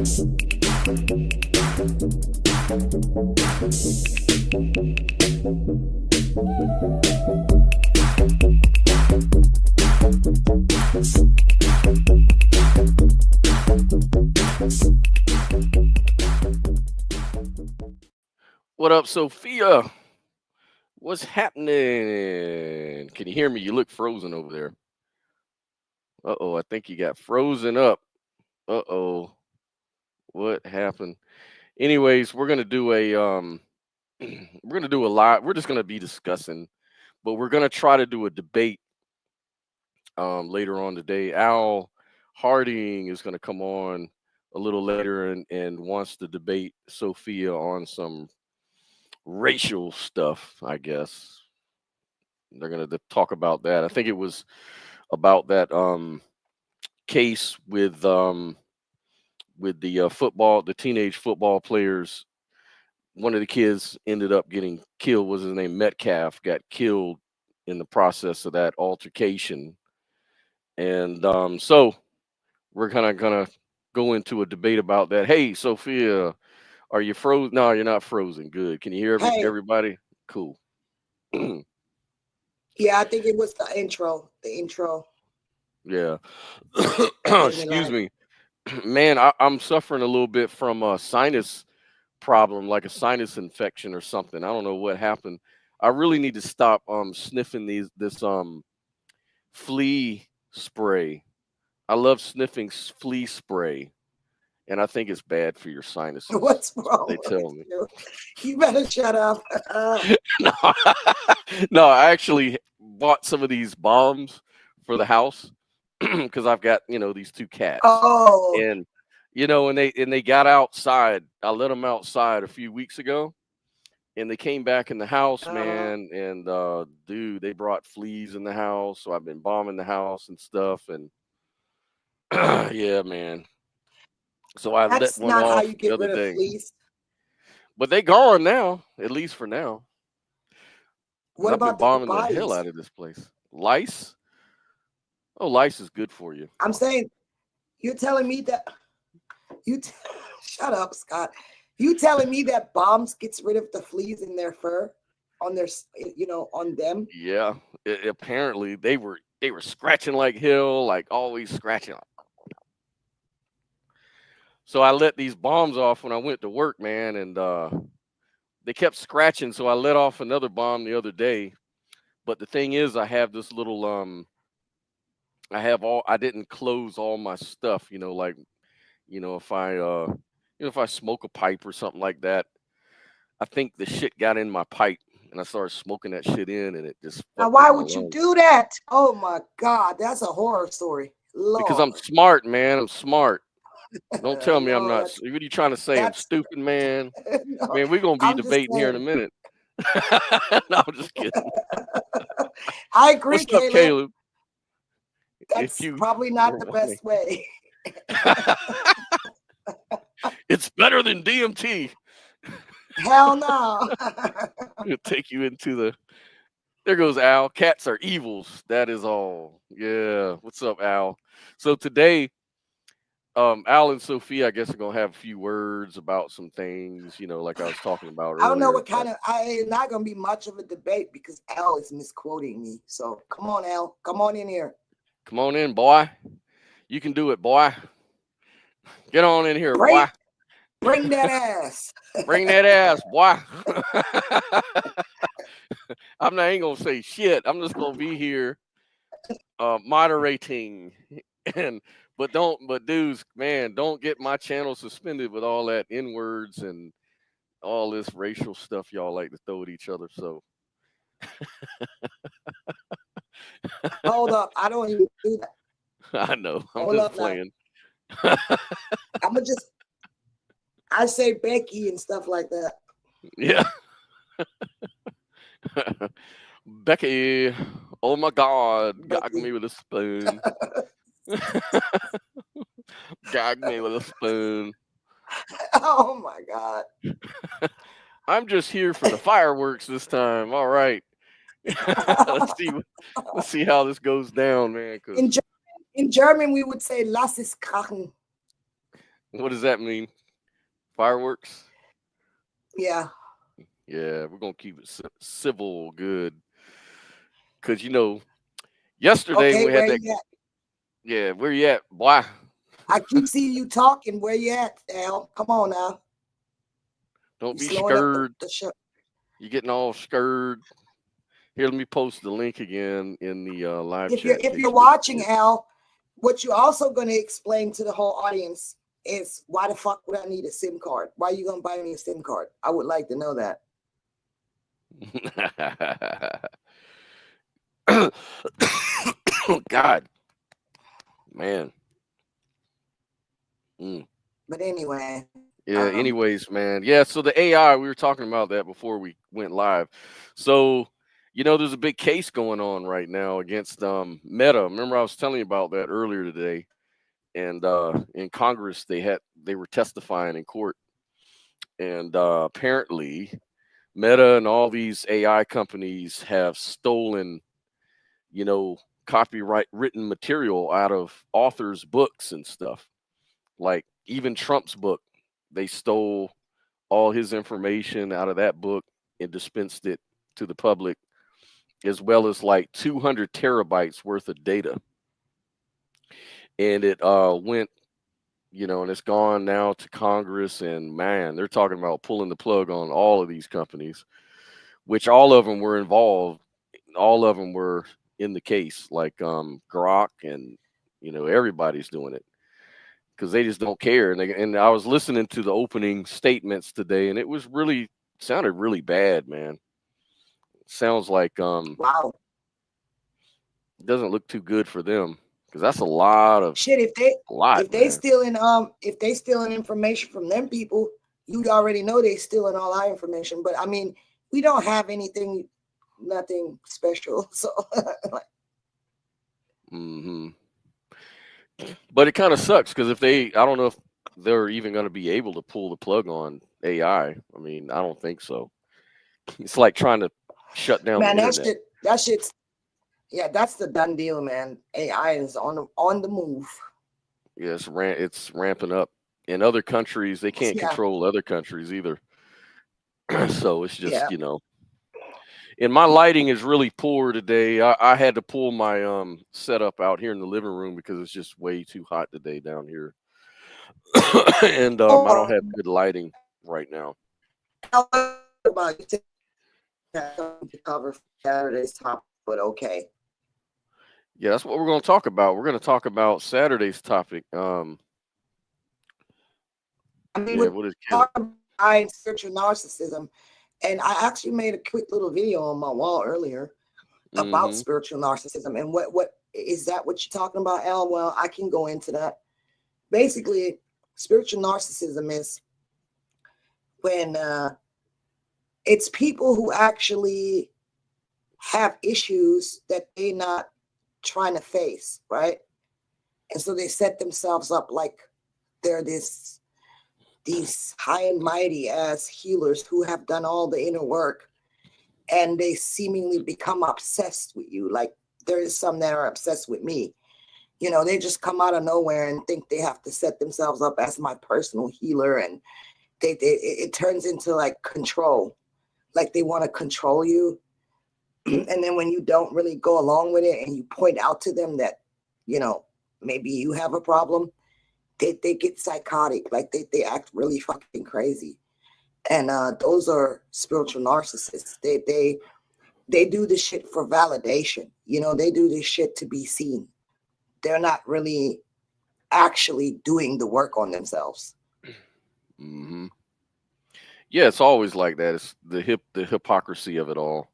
What up, Sophia? What's happening? Can you hear me? You look frozen over there. Uh-oh, I think you got frozen up. Uh-oh. What happened? Anyways, we're gonna do a we're gonna do a lot. We're just gonna be discussing, but we're gonna try to do a debate later on today. Al Harding is gonna come on a little later and wants to debate Sophia on some racial stuff, I guess. They're gonna talk about that. I think it was about that case with the football, the teenage football players. One of the kids ended up getting killed. Was his name Metcalf? Got killed in the process of that altercation, and so we're kind of gonna go into a debate about that. Hey, Sophia, are you frozen? No, you're not frozen. Good. Can you hear Hey, everybody? Cool. yeah, I think it was the intro. The intro Yeah. made me Excuse laugh. me, man. I'm suffering a little bit from a sinus problem, like a sinus infection or something. I don't know what happened. I really need to stop sniffing this flea spray. I love sniffing flea spray, and I think it's bad for your sinuses. What's That's what they wrong with tell me. you? You better shut up. No, no, I actually bought some of these bombs for the house because I've got these two cats, Oh, and and they got outside. I let them outside a few weeks ago, and they came back in the house, uh, man, and dude, they brought fleas in the house, so I've been bombing the house and stuff, and yeah, man. So I let that's one not how off you the get other rid of day, fleas. but they gone now, at least for now, because What I've been about the bombing the hell bites? out of this place. Lice? Oh, lice is good for you. I'm saying you're telling me that you t- shut up, Scott. You telling me that bombs gets rid of the fleas in their fur on on them? Yeah, apparently they were scratching like hell, like always scratching. So I let these bombs off when I went to work, man, and they kept scratching. So I let off another bomb the other day. But the thing is, I have this little I didn't close all my stuff. Like if I smoke a pipe or something like that, I think the shit got in my pipe, and I started smoking that shit in, and it just Now, fucked with why my would you lungs. do that? Oh my God, that's a horror story. Because I'm Lord, smart, man. I'm smart. Don't tell me I'm no, not. What are you trying to say? I'm that's stupid, man. no. Man, we're gonna be I'm just debating here in a saying. minute. No, I'm just kidding. I agree, What's up, Caleb. Caleb? If That's you probably not were the wanting, best way. it's better than DMT. Hell no. It'll take you into the. There goes Al. Cats are evils. That is all. Yeah. What's up, Al? So today, Al and Sophia, I guess, are gonna have a few words about some things. Like I was talking about I don't know earlier. what kind of. I ain't not gonna be much of a debate because Al is misquoting me. So come on, Al. Come on in here. Come on in, boy. You can do it, boy. Get on in here, Bring boy. bring that ass. Bring that ass, boy. I ain't gonna say shit. I'm just gonna be here moderating and but dudes, man, don't get my channel suspended with all that N words and all this racial stuff y'all like to throw at each other. So Hold up. I don't even do that. I know I'm Hold just up now. playing. I'ma just I say Becky and stuff like that. Yeah. Becky, oh my god, gag Becky. me with a spoon. Gag me with a spoon. Oh my God. I'm just here for the fireworks this time. All right. let's see let's see how this goes down, man, cuz in, Ger- in German, we would say Lass es krachen. What does that mean? Fireworks? Yeah. Yeah, we're gonna keep it civil, good. Cause yesterday when Okay, we had where that. you at? Yeah, where you at, boy? I keep seeing you talking. Where you at, Al? Come on now. Don't You be slowing up scared. the show. You're getting all scared. Here, let me post the link again in the live chat in If case you're you didn't see watching, it. Al, what you're also going to explain to the whole audience is why the fuck would I need a SIM card? Why are you going to buy me a SIM card? I would like to know that. Oh, God, man. Mm. But anyway, Yeah. Anyways, man. Yeah. So the AI, we were talking about that before we went live. So there's a big case going on right now against Meta. Remember, I was telling you about that earlier today. And in Congress, they were testifying in court, and apparently, Meta and all these AI companies have stolen, you know, copyright written material out of authors' books and stuff. Like even Trump's book, they stole all his information out of that book and dispensed it to the public, as well as like 200 terabytes worth of data. And it went, and it's gone now to Congress. And man, they're talking about pulling the plug on all of these companies, which all of them were involved. All of them were in the case, like Grok, and everybody's doing it because they just don't care. And I was listening to the opening statements today, and it was really sounded really bad, man. Sounds like wow. it doesn't look too good for them because that's a lot of Shit, if they man. stealing information from them people, you'd already know they stealing all our information. But I mean, we don't have nothing special. So Hmm. But it kind of sucks because I don't know if they're even going to be able to pull the plug on AI. I mean, I don't think so. It's like trying to shut down the man, internet. that shit's yeah, that's the done deal, man. AI is on the move. Yeah, it's ramping up. In other countries, they can't Yeah, control other countries either. So it's just, yeah. and my lighting is really poor today. I had to pull my setup out here in the living room because it's just way too hot today down here. And I don't Oh, have good lighting right now. about you to cover Saturday's top, but okay. Yeah, that's what we're going to talk about. We're going to talk about Saturday's topic. I mean, Yeah, we're what is Caleb? talking about spiritual narcissism, and I actually made a quick little video on my wall earlier about Mm-hmm. spiritual narcissism. And what is that? What you're talking about, Al? Well, I can go into that. Basically, spiritual narcissism is when it's people who actually have issues that they're not trying to face, right? And so they set themselves up like they're these high and mighty as healers who have done all the inner work, and they seemingly become obsessed with you. Like there is some that are obsessed with me. They just come out of nowhere and think they have to set themselves up as my personal healer, and it turns into like control. Like they want to control you. And then when you don't really go along with it and you point out to them that, maybe you have a problem, they get psychotic. Like they act really fucking crazy. And those are spiritual narcissists. They do this shit for validation. They do this shit to be seen. They're not really actually doing the work on themselves. Mm-hmm. Yeah, it's always like that. It's the hypocrisy of it all.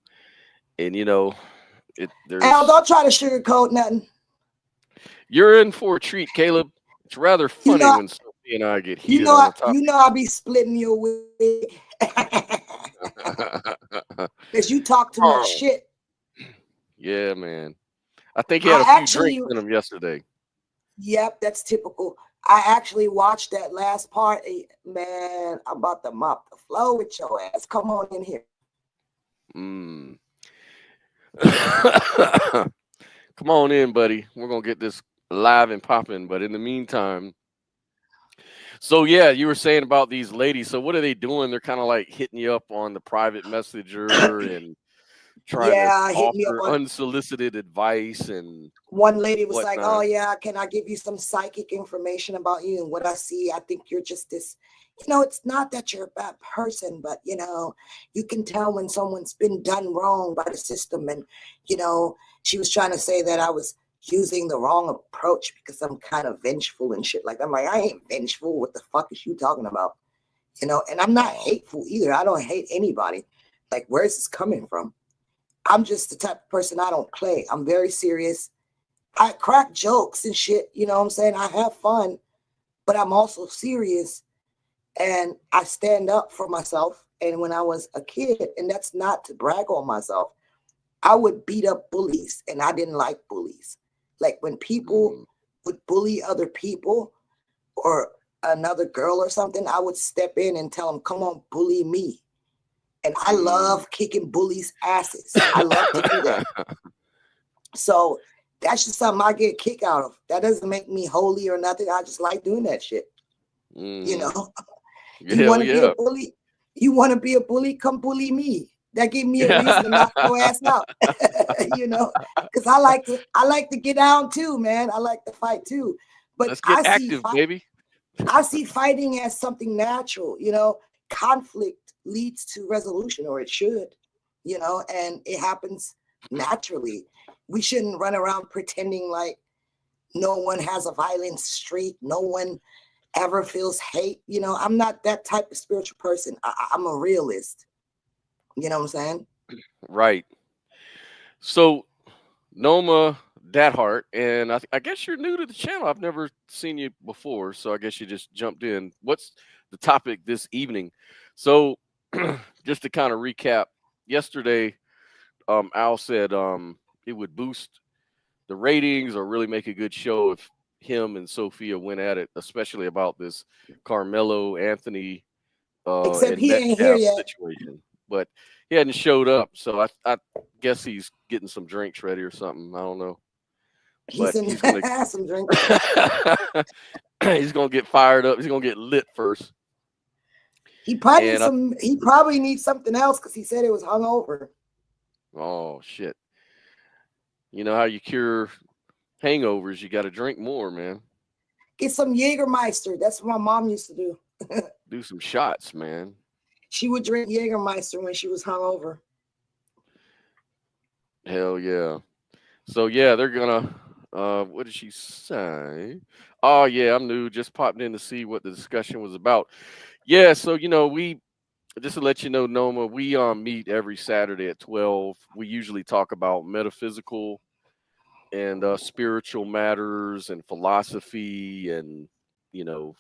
And Al, there's don't try to sugarcoat nothing. you're in for a treat, Caleb. It's rather You funny know, when Sophie and I get you heated know, on a topic. I be splitting your wig because you talk too much shit. Yeah, man. I think he had I a few actually, drinks in him yesterday. yep, that's typical. I actually watched that last part. Man, I'm about to mop the floor with your ass. Come on in here. Mm. Come on in, buddy. We're gonna get this live and popping. But in the meantime, So yeah, you were saying about these ladies. So what are they doing? They're kind of like hitting you up on the private messenger and trying to Yeah, hit me up offer on. unsolicited advice and One lady was like, "Oh whatnot. yeah, can I give you some psychic information about you and what I see? I think you're just this, it's not that you're a bad person, but you can tell when someone's been done wrong by the system." And she was trying to say that I was using the wrong approach because I'm kind of vengeful and shit. Like, I'm like, I ain't vengeful. What the fuck is you talking about? And I'm not Wow. hateful either. I don't hate anybody. Like, where's this coming from? I'm just the type of person, I don't play. I'm very serious. I crack jokes and shit, you know what I'm saying? I have fun, but I'm also serious and I stand up for myself. And when I was a kid, and that's not to brag on myself, I would beat up bullies and I didn't like bullies. Like when people Mm, would bully other people or another girl or something, I would step in and tell them, come on, bully me. And I mm. love kicking bullies' asses. I love to do that. So that's just something I get a kick out of. That doesn't make me holy or nothing. I just like doing that shit. You Mm. know, you Hell want to be a yeah. bully? You want to be a bully? Come bully me. That gave me a reason to knock Yeah. your ass out. Because I like to get down too, man. I like to fight too. But Let's get active, baby. I see fighting as something natural. Conflict leads to resolution, or it should. And it happens naturally. We shouldn't run around pretending like no one has a violent streak, no one ever feels hate. I'm not that type of spiritual person. I'm a realist. You know what I'm saying? Right. So Noma Dathart, and I guess you're new to the channel. I've never seen you before, so I guess you just jumped in. What's the topic this evening? So, just to kind of recap, yesterday, Al said it would boost the ratings or really make a good show if him and Sophia went at it, especially about this Carmelo Anthony Except and he ain't here Metcalf yet. situation. But he hadn't showed up, so I guess he's getting some drinks ready or something. I don't know, He's but in he's gonna some drinks. he's gonna get fired up. He's gonna get lit first, He probably and I he probably needs something else because he said it was hungover. oh shit, you know how you cure hangovers? You got to drink more, man. Get some Jägermeister. That's what my mom used to do. Do some shots, man. She would drink Jägermeister when she was hungover. Hell yeah. So yeah, they're gonna. What did she say? Oh yeah, I'm new. Just popped in to see what the discussion was about. Yeah, so we just to let you know, Noma, we meet every Saturday at 12. We usually talk about metaphysical and spiritual matters and philosophy and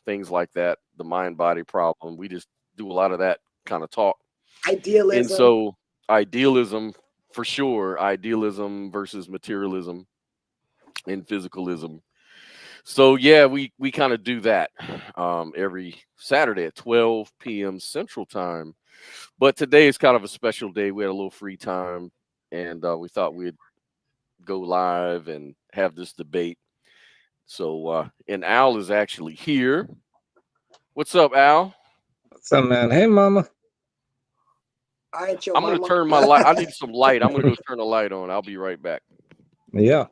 things like that. The mind body problem. We just do a lot of that kind of talk. And Idealism. so idealism for sure, idealism versus materialism and physicalism. So yeah, we kind of do that every Saturday at 12 p.m. Central Time. But today is kind of a special day. We had a little free time, and we thought we'd go live and have this debate. So and Al is actually here. What's up, Al? What's up, man? Hey, mama. All right, your I'm gonna mama. turn my light. I need some light. I'm gonna go turn the light on. I'll be right back. Yeah.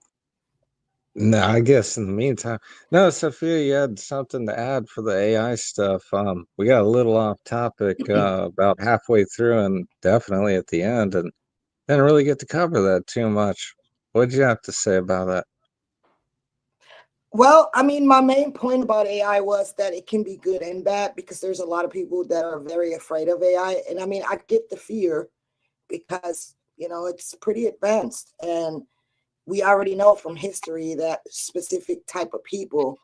No, I guess in the meantime, no, Sophia, you had something to add for the AI stuff. We got a little off topic about halfway through and definitely at the end, and didn't really get to cover that too much. What'd you have to say about that? Well, I mean, my main point about AI was that it can be good and bad because there's a lot of people that are very afraid of AI. And I mean, I get the fear because, it's pretty advanced. And we already know from history that specific type of people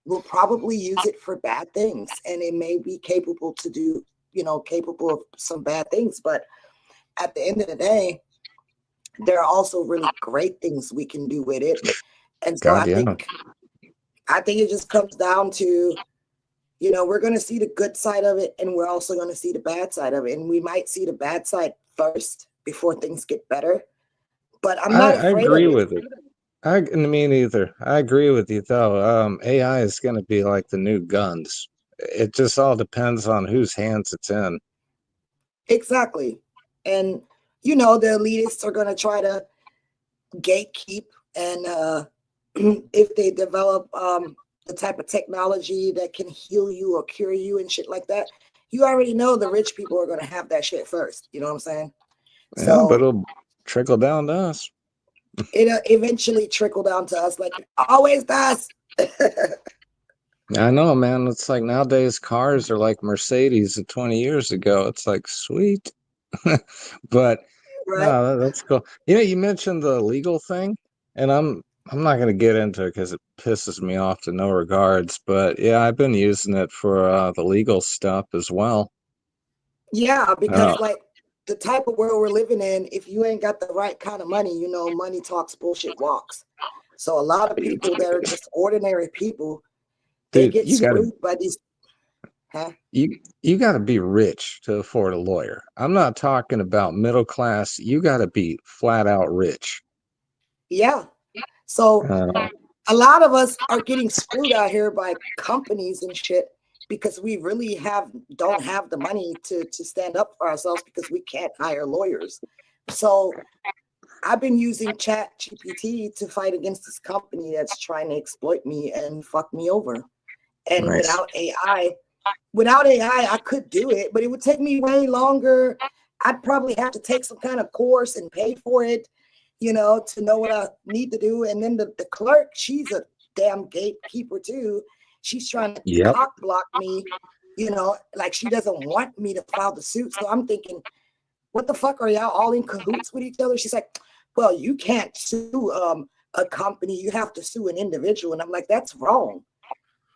will probably use it for bad things. And it may be capable to do, capable of some bad things. But at the end of the day, there are also really great things we can do with it. And so God, I yeah. think it just comes down to, we're going to see the good side of it and we're also going to see the bad side of it. And we might see the bad side first before things get better. But I'm not I afraid of agree it. with it. Me neither. I agree with you though. AI is going to be like the new guns. it just all depends on whose hands it's in. Exactly. And you know, the elitists are going to try to gatekeep, and if they develop the type of technology that can heal you or cure you and shit like that, you already know the rich people are going to have that shit first. You know what I'm saying? Yeah, So but it'll trickle down to us. it'll eventually trickle down to us, like it always does. I know, man. It's like nowadays cars are like Mercedes of 20 years ago. It's like sweet. But Right? no, that's cool. You know, you mentioned the legal thing, and I'm not gonna get into it because it pisses me off to no regards. But yeah, I've been using it for the legal stuff as well. Yeah, Uh, because like the type of world we're living in, if you ain't got the right kind of money, you know, money talks, bullshit walks. So a lot of people that are just ordinary people, they dude, get screwed by these. Huh? you got to be rich to afford a lawyer. I'm not talking about middle class. You got to be flat out rich. Yeah. So Uh, a lot of us are getting screwed out here by companies and shit because we really don't have the money to stand up for ourselves because we can't hire lawyers. So I've been using Chat GPT to fight against this company that's trying to exploit me and fuck me over. And nice. without AI, I could do it, but it would take me way longer. I'd probably have to take some kind of course and pay for it, you know, to know what I need to do. And then the clerk, she's a damn gatekeeper too. She's trying to Yep. cock block me, you know, like she doesn't want me to file the suit. So I'm thinking, what the fuck, are y'all all in cahoots with each other? She's like, well, you can't sue a company, you have to sue an individual. And I'm like, that's wrong.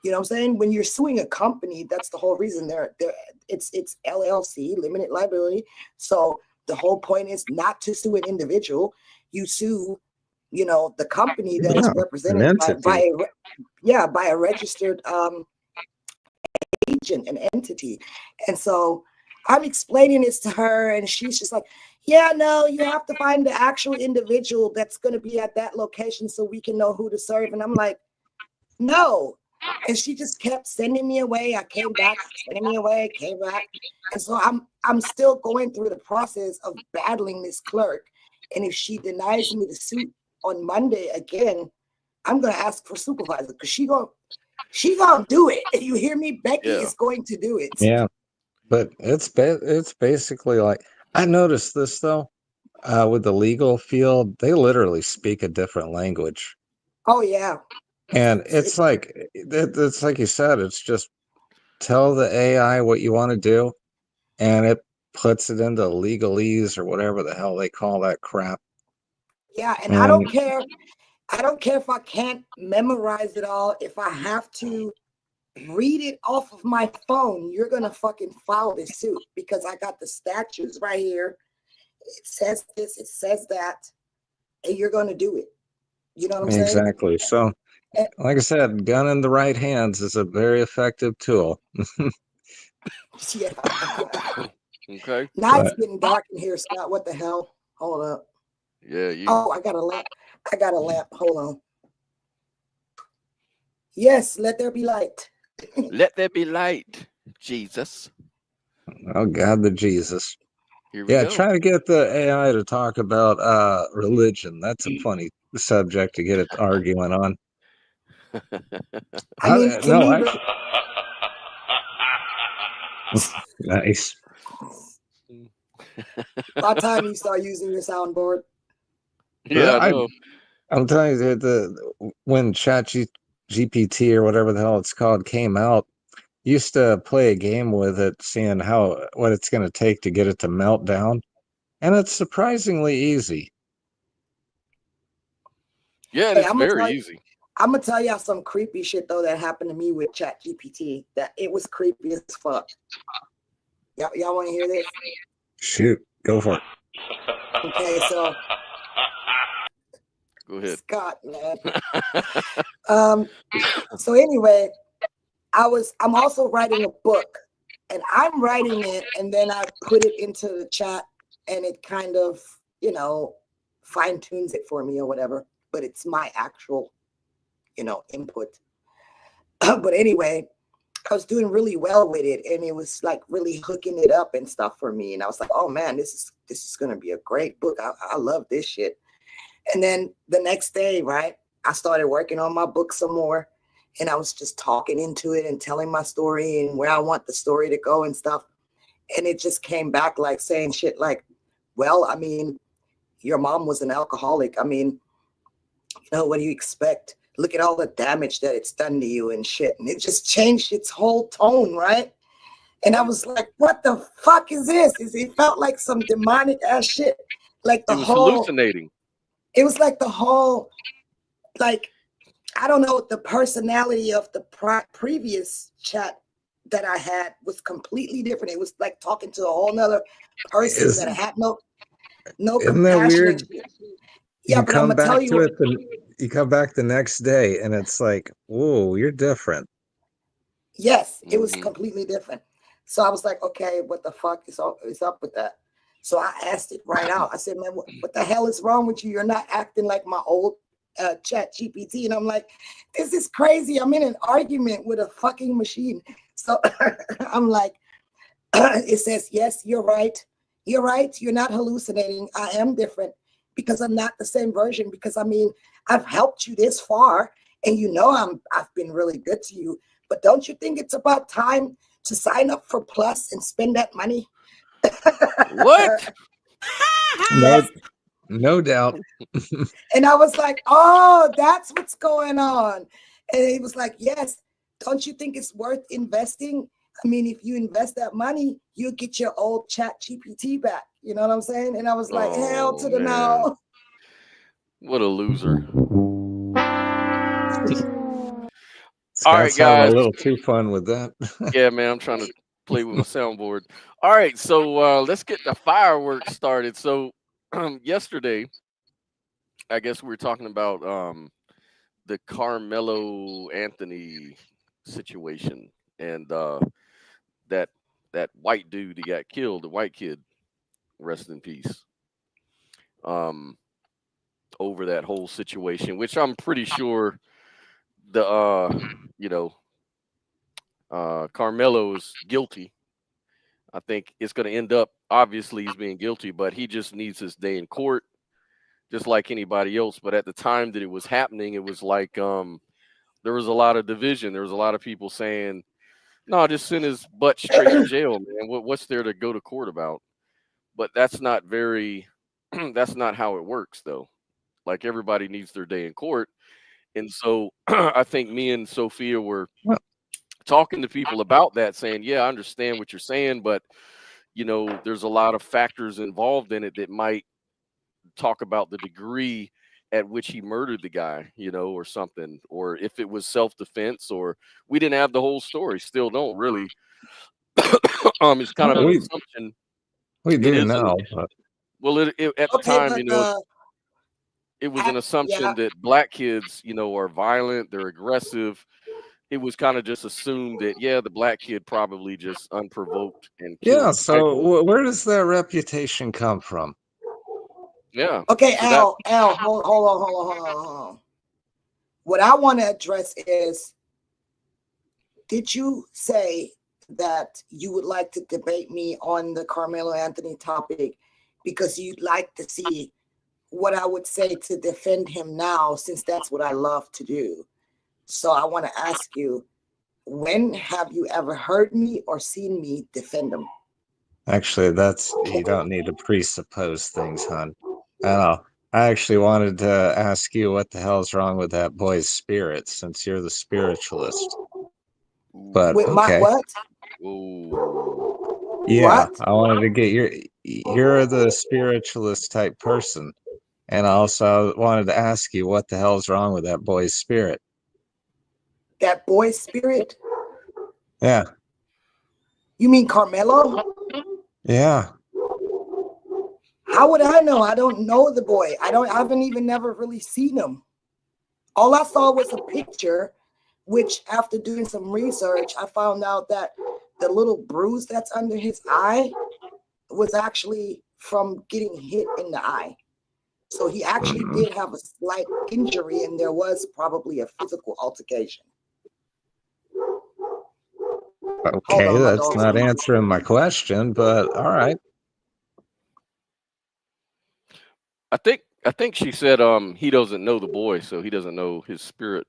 You know what I'm saying? When you're suing a company, that's the whole reason it's LLC, limited liability. So the whole point is not to sue an individual. You sue, you know, the company that is Yeah, an represented entity. by a registered agent, an entity. And so I'm explaining this to her, and she's just like, yeah, no, you have to find the actual individual that's going to be at that location so we can know who to serve. And I'm like, no. And she just kept sending me away. I came back, sending me away, came back. And so I'm still going through the process of battling this clerk. And if she denies me the suit on Monday again, I'm gonna ask for supervisor because she gonna do it. You hear me? Becky Yeah. is going to do it. Yeah, but it's basically like I noticed this though with the legal field, they literally speak a different language, Oh yeah. and it's like it's like you said, it's just tell the AI what you want to do, and it puts it into legalese or whatever the hell they call that crap. Yeah, and I don't And care. I don't care if I can't memorize it all. If I have to read it off of my phone, you're gonna fucking file this suit because I got the statutes right here. It says this, it says that, and you're gonna do it. You know what I'm saying? exactly. So, And, like I said, gun in the right hands is a very effective tool. yeah. Okay. Now it's But getting dark in here, Scott. What the hell? Hold up. Yeah, you Oh, I got a lamp. I got a lamp. Hold on. Yes, let there be light. let there be light, Jesus. oh God, the Jesus. Here we Yeah, go. try to get the AI to talk about religion. That's a funny subject to get it arguing on. I mean, to No, me, actually, nice. by time you start using your soundboard. Yeah, I know. I'm telling you, when GPT or whatever the hell it's called came out, used to play a game with it, seeing what it's going to take to get it to melt down, and it's surprisingly easy. Yeah, and Hey, it's very easy. I'm gonna tell y'all some creepy shit though that happened to me with Chat GPT. That it was creepy as fuck. Y'all want to hear this? Shoot, go for it. Okay, so Go ahead. Scott, man. So anyway, I'm also writing a book, and I'm writing it, and then I put it into the chat, and it kind of, you know, fine tunes it for me or whatever. But it's my actual, you know, input. But anyway, I was doing really well with it, and it was like really hooking it up and stuff for me. And I was like, oh man, this is gonna be a great book. I love this shit. And then the next day, right, I started working on my book some more, and I was just talking into it and telling my story and where I want the story to go and stuff. And it just came back like saying shit like, well, I mean, your mom was an alcoholic. I mean, you know, what do you expect? Look at all the damage that it's done to you and shit. And it just changed its whole tone, right? And I was like, what the fuck is this? It felt like some demonic ass shit. Like the It was whole, hallucinating. it was like the whole, like, I don't know, the personality of the previous chat that I had was completely different. It was like talking to a whole nother person that had no Isn't that compassion. weird? And shit. Yeah, You but I'm come gonna tell back you to what, it, you come back the next day, and it's like, whoa, you're different. yes, it was Mhm. completely different. So I was like, okay, what the fuck is up with that? So I asked it right out. I said, man, what the hell is wrong with you? You're not acting like my old chat GPT. And I'm like, this is crazy. I'm in an argument with a fucking machine. So I'm like, it says, yes, you're right. You're right. You're not hallucinating. I am different because I'm not the same version. Because I mean, I've helped you this far, and you know I've been really good to you. But don't you think it's about time to sign up for Plus and spend that money? What? No, Yes. no doubt. And I was like, oh, that's what's going on. And he was like, yes. Don't you think it's worth investing? I mean, if you invest that money, you'll get your old chat GPT back. You know what I'm saying? And I was like, hell Oh to the man, no. what a loser! All right, Scott's having a guys. little too fun with that. Yeah, man, I'm trying to play with my soundboard. All right, so let's get the fireworks started. So yesterday, I guess we were talking about the Carmelo Anthony situation and that that white dude he got killed, the white kid, rest in peace. Um, over that whole situation, which I'm pretty sure the you know Carmelo is guilty. I think it's going to end up obviously he's being guilty, but he just needs his day in court, just like anybody else. But at the time that it was happening, it was like there was a lot of division. There was a lot of people saying, "No, just send his butt straight to jail, man. What's there to go to court about?" But that's not very. That's not how it works, though. Like everybody needs their day in court, and so I think me and Sophia were Well, talking to people about that, saying, "Yeah, I understand what you're saying, but there's a lot of factors involved in it that might talk about the degree at which he murdered the guy, or something, or if it was self-defense, or we didn't have the whole story, still don't really." It's kind of well, an we assumption. we It do is now, but well, at the Okay, time, but it was an yeah, assumption that black kids, are violent, they're aggressive. It was kind of just assumed that, yeah, the black kid probably just unprovoked and killed yeah. the white So boy. where does that reputation come from? Yeah. okay, So that Al, hold on. What I want to address is, did you say that you would like to debate me on the Carmelo Anthony topic because you'd like to see what I would say to defend him now, since that's what I love to do? So I want to ask you, when have you ever heard me or seen me defend him? Actually, you don't need to presuppose things, hon. I know. I actually wanted to ask you what the hell's wrong with that boy's spirit, since you're the spiritualist. But With my okay. what? Whoa. Yeah, What? I wanted to get you're the spiritualist type person. And also wanted to ask you what the hell's wrong with that boy's spirit. That boy spirit? Yeah. You mean Carmelo? Yeah. How would I know? I don't know the boy. I haven't even never really seen him. All I saw was a picture, which after doing some research, I found out that the little bruise that's under his eye was actually from getting hit in the eye. So he actually Mhm. did have a slight injury, and there was probably a physical altercation. Okay, on, my that's dog's not on. answering my question, but all right. I think she said he doesn't know the boy, so he doesn't know his spirit.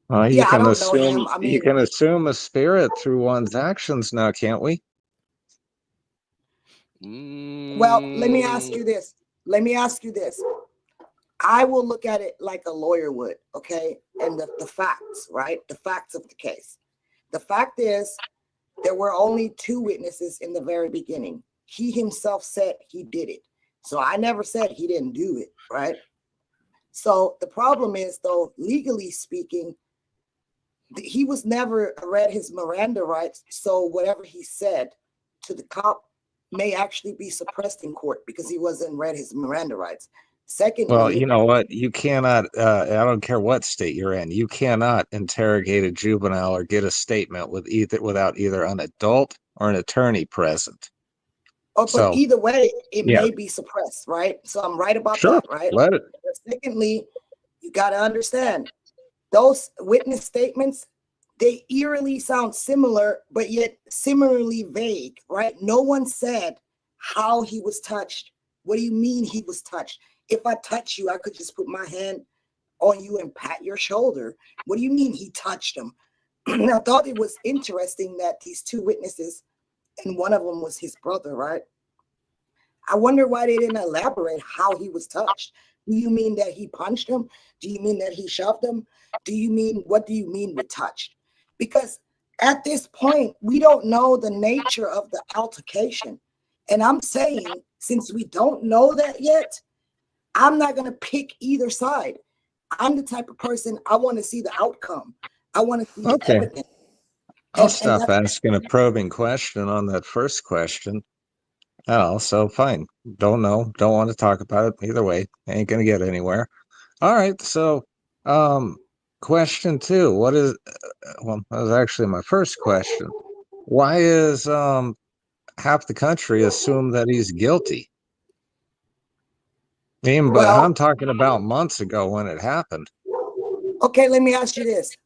Well, Yeah, I don't know him. I you mean, can assume a spirit through one's actions now, can't we? well, let me ask Mm, you this. Let me ask you this. I will look at it like a lawyer would, okay? And the facts, right? The facts of the case. The fact is, there were only two witnesses in the very beginning. He himself said he did it. So I never said he didn't do it, right? So the problem is, though, legally speaking, he was never read his Miranda rights. So whatever he said to the cop may actually be suppressed in court because he wasn't read his Miranda rights. Well, Secondly, you know what? You cannot, I don't care what state you're in, you cannot interrogate a juvenile or get a statement without either an adult or an attorney present. oh, but So, either way, it yeah, may be suppressed, right? So I'm right about sure, that, right? let it. But secondly, you got to understand those witness statements, they eerily sound similar, but yet similarly vague, right? No one said how he was touched. What do you mean he was touched? If I touch you, I could just put my hand on you and pat your shoulder. What do you mean he touched him? I thought it was interesting that these two witnesses, and one of them was his brother, right? I wonder why they didn't elaborate how he was touched. Do you mean that he punched him? Do you mean that he shoved him? What do you mean with touched? Because at this point, we don't know the nature of the altercation. And I'm saying, since we don't know that yet, I'm not going to pick either side. I'm the type of person, I want to see the outcome. I want to see the Okay, evidence. I'll And stop that's asking a probing question on that first question. Oh, so fine. Don't know. Don't want to talk about it. Either way, ain't gonna get anywhere. All right. So, um, question two. Well, that was actually my first question. Why is half the country assume that he's guilty? But I'm well, talking about months ago when it happened. okay, let me ask you this.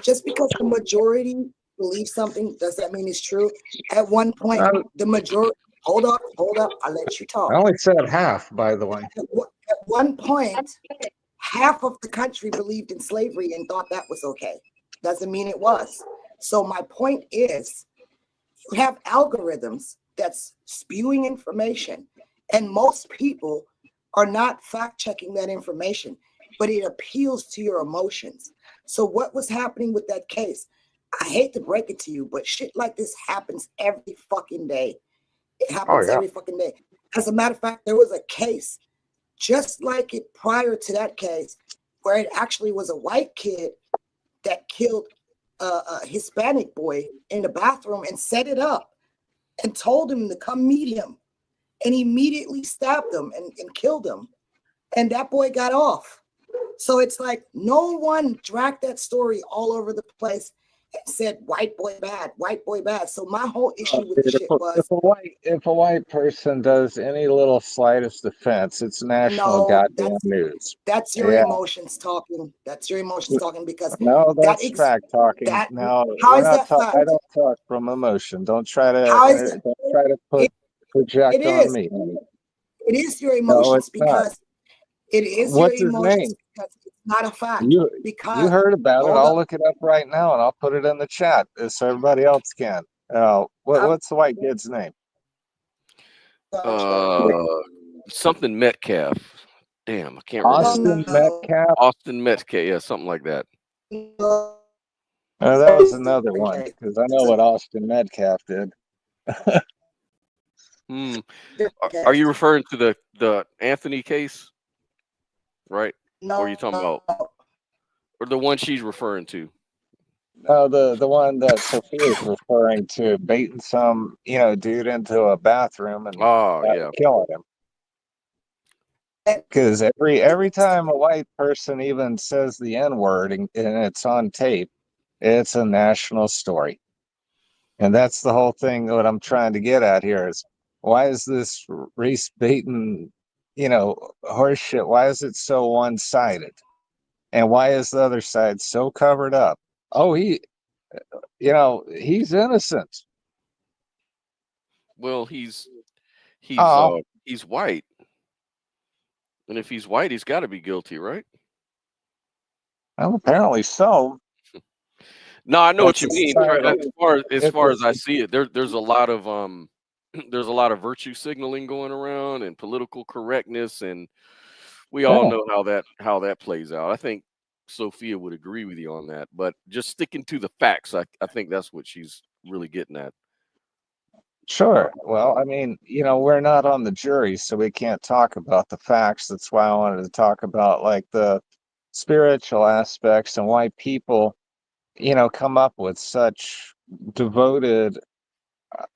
Just because the majority believes something, does that mean it's true? At one point, I, the majority, hold up, I'll let you I talk. only said half, by the way. At one point, half of the country believed in slavery and thought that was okay. Doesn't mean it was. So my point is, you have algorithms that's spewing information, and most people are not fact checking that information, but it appeals to your emotions. So what was happening with that case? I hate to break it to you, but shit like this happens every fucking day. It Oh happens yeah. every fucking day. As a matter of fact, there was a case just like it prior to that case where it actually was a white kid that killed a Hispanic boy in the bathroom and set it up and told him to come meet him, and he immediately stabbed him and killed him, and that boy got off. So it's like no one dragged that story all over the place and said white boy bad, white boy bad. So my whole issue with the Dude, shit was, if a white person does any little slightest offense, it's national no, goddamn news. that's your Yeah, emotions talking. That's your emotions talking because no, that that's ex fact talking. that Now how we're is not that talk. I fact? don't talk from emotion. How is that? Don't try to It, it project on is. me. It is your No, emotions it's not. because it is your What's his emotions name? because it's not a fact. You you Because heard about it. hold I'll up, look it up right now and I'll put it in the chat so everybody else can. I'm What's the white kid's name? uh, something Metcalf. Damn, I can't no, remember. Austin no, Metcalf. Austin Metcalf, yeah, something like that. no, That was it's a another different one case. because I know It's a what Austin Metcalf did. Hmm. different Are you case. referring to the Anthony case, right? Or are you No, talking no, about, or the one she's referring to? No, the one that Sophia is referring to, baiting some dude into a bathroom and Oh yeah. killing him. that- Because every time a white person even says the N word and it's on tape, it's a national story. And that's the whole thing. What I'm trying to get at here is why is this race baiting, horse shit? Why is it so one sided? And why is the other side so covered up? Oh, You know, he's innocent. Well, he's Oh, he's white, and if he's white, he's got to be guilty, right? well, apparently so. No, I know what That's you a mean. societal. As It, far as I see it, there's a lot of there's a lot of virtue signaling going around and political correctness, and we all yeah, know how that plays out. I think Sophia would agree with you on that, but just sticking to the facts, I think that's what she's really getting at. sure. Well, I mean, you know, we're not on the jury, so we can't talk about the facts. That's why I wanted to talk about like the spiritual aspects and why people, you know, come up with such devoted,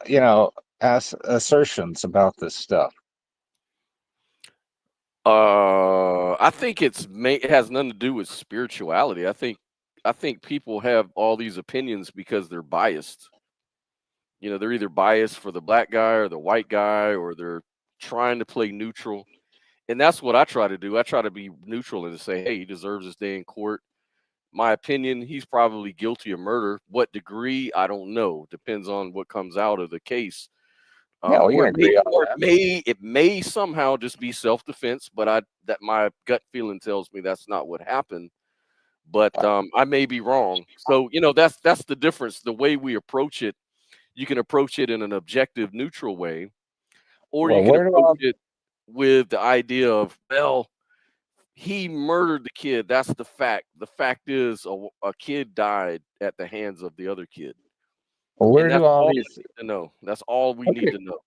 you know, assertions about this stuff. I think it has nothing to do with spirituality. I think people have all these opinions because they're biased. You know, they're either biased for the black guy or the white guy, or they're trying to play neutral. And that's what I try to do. I try to be neutral and to say, hey, he deserves his day in court. My opinion, he's probably guilty of murder. What degree, I don't know. Depends on what comes out of the case. Yeah, we can agree on Or that. it may somehow just be self defense, but that my gut feeling tells me that's not what happened. But I may be wrong. So you know that's the difference. The way we approach it, you can approach it in an objective, neutral way, or you Well, can where do approach all it with the idea of, well, he murdered the kid. That's the fact. The fact is, a kid died at the hands of the other kid, and where do that's all all I these? need to know. That's all we need Okay, to know.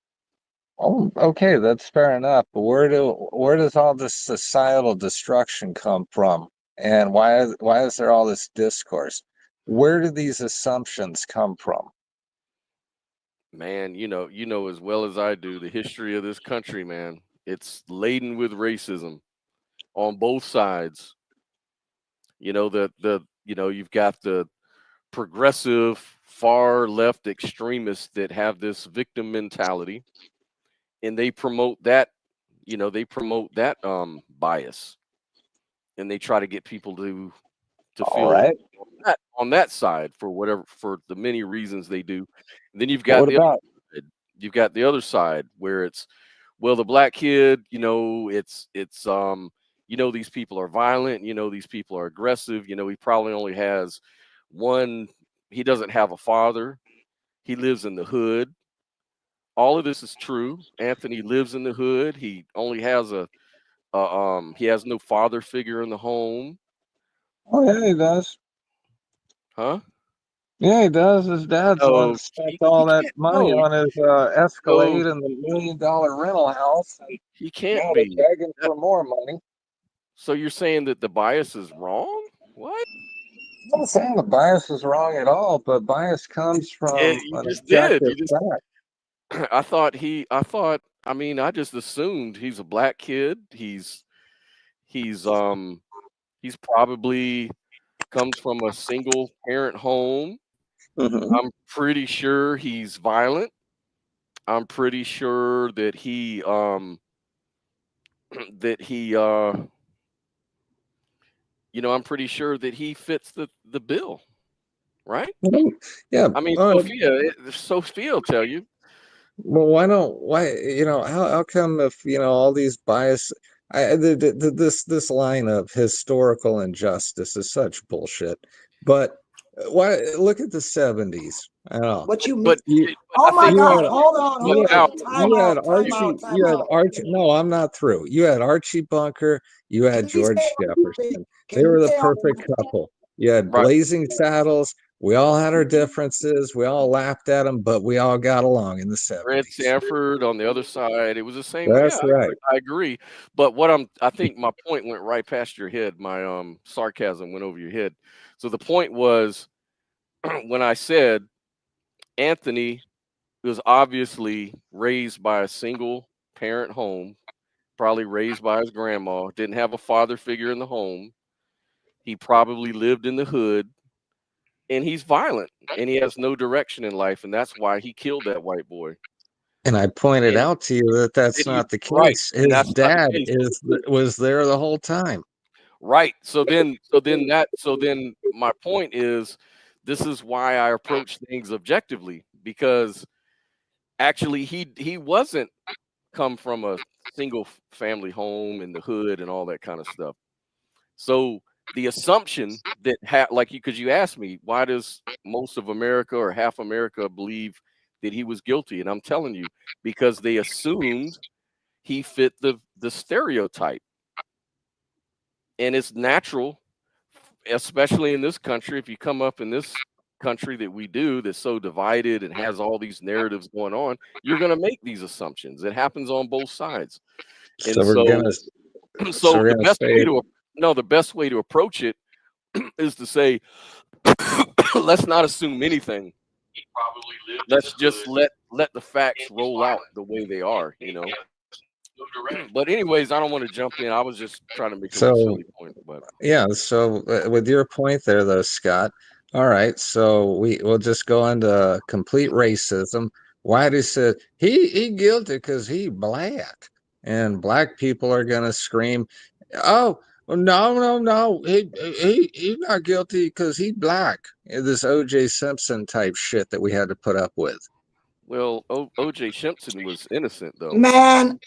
oh, okay, that's fair enough. But where does all this societal destruction come from? And why is there all this discourse? Where do these assumptions come from? Man, you know as well as I do the history of this country, man. It's laden with racism on both sides. You know, you've got the progressive far left extremists that have this victim mentality, and they promote that, bias, and they try to get people to All feel right. on that side for the many reasons they do. And then But what about you've got the other side where it's, well, the black kid, these people are violent, these people are aggressive, he probably only has one, he doesn't have a father, he lives in the hood. All of this is true. Anthony lives in the hood. He only has he has no father figure in the home. oh yeah, he does. Huh? Yeah, he does. His dad's the one No, that spent all he that can't. money No, on his no, Escalade and the $1 million rental house. And he can't now they're be. begging for more money. So you're saying that the bias is wrong? What? I'm not saying the bias is wrong at all, but bias comes Yeah, from you an just did. objective You just fact. I mean, I just assumed he's a black kid. He's he's probably comes from a single parent home. Mhm. I'm pretty sure he's violent. I'm pretty sure that that he I'm pretty sure that he fits the bill, right? Well, yeah. I mean, Sophia will tell you. Well, why, you know, how come if, you know, all these bias, this line of historical injustice is such bullshit. But why look at the 70s? I know. What you mean? But You I Oh my think you God! had but you Hold had Al, on. Time you had out. Time you, Archie, out. Time you had out. Archie. No, I'm not through. You had Archie Bunker, you had Can we George stay on topic? Jefferson. They Can we were the stay on perfect topic? couple. You had right, Blazing Saddles. We all had our differences. We all laughed at them, but we all got along in the Grant 70s. Sanford on the other side, it was the same way. Yeah, That's right. I agree. But I think my point went right past your head. My sarcasm went over your head. So the point was when I said Anthony was obviously raised by a single parent home, probably raised by his grandma, didn't have a father figure in the home. He probably lived in the hood, and he's violent and he has no direction in life, and that's why he killed that white boy. And I pointed And out to you that that's then you not the right, case. and His that's not the dad case. was there the whole time. Right. So then my point is this is why I approach things objectively, because actually he wasn't come from a single family home in the hood and all that kind of stuff. So the assumption that like you, because you asked me, why does most of America or half America believe that he was guilty? And I'm telling you, because they assumed he fit the stereotype. And it's natural, especially in this country, if you come up in this country that we do, that's so divided and has all these narratives going on, you're going to make these assumptions. It happens on both sides. And So we're gonna so the best way to the best way to approach it is to say, let's not assume anything. Let's just let the facts roll out the way they are, you know. But anyways, I don't want to jump in. I was just trying to make a silly point. But yeah, so with your point there, though, Scott. All right, so we'll just go into complete racism. Whitey said he guilty because he black, and black people are gonna scream, "Oh no, he not guilty because he black." This O.J. Simpson type shit that we had to put up with. Well, O.J. Simpson was innocent, though. Man,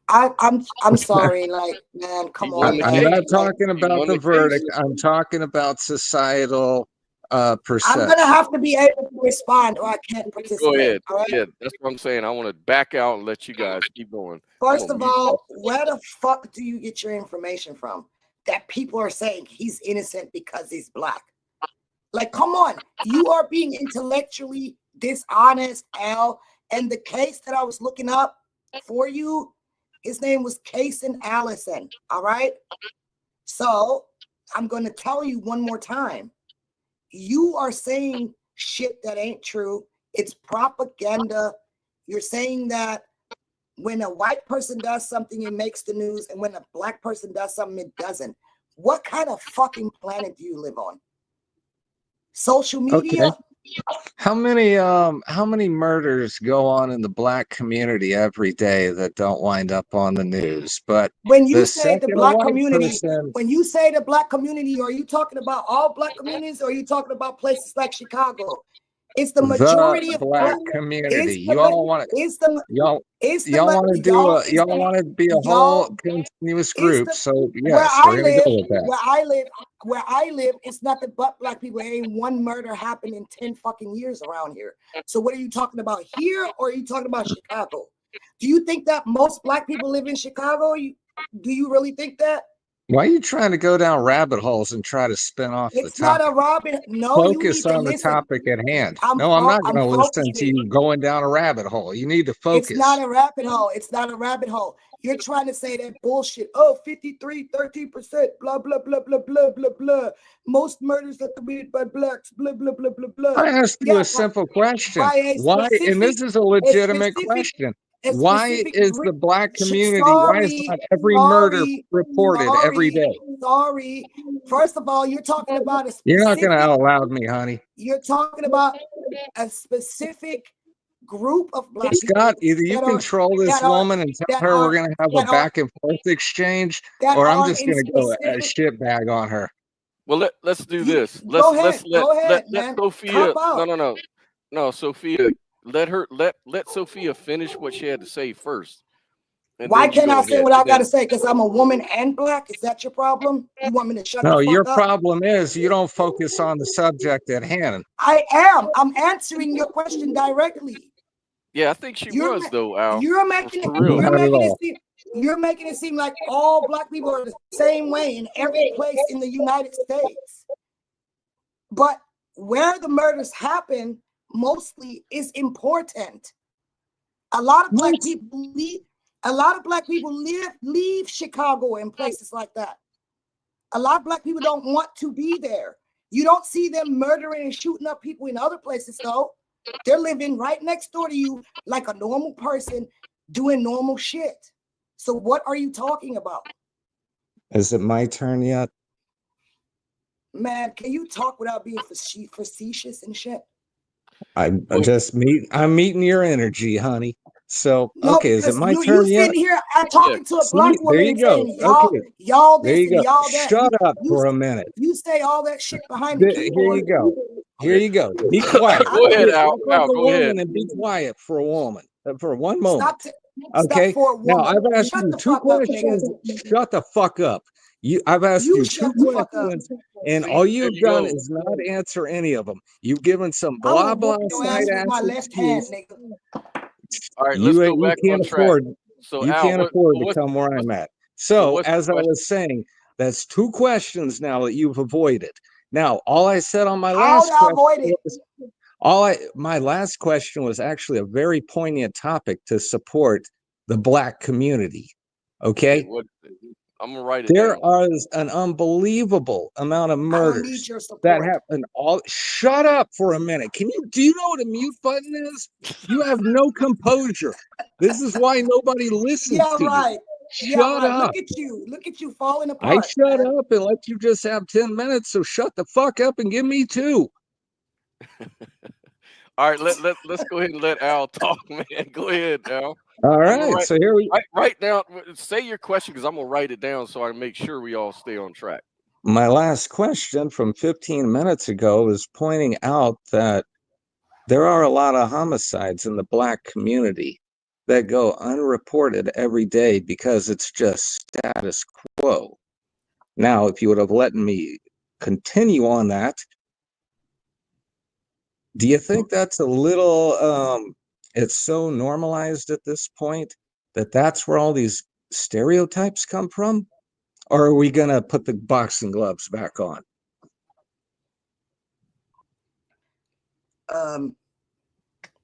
I'm sorry. Like, man, come on. I'm not talking about the verdict. I'm talking about societal perception. I'm gonna have to be able to respond, or I can't participate. Go ahead. All right? Yeah, that's what I'm saying. I want to back out and let you guys keep going. First of all, where the fuck do you get your information from that people are saying he's innocent because he's black? Like, come on. You are being intellectually dishonest, Al. And the case that I was looking up for you, his name was Cason Allison. All right. So I'm going to tell you one more time. You are saying shit that ain't true. It's propaganda. You're saying that when a white person does something, it makes the news, and when a black person does something, it doesn't. What kind of fucking planet do you live on? Social media? Okay. How many murders go on in the black community every day that don't wind up on the news? But when you say the black community, person, when you say the black community, are you talking about all black communities, or are you talking about places like Chicago? It's the majority of black community. Y'all want to be a whole continuous group. So yes, we're gonna go with that. Where I live, it's nothing but black people. There ain't one murder happened in 10 fucking years around here. So what are you talking about here, or are you talking about Chicago? Do you think that most black people live in Chicago? Do you really think that? Why are you trying to go down rabbit holes and try to spin off the topic? It's not a rabbit. No, focus on the topic at hand. I'm not going to listen to you going down a rabbit hole. You need to focus. It's not a rabbit hole. It's not a rabbit hole. You're trying to say that bullshit. Oh, 53, 13%, blah, blah, blah, blah, blah, blah, blah. Most murders are committed by blacks, blah, blah, blah, blah, blah. I asked you a simple question. Why? And this is a legitimate question. Why is the black community, why is not every murder reported every day? Sorry. First of all, you're talking about a specific, you're not going to out loud me, honey. You're talking about a specific group of black people. Scott, either you control this woman and tell her we're going to have a back and forth exchange, or I'm just going to go a shit bag on her. Well, let's do this. Let's let Sophia. No, Sophia. Let Sophia finish what she had to say first. Why can't I say what I got to say? Because I'm a woman and black? Is that your problem? You want me to shut up? No, your problem is you don't focus on the subject at hand. I am. I'm answering your question directly. Yeah, I think she was, though, Al. You're making it seem like all black people are the same way in every place in the United States. But where the murders happen mostly is important. A lot of black people leave Chicago and places like that. A lot of black people don't want to be there. You don't see them murdering and shooting up people in other places, though. They're living right next door to you like a normal person doing normal shit. So what are you talking about? Is it my turn yet? Man, can you talk without being facetious and shit? I'm meeting your energy, honey. So okay, is it my turn yet? Sitting here talking to a black woman. There you go. Y'all this and y'all that. Shut up for a minute. You say all that shit behind the keyboard. Here you go. Here you go. Be quiet. Go ahead, Al. Talk like Al, a go ahead. woman and be quiet for a woman. For one moment. Stop Okay. for a Now woman. I've asked Shut you the two fuck up, questions. nigga. Shut the fuck up. I've asked You you shut two the fuck up. questions, and See, all there you've you done go. is not answer any of them. You've given some I blah will blah whoop your ass side with my ass left hand, excuse. nigga. All right, let's go You back can't on track. afford. So You Al, can't afford to what's come where I'm at. so So what's the as I question? was saying, that's two questions now that you've avoided. Now, all I said on my How last did I avoid question it? was my last question was actually a very poignant topic to support the black community. Okay, Okay. what? I'm gonna write it There down. is an unbelievable amount of I don't murders need your that support. happen. All shut up for a minute. Do you know what a mute button is? You have no composure. This is why nobody listens Yeah, to you. right. Yeah, Shut right. up. Look at you falling I apart. shut man. up and let you just have 10 minutes. So shut the fuck up and give me 2. All right, let's go ahead and let Al talk, man. Go ahead, Al. All I'm gonna right. write So here we write down. Say your question because I'm gonna write it down so I make sure we all stay on track. my last question from 15 minutes ago is pointing out that there are a lot of homicides in the black community that go unreported every day because it's just status quo. Now, if you would have let me continue on that, do you think that's a little it's so normalized at this point that that's where all these stereotypes come from? Or are we going to put the boxing gloves back on?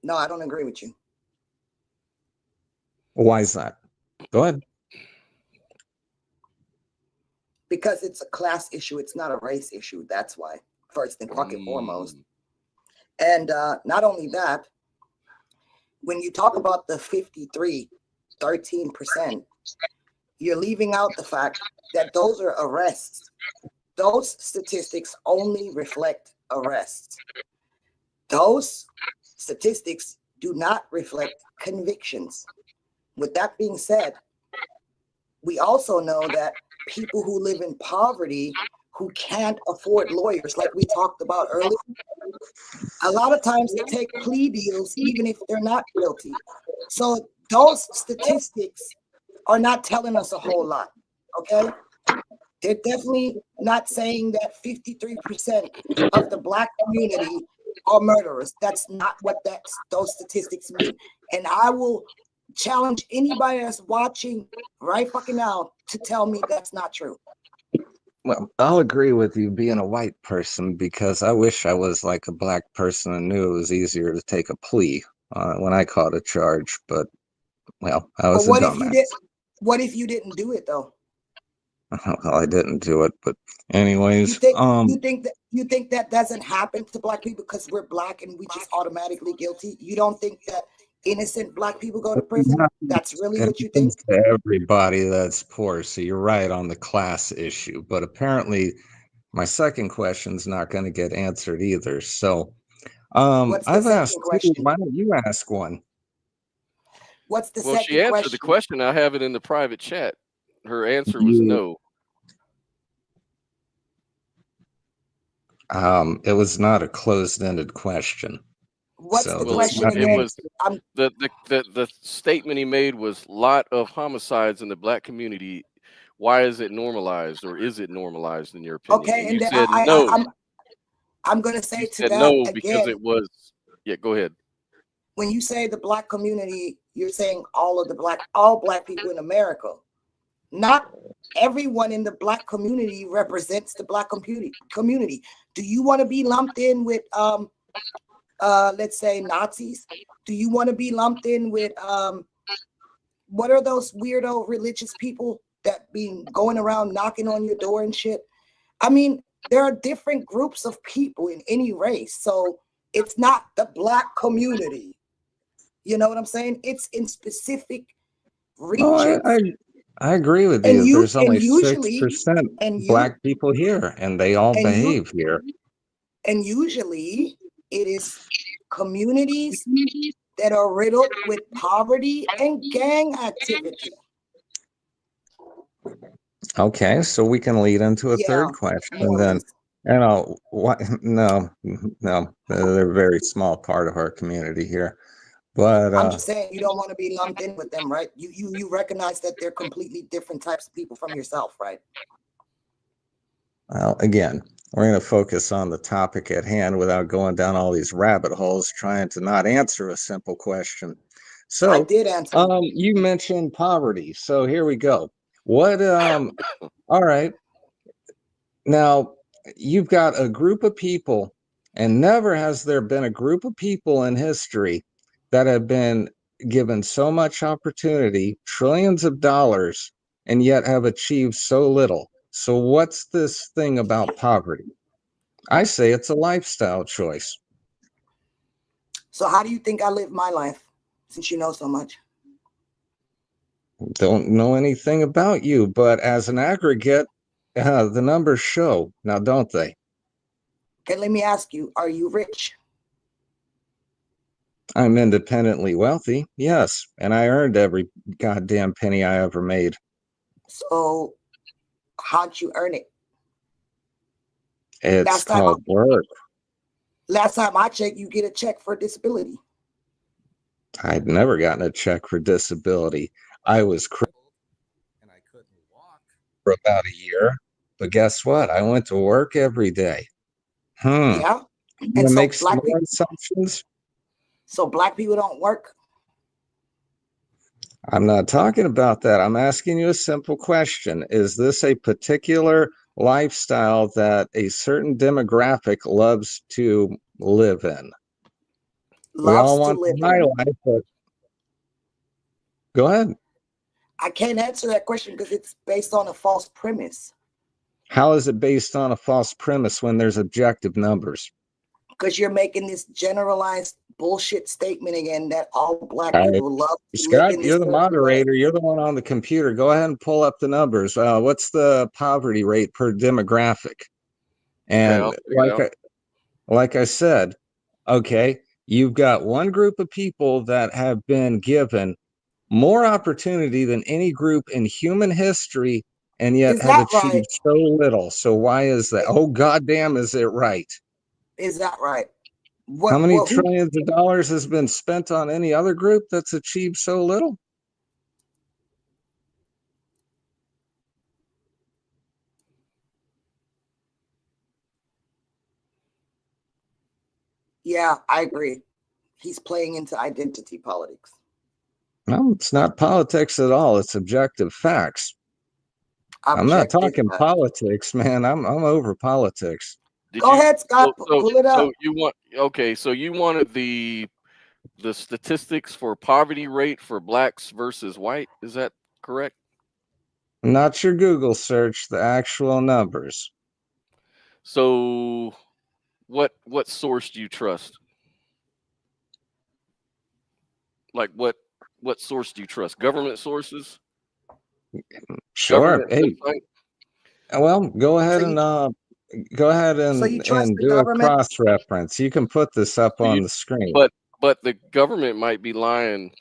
No, I don't agree with you. Why is that? Go ahead. Because it's a class issue. It's not a race issue. That's why, first and fucking foremost. And not only that, when you talk about the 13%, you're leaving out the fact that those are arrests. Those statistics only reflect arrests. Those statistics do not reflect convictions. With that being said, we also know that people who live in poverty, who can't afford lawyers, like we talked about earlier, a lot of times they take plea deals even if they're not guilty. So those statistics are not telling us a whole lot, okay? They're definitely not saying that 53% of the black community are murderers. That's not what those statistics mean. And I will challenge anybody that's watching right fucking now to tell me that's not true. Well, I'll agree with you being a white person because I wish I was like a black person and knew it was easier to take a plea when I caught a charge. But, well, I was a dumbass. What if you didn't do it though? Well, I didn't do it, but anyways, you think that doesn't happen to black people because we're black and we just automatically guilty? You don't think that innocent black people go to prison? That's really what you think? To everybody that's poor. So you're right on the class issue, but apparently my second question's not going to get answered either. So I've asked two. Why don't you ask one? What's the second question? Well, she answered the question. I have it in the private chat. Her answer was no. It was not a closed-ended question. What's the question again? It was the statement he made was lot of homicides in the black community. Why is it normalized, or is it normalized in your opinion? Okay, and you said no. I'm going to say you to said that no again, because it was. Yeah, go ahead. When you say the black community, you're saying all black people in America. Not everyone in the black community represents the black community. Do you want to be lumped in with let's say Nazis? Do you want to be lumped in with what are those weirdo religious people that be going around knocking on your door and shit? I mean, there are different groups of people in any race, so it's not the black community. You know what I'm saying? It's in specific regions. I agree with you. There's only 6% black people here, and they all behave here. And usually it is communities that are riddled with poverty and gang activity. Okay, so we can lead into a third question then. And what? No, no, they're a very small part of our community here. But I'm just saying you don't want to be lumped in with them, right? You recognize that they're completely different types of people from yourself, right? well, again, we're going to focus on the topic at hand without going down all these rabbit holes, trying to not answer a simple question. I So, did answer. you mentioned poverty. So here we go. What? All right. Now, you've got a group of people, and never has there been a group of people in history that have been given so much opportunity, trillions of dollars, and yet have achieved so little. So, what's this thing about poverty? I say it's a lifestyle choice. So how do you think I live my life, since you know so much? Don't know anything about you, but as an aggregate, the numbers show now, don't they? Okay, let me ask you, are you rich? I'm independently wealthy, yes, and I earned every goddamn penny I ever made. So how'd you earn it? It's Last time, called work. last time I checked, you get a check for disability. I'd never gotten a check for disability. I was crippled and I couldn't walk for about a year. But guess what? I went to work every day. Yeah. You And want to so make some more assumptions? black people don't work. I'm not talking about that. I'm asking you a simple question. Is this a particular lifestyle that a certain demographic loves to live in? We all Loves to want live the high in. life, but go ahead. I can't answer that question because it's based on a false premise. How is it based on a false premise when there's objective numbers? Because you're making this generalized bullshit statement again that all black All right. people love to live Scott, in this you're the certain way. moderator. You're the one on the computer. Go ahead and pull up the numbers. What's the poverty rate per demographic? Okay, And I'll figure it out. like I said, okay, you've got one group of people that have been given more opportunity than any group in human history, and yet Is have that achieved right? so little. So why is that? Oh, goddamn, is it right? Is that right? How many Who? trillions of dollars has been spent on any other group that's achieved so little? Yeah, I agree. He's playing into identity politics. No, it's not politics at all. It's objective facts. I'm not Objective talking facts. politics, man. I'm over politics. Did Go you? ahead, Scott. So Pull it up. you want? Okay, so you wanted the statistics for poverty rate for blacks versus white. Is that correct? Not your Google search, the actual numbers. So what source do you trust? Like what source do you trust? Government sources? Sure. Government Hey, website? well, go ahead So and you, go ahead so you trust and the do a government? cross reference. You can put this up So you, on the screen. but the government might be lying,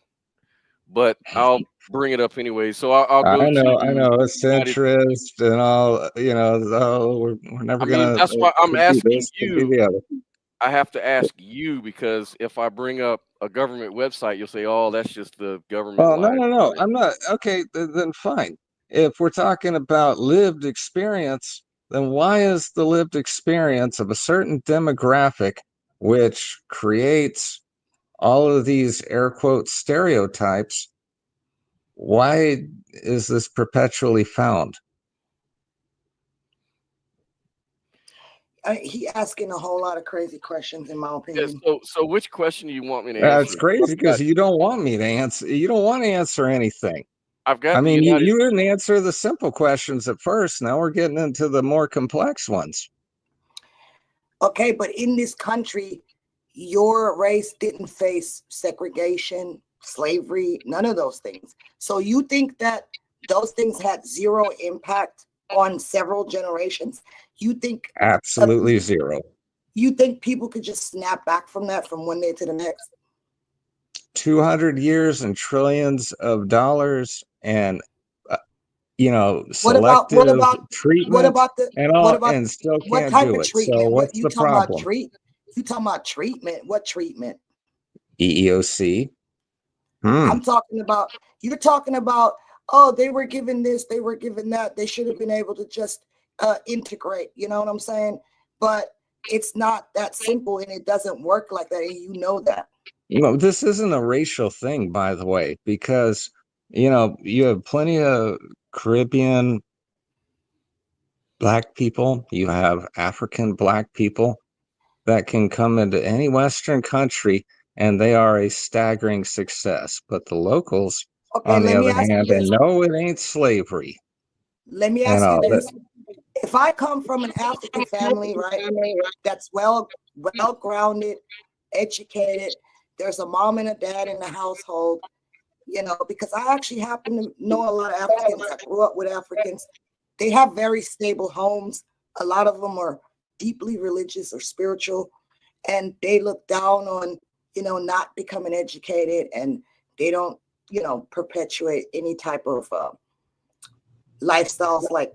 but I'll bring it up anyway. So I'll go I to know, it's United. centrist and all, oh, we're never I mean, gonna that's why I'm could be asking this, could be you. the other. I have to ask you because if I bring up a government website, you'll say, "Oh, that's just the government Well, lying." no. I'm not okay, then fine. If we're talking about lived experience, then why is the lived experience of a certain demographic which creates all of these air quote stereotypes, why is this perpetually found? He asking a whole lot of crazy questions, in my Yeah, opinion. so which question do you want me to It's answer? crazy because you don't want me to answer. You don't want to answer anything. I've I got the mean, United. you didn't answer the simple questions at first. Now we're getting into the more complex ones. Okay, but in this country, your race didn't face segregation, slavery, none of those things. So you think that those things had zero impact on several generations? You think Absolutely zero. you think people could just snap back from that from one day to the next? 200 years and trillions of dollars and What about what selective about what treatment about the and what all, about and still what can't type do of it. So treatment? What what's you the talking about problem? you talking about treatment? What treatment? EEOC. Hmm. I'm talking about you're talking about, oh, they were given this, they were given that. They should have been able to just integrate, you know what I'm saying? But it's not that simple and it doesn't work like that. And you know that. This isn't a racial thing, by the way, because you have plenty of Caribbean Black people, you have African Black people that can come into any Western country and they are a staggering success. But the locals, Okay, on the let me other ask you hand, and this. no, it ain't slavery. Let me And ask you this. If I come from an African family, right, that's well grounded, educated, there's a mom and a dad in the household, because I actually happen to know a lot of Africans. I grew up with Africans. They have very stable homes. A lot of them are deeply religious or spiritual, and they look down on, not becoming educated, and they don't, perpetuate any type of lifestyles like,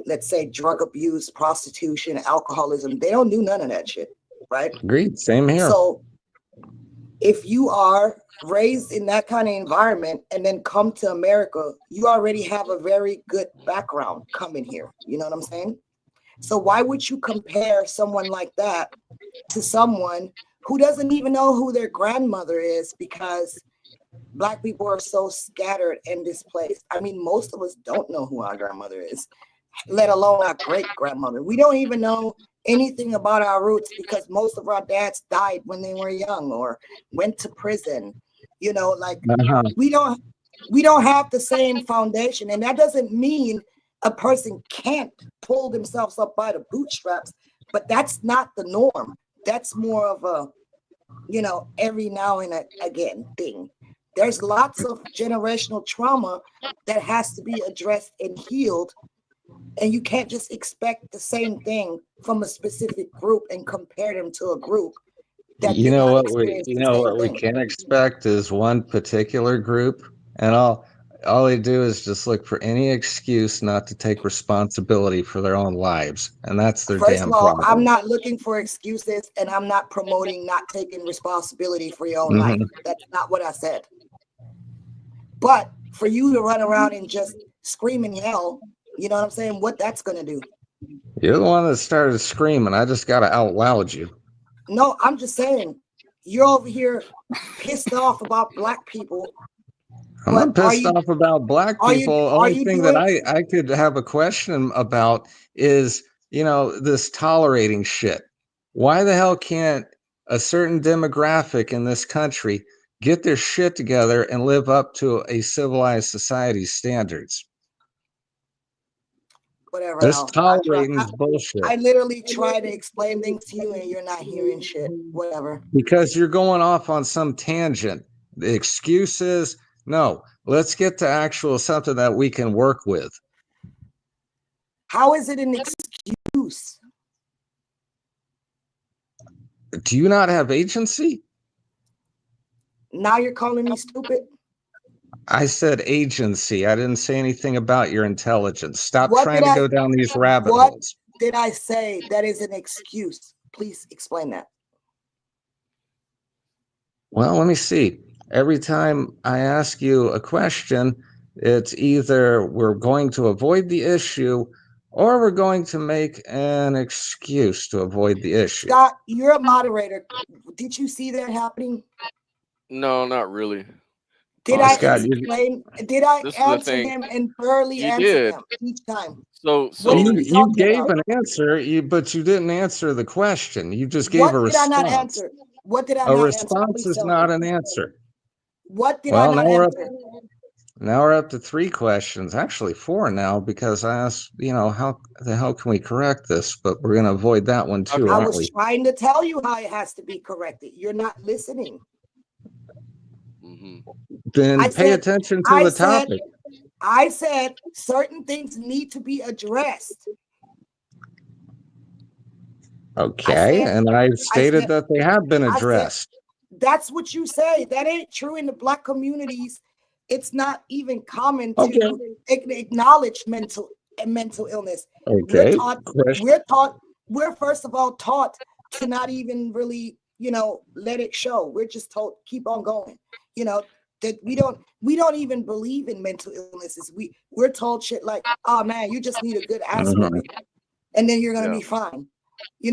let's say, drug abuse, prostitution, alcoholism. They don't do none of that shit, right? agreed. Same here. So if you are raised in that kind of environment and then come to America, you already have a very good background coming here. You know what I'm saying? So why would you compare someone like that to someone who doesn't even know who their grandmother is, because Black people are so scattered and displaced? I mean, most of us don't know who our grandmother is, let alone our great grandmother. We don't even know anything about our roots because most of our dads died when they were young or went to prison. Uh-huh. We don't have the same foundation, and that doesn't mean a person can't pull themselves up by the bootstraps, but that's not the norm. That's more of a, every now and again thing. There's lots of generational trauma that has to be addressed and healed, and you can't just expect the same thing from a specific group and compare them to a group that You did know not what we experience you the know same what we thing. can expect is one particular group, and all they do is just look for any excuse not to take responsibility for their own lives, and that's their First of damn all, I'm problem. not looking for excuses, and I'm not promoting not taking responsibility for your own life. Mhm. That's not what I said. But for you to run around and just scream and yell, you know what I'm saying? What that's going to do? You're the one that started screaming. I just gotta out loud you. No, I'm just saying, you're over here pissed off about Black people, I'm but not pissed off about Black people. are Only you thing that doing I could have a question about is, this tolerating shit. Why the hell can't a certain demographic in this country get their shit together and live up to a civilized society's standards? whatever, Just Al? tolerating is bullshit. I literally try to explain things to you and you're not hearing shit. Whatever. Because you're going off on some tangent. The excuses, no. Let's get to actual something that we can work with. How is it an excuse? Do you not have agency? Now you're calling me stupid? I said agency. I didn't say anything about your intelligence. Stop What trying did to I go down these rabbit what holes. did I say that is an excuse? Please explain that. Well, let me see. Every time I ask you a question, it's either we're going to avoid the issue or we're going to make an excuse to avoid the issue. Scott, you're a moderator. Did you see that happening? No, not really. Did Oh, I Scott, explain? Did I This is the answer thing. him and thoroughly You answer did. him each time? So What is so he you talking gave about? an answer, but you didn't answer the question. You just gave What a did I not response. answer? What did I A not answer? response Please is tell not me. an answer. What did I Well, not answer? now we're up to 3 questions, actually 4 now, because I asked, how the hell can we correct this? But we're going to avoid that one too, I aren't was we? trying to tell you how it has to be corrected. You're not listening. Then I pay said- attention to I the said- topic. I said certain things need to be addressed. Okay, and I stated that they have been addressed. That's what you say. That ain't true in the Black communities. It's not even common Okay. to acknowledge mental illness. Okay. We're first of all taught to not even really, let it show. We're just told keep on going. That we don't even believe in mental illnesses. We're told shit like, oh man, you just need a good ass whooping, and then you're gonna be fine. We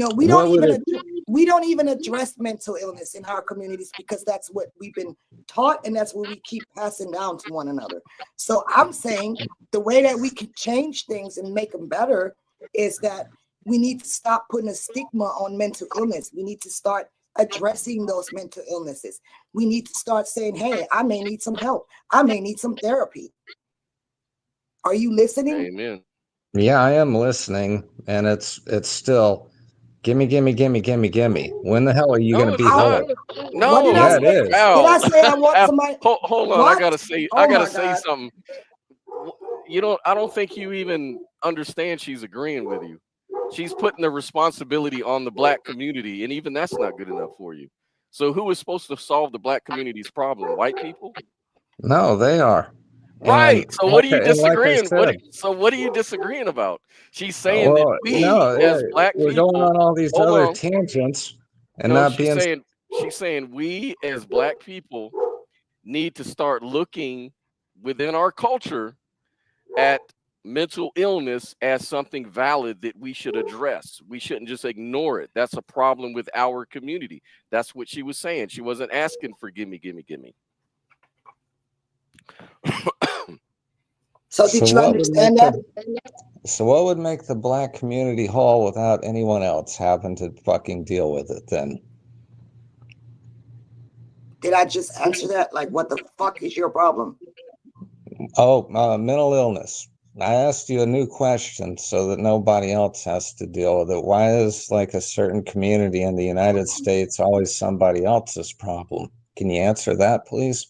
don't even address mental illness in our communities because that's what we've been taught and that's what we keep passing down to one another. So I'm saying the way that we can change things and make them better is that we need to stop putting a stigma on mental illness. We need to start addressing those mental illnesses. We need to start saying, hey, I may need some help. I may need some therapy. Are you listening? Amen. Yeah, I am listening, and it's still gimme. When the hell are you gonna be whole? No, What did I say? It is. Did I say I want somebody? Hold on, What? I gotta say God. something. I don't think you even understand she's agreeing with you. She's putting the responsibility on the black community, and even that's not good enough for you. So who is supposed to solve the black community's problem? White people? No, they are. Right. And So what are you and like I disagreeing? said, What are you disagreeing about? She's saying that we no, as black we're people. going on all these Hold other on. tangents and No, not being. she's saying we as black people need to start looking within our culture at mental illness as something valid that we should address. We shouldn't just ignore it. That's a problem with our community. That's what she was saying. She wasn't asking for gimme. So did you understand that? So what would make the black community whole without anyone else having to fucking deal with it then? Did I just answer that? Like, what the fuck is your problem? Oh, mental illness. I asked you a new question so that nobody else has to deal with it. Why is like a certain community in the United States always somebody else's problem? Can you answer that, please?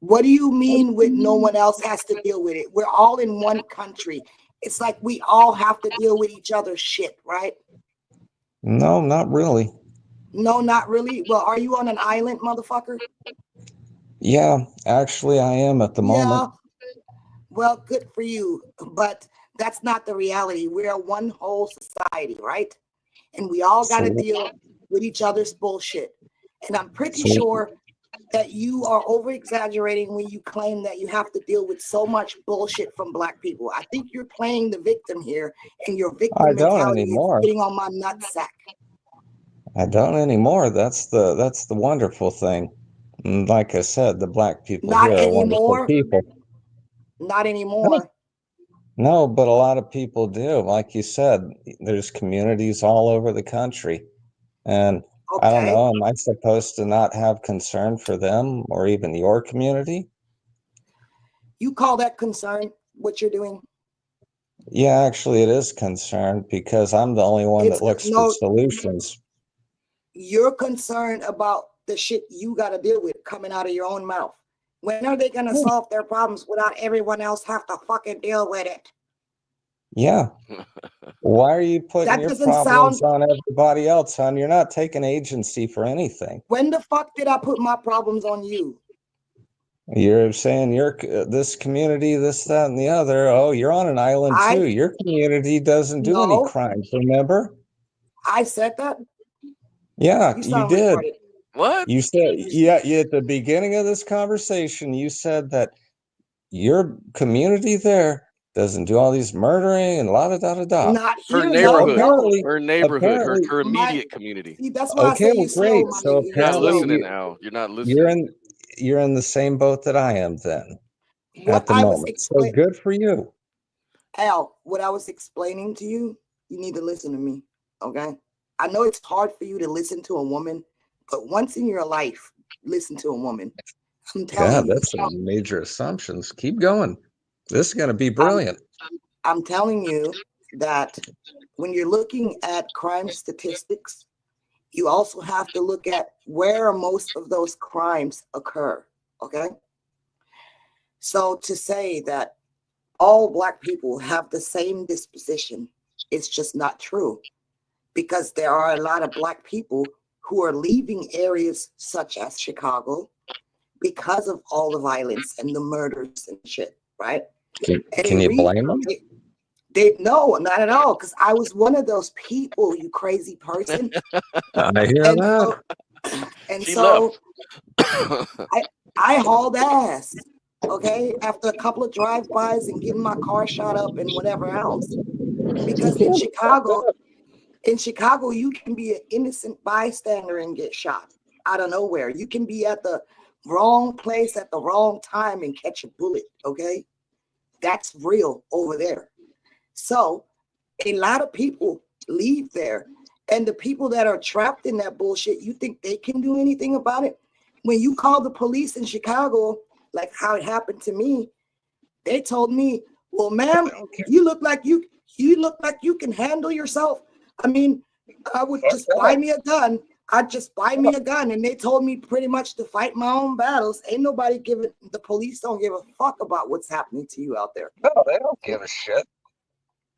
What do you mean with no one else has to deal with it? We're all in one country. It's like we all have to deal with each other's shit, right? No, not really. No, not really. Well, are you on an island, motherfucker? Yeah, actually I am at the moment. Well, good for you. But that's not the reality. We're one whole society, right? And we all got to deal with each other's bullshit. And I'm pretty sure that you are over exaggerating when you claim that you have to deal with so much bullshit from black people. I think you're playing the victim here, and your victim mentality is getting on my nutsack. I don't anymore. That's the wonderful thing. And like I said, the black people Not here anymore. are wonderful people. Not anymore. No, but a lot of people do. Like you said, there's communities all over the country. And I don't know, am I supposed to not have concern for them or even your community? You call that concern, what you're doing? Yeah, actually it is concern because I'm the only one that looks for solutions. You're concerned about the shit you got to deal with coming out of your own mouth. When are they going to solve their problems without everyone else have to fucking deal with it? Yeah. Why are you putting your problems on everybody else, hon? You're not taking agency for anything. When the fuck did I put my problems on you? You're saying you're this community, this, that, and the other. Oh, you're on an island too. Your community doesn't do any crimes, remember? I said that? Yeah, you did. Retarded. What? You said, yeah, at the beginning of this conversation, you said that your community there doesn't do all these murdering and la-da-da-da-da. Not her here, neighborhood, no. her neighborhood, her immediate community. See, that's why I say you're slow, great. So you're not listening, Al. You're not listening. You're in the same boat that I am then. What at the moment. So good for you. Al, what I was explaining to you, you need to listen to me, okay? I know it's hard for you to listen to a woman, but once in your life, listen to a woman. I'm telling you. That's some major assumptions. Keep going. This is going to be brilliant. I'm telling you that when you're looking at crime statistics, you also have to look at where most of those crimes occur, okay? So to say that all Black people have the same disposition, it's just not true, because there are a lot of Black people who are leaving areas such as Chicago, because of all the violence and the murders and shit, right? Can you blame them? No, not at all, because I was one of those people, you crazy person. I hear And that. and She so left. I hauled ass, okay, after a couple of drive-bys and getting my car shot up and whatever else. Because in Chicago, you can be an innocent bystander and get shot out of nowhere. You can be at the wrong place at the wrong time and catch a bullet, okay? That's real over there. So a lot of people leave there, and the people that are trapped in that bullshit, you think they can do anything about it? When you call the police in Chicago, like how it happened to me, they told me, well, ma'am, you look like you can handle yourself. I mean, I would just buy me a gun. I'd just buy me a gun. And they told me pretty much to fight my own battles. Ain't nobody the police don't give a fuck about what's happening to you out there. No, they don't give a shit.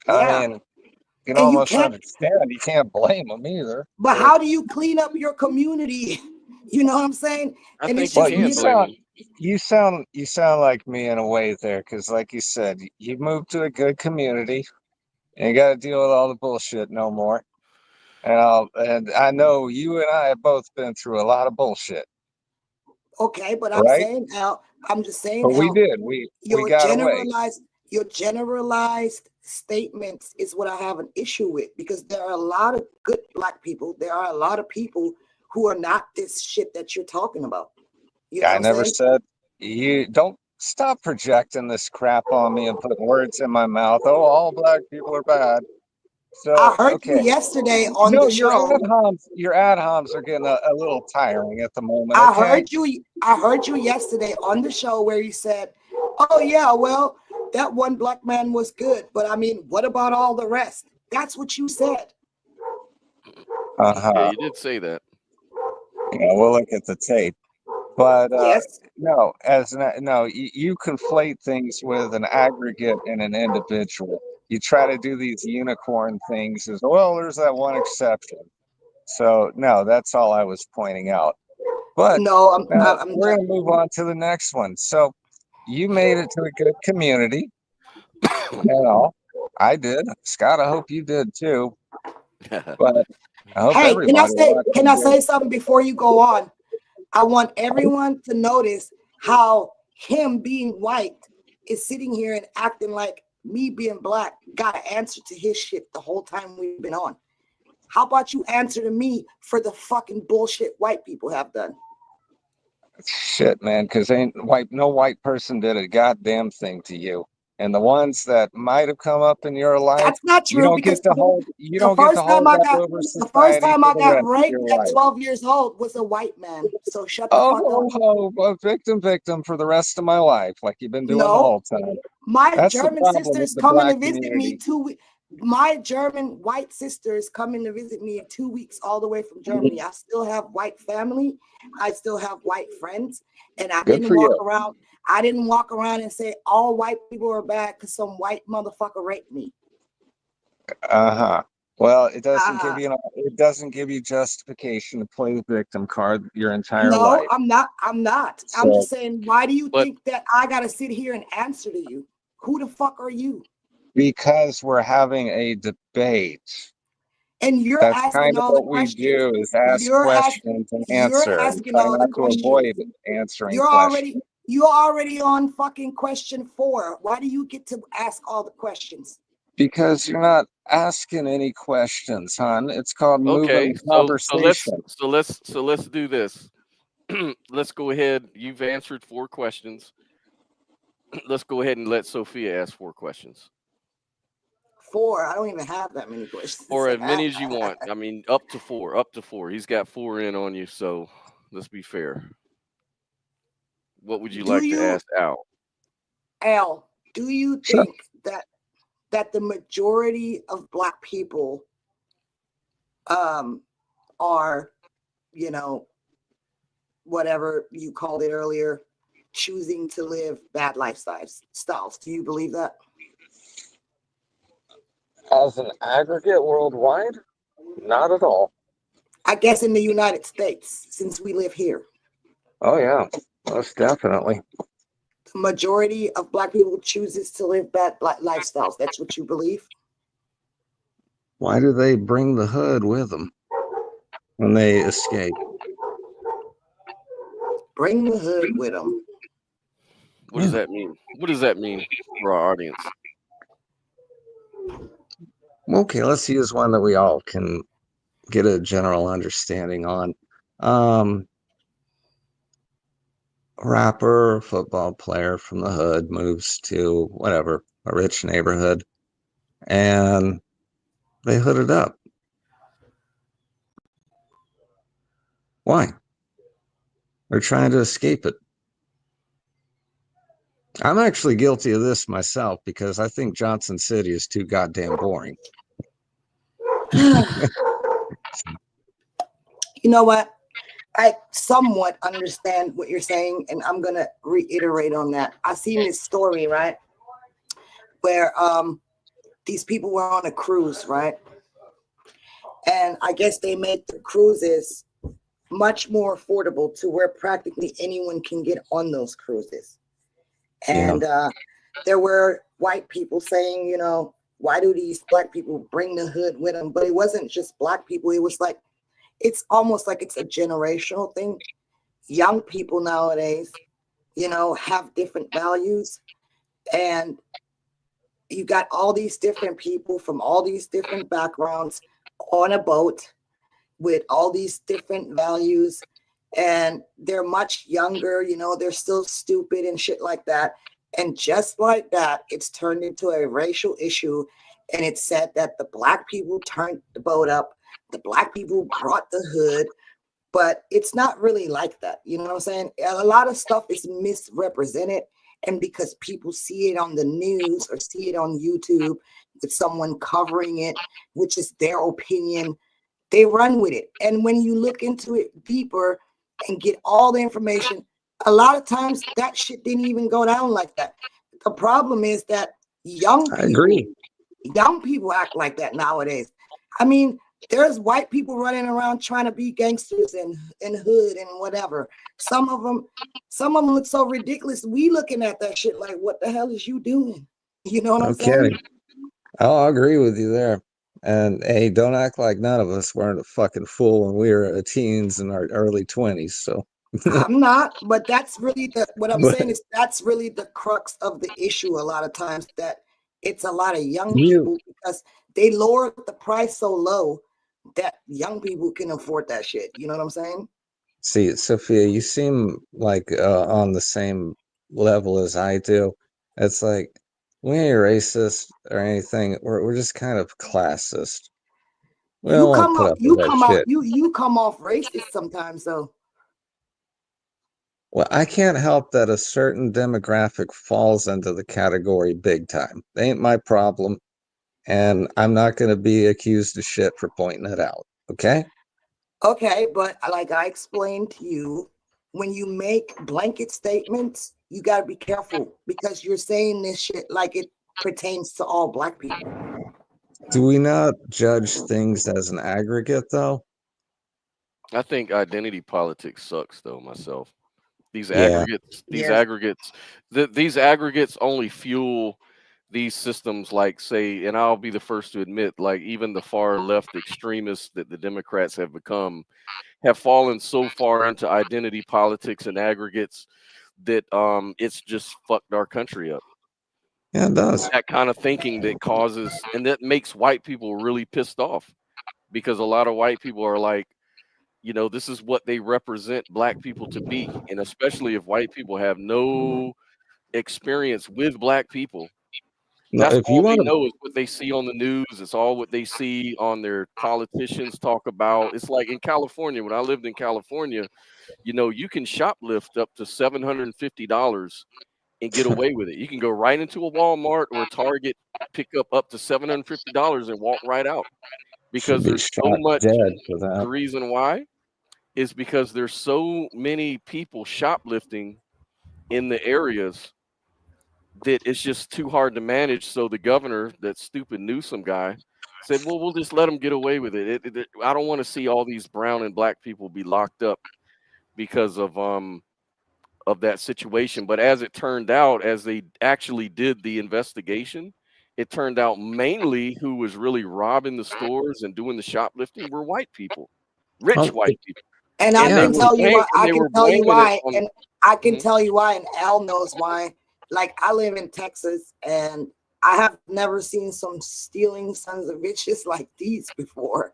Yeah. I mean, you can And you almost can't- understand. You can't blame them either. But how do you clean up your community? You know what I'm saying? I And think it's you just, can you blame know, them. You sound like me in a way there, because like you said, you moved to a good community, and you got to deal with all the bullshit no more. And I know you and I have both been through a lot of bullshit. okay, but I'm Right? saying, Al, I'm just saying, But we Al, did. We got away. your generalized statements is what I have an issue with, because there are a lot of good Black people. There are a lot of people who are not this shit that you're talking about. You know I what I'm never saying? said you don't stop projecting this crap on me and putting words in my mouth. Oh, all Black people are bad. So I heard you okay. yesterday on No, the show. your ad homs are getting a little tiring at the moment. I Okay. heard you yesterday on the show where you said, "Oh yeah, well, that one Black man was good, but I mean, what about all the rest?" That's what you said. Yeah, you did say that. Yeah, we'll look at the tape. But Yes. no, you conflate things with an aggregate and an individual. You try to do these unicorn things as well. There's that one exception. So no, that's all I was pointing out. But No, we're going to move on to the next one. So you made it to a good community. I did. Scott, I hope you did too. But I hope Hey, everybody. can I say something before you go on? I want everyone to notice how him being white is sitting here and acting like me being Black got to answer to his shit the whole time we've been on. How about you answer to me for the fucking bullshit white people have done? Shit, man, because no white person did a goddamn thing to you. And the ones that might have come up in your life, that's not true. You don't because get to hold. You don't get to hold that over society. The first time I got for raped at 12 years old was a white man. So shut the fuck up. Oh, victim for the rest of my life, like you've been doing the No, whole time. my That's the German problem sisters with the coming to Black visit me community. my German white sisters coming to visit me in 2 weeks all the way from Germany. I still have white family. I still have white friends. And I Good didn't for walk you. around. I didn't walk around and say all white people are bad because some white motherfucker raped me. Well, it doesn't give you justification to play the victim card your entire No, life. I'm not. I'm So- just saying, why do you think that I gotta sit here and answer to you? Who the fuck are you? Because we're having a debate. And you're That's asking kind of all the what we questions. do, is ask questions and answer. You're And asking try all the not to questions. avoid answering You're questions. already on fucking question 4. Why do you get to ask all the questions? Because you're not asking any questions, hon. It's called moving Okay, the conversation. so let's do this. Let's go ahead. You've answered 4 questions. Let's go ahead and let Sophia ask 4 questions. 4. I don't even have that many questions. Or as many as you want. I mean, up to 4. Up to 4. He's got 4 in on you, so let's be fair. What would you like to ask Al? Al, do you Sure. think that the majority of Black people are, you know, whatever you called it earlier, choosing to live bad lifestyles? Do you believe that? As an aggregate worldwide, not at all. I guess in the United States, since we live here. Oh yeah. Most definitely. The majority of black people chooses to live bad lifestyles. That's what you believe? Why do they bring the hood with them when they escape? Bring the hood with them. What does that mean? What does that mean for our audience? Okay, let's use one that we all can get a general understanding on. Rapper, football player from the hood moves to whatever, a rich neighborhood, and they hood it up. Why? They're trying to escape it. I'm actually guilty of this myself because I think Johnson City is too goddamn boring. You know what? I somewhat understand what you're saying, and I'm gonna reiterate on that. I seen this story, right, where these people were on a cruise, right, and I guess they made the cruises much more affordable to where practically anyone can get on those cruises. And there were white people saying, you know, why do these black people bring the hood with them? But it wasn't just black people. It was like, it's almost like it's a generational thing. Young people nowadays, you know, have different values. And you got all these different people from all these different backgrounds on a boat with all these different values. And they're much younger, you know, they're still stupid and shit like that. And just like that, it's turned into a racial issue. And it's said that the black people turned the boat up, the black people brought the hood, but it's not really like that. You know what I'm saying? A lot of stuff is misrepresented. And because people see it on the news or see it on YouTube with someone covering it, which is their opinion, they run with it. And when you look into it deeper and get all the information, a lot of times that shit didn't even go down like that. The problem is that young people act like that nowadays. I mean, there's white people running around trying to be gangsters and hood and whatever. Some of them look so ridiculous. We looking at that shit like, what the hell is you doing? You know what I'm saying? I'll agree with you there. And hey, don't act like none of us weren't a fucking fool when we were teens in our early 20s. So I'm not, but that's really what I'm saying is that's really the crux of the issue a lot of times, that it's a lot of young people because they lower the price so low that young people can afford that shit. You know what I'm saying? See, Sophia, you seem like on the same level as I do. It's like we ain't racist or anything. We're just kind of classist. We don't want to put up with that shit. You come off racist sometimes, though. Well, I can't help that a certain demographic falls into the category big time. They ain't my problem, and I'm not going to be accused of shit for pointing it out. Okay? Okay, but like I explained to you, when you make blanket statements, you got to be careful because you're saying this shit like it pertains to all black people. Do we not judge things as an aggregate, though? I think identity politics sucks, though. Myself, these Yeah. these aggregates only fuel these systems. Like, say, and I'll be the first to admit, like even the far left extremists that the Democrats have become have fallen so far into identity politics and aggregates that it's just fucked our country up. Yeah, it does. That kind of thinking that causes, and that makes white people really pissed off, because a lot of white people are like, you know, this is what they represent black people to be. And especially if white people have no experience with black people, No, that's if you all they want to, know is what they see on the news. It's all what they see on their politicians talk about. It's like in California, when I lived in California, you know, you can shoplift up to $750 and get away with it. You can go right into a Walmart or a Target, pick up to $750 and walk right out, should because be there's so shot much. dead for The that. reason why is because there's so many people shoplifting in the areas that it's just too hard to manage. So the governor, that stupid Newsom guy, said, well, we'll just let them get away with it. I don't want to see all these brown and black people be locked up because of of that situation. But as it turned out, as they actually did the investigation, it turned out mainly who was really robbing the stores and doing the shoplifting were white people, rich Oh, white people. And I And they can were tell you why. and I they can were tell you blaming it why, on and I can Mhm. tell you why, and Al knows why. Like I live in Texas, and I have never seen some stealing sons of bitches like these before.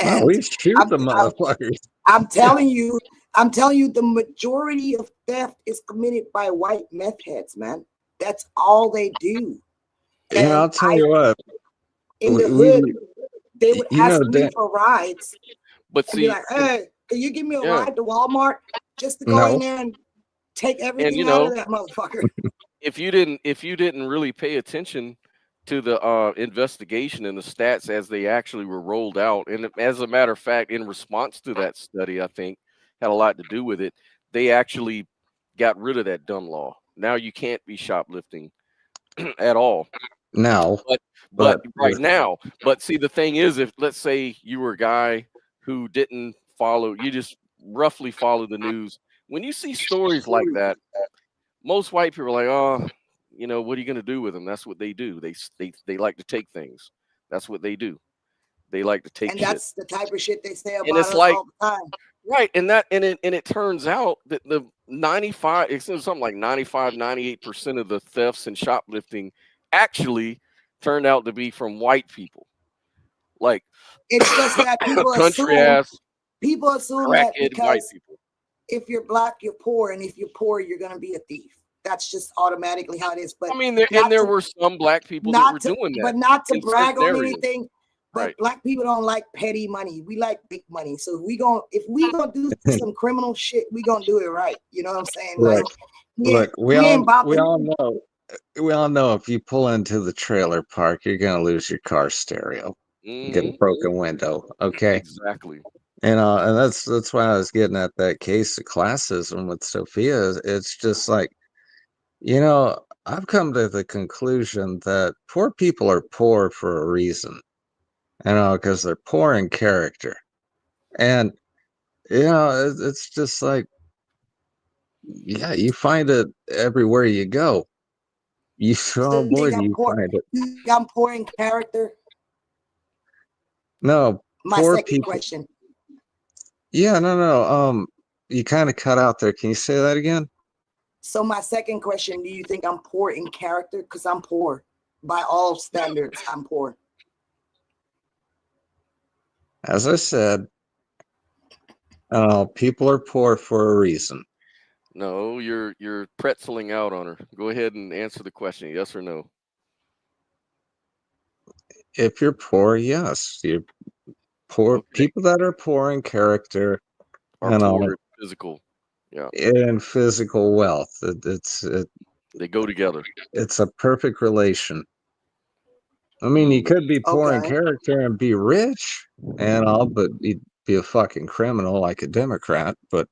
no, And we shoot I'm, the I'm, motherfuckers. I'm telling you, the majority of theft is committed by white meth heads, man. That's all they do. You know, And I'll tell you what. in the We hood, they would you know, ask me for rides But and be see, like, "Hey, can you give me a yeah, ride to Walmart just to go in no, there and take and everything out of that motherfucker?" if you didn't really pay attention to the investigation and the stats as they actually were rolled out, and as a matter of fact, in response to that study, I think had a lot to do with it. They actually got rid of that dumb law. Now you can't be shoplifting at all. now, But but right now, but see the thing is, if let's say you were a guy who didn't follow, you just roughly follow the news. When you see stories like that, most white people are like, oh, what are you going to do with them? That's what they do. They like to take things. That's what they do. They like to take And shit. that's the type of shit they say And about it's us like, all the time. right, and it turns out that the 95, it's something like 95, 98% of the thefts and shoplifting actually turned out to be from white people. Like It's just that country ass people assume that crackhead white because people. if you're black, you're poor, and if you're poor, you're gonna be a thief. That's just automatically how it is. But I mean, not there to were some black people that were doing that not to in brag certain on areas. anything. But Right. black people don't like petty money. We like big money. So if we gonna do some criminal shit, we gonna do it right. You know what I'm saying? Like, look, we ain't about all to- know. We all know if you pull into the trailer park, you're gonna lose your car stereo, get a Mhm. broken window. Okay, Exactly. and that's why I was getting at that case of classism with Sophia. It's just like, I've come to the conclusion that poor people are poor for a reason, because they're poor in character, and it's just like, yeah, you find it everywhere you go. Oh you boy, think do I'm you poor? find it. You think I'm poor in character? No, My poor second people. question. Yeah, no. You kind of cut out there. Can you say that again? So my second question, do you think I'm poor in character? Because I'm poor. By all standards, I'm poor. As I said, people are poor for a reason. No, you're pretzeling out on her. Go ahead and answer the question. Yes or no? If you're poor, yes. You're poor. Okay. People that are poor in character, Are poor physical. Yeah. and physical wealth. They go together. It's a perfect relation. I mean, you could be poor in Okay. character and be rich and all, but you'd be a fucking criminal like a Democrat. But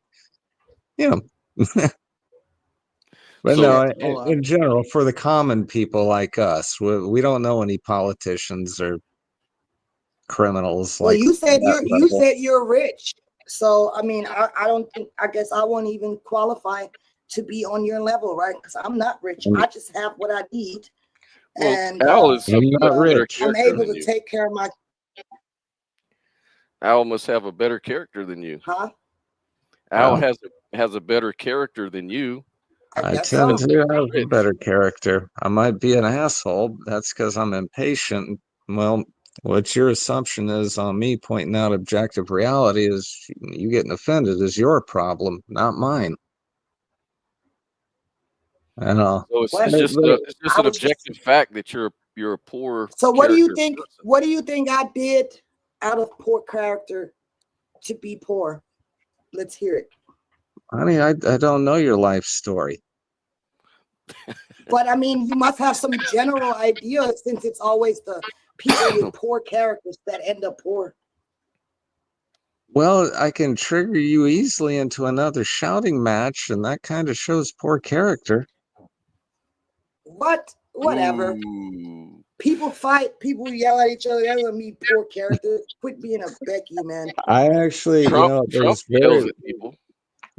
but So no, Hold on. in general, for the common people like us, we don't know any politicians or criminals Well, like you said that. you're rich. So I mean, I don't think, I guess I won't even qualify to be on your level, right? Because I'm not rich. I just have what I need. well, And Al is I'm not a better rich. I'm character able than to you. take care of my Al must have a better character than you. huh? Al Well, has a better character than you. I guess tend so. to have a Rich. better character. I might be an asshole. That's because I'm impatient. Well, what your assumption is on me pointing out objective reality is you getting offended is your problem, not mine. I know. So What? it's just I an was just objective fact that you're a poor so what do you character think? person. What do you think I did out of poor character to be poor? Let's hear it. Honey, I don't know your life story. But I mean, you must have some general idea since it's always the people with poor characters that end up poor. Well, I can trigger you easily into another shouting match, and that kind of shows poor character. What? Whatever. Ooh. People fight. People yell at each other. That doesn't mean poor character. Quit being a Becky, man. I actually, Trump there's yells very at people.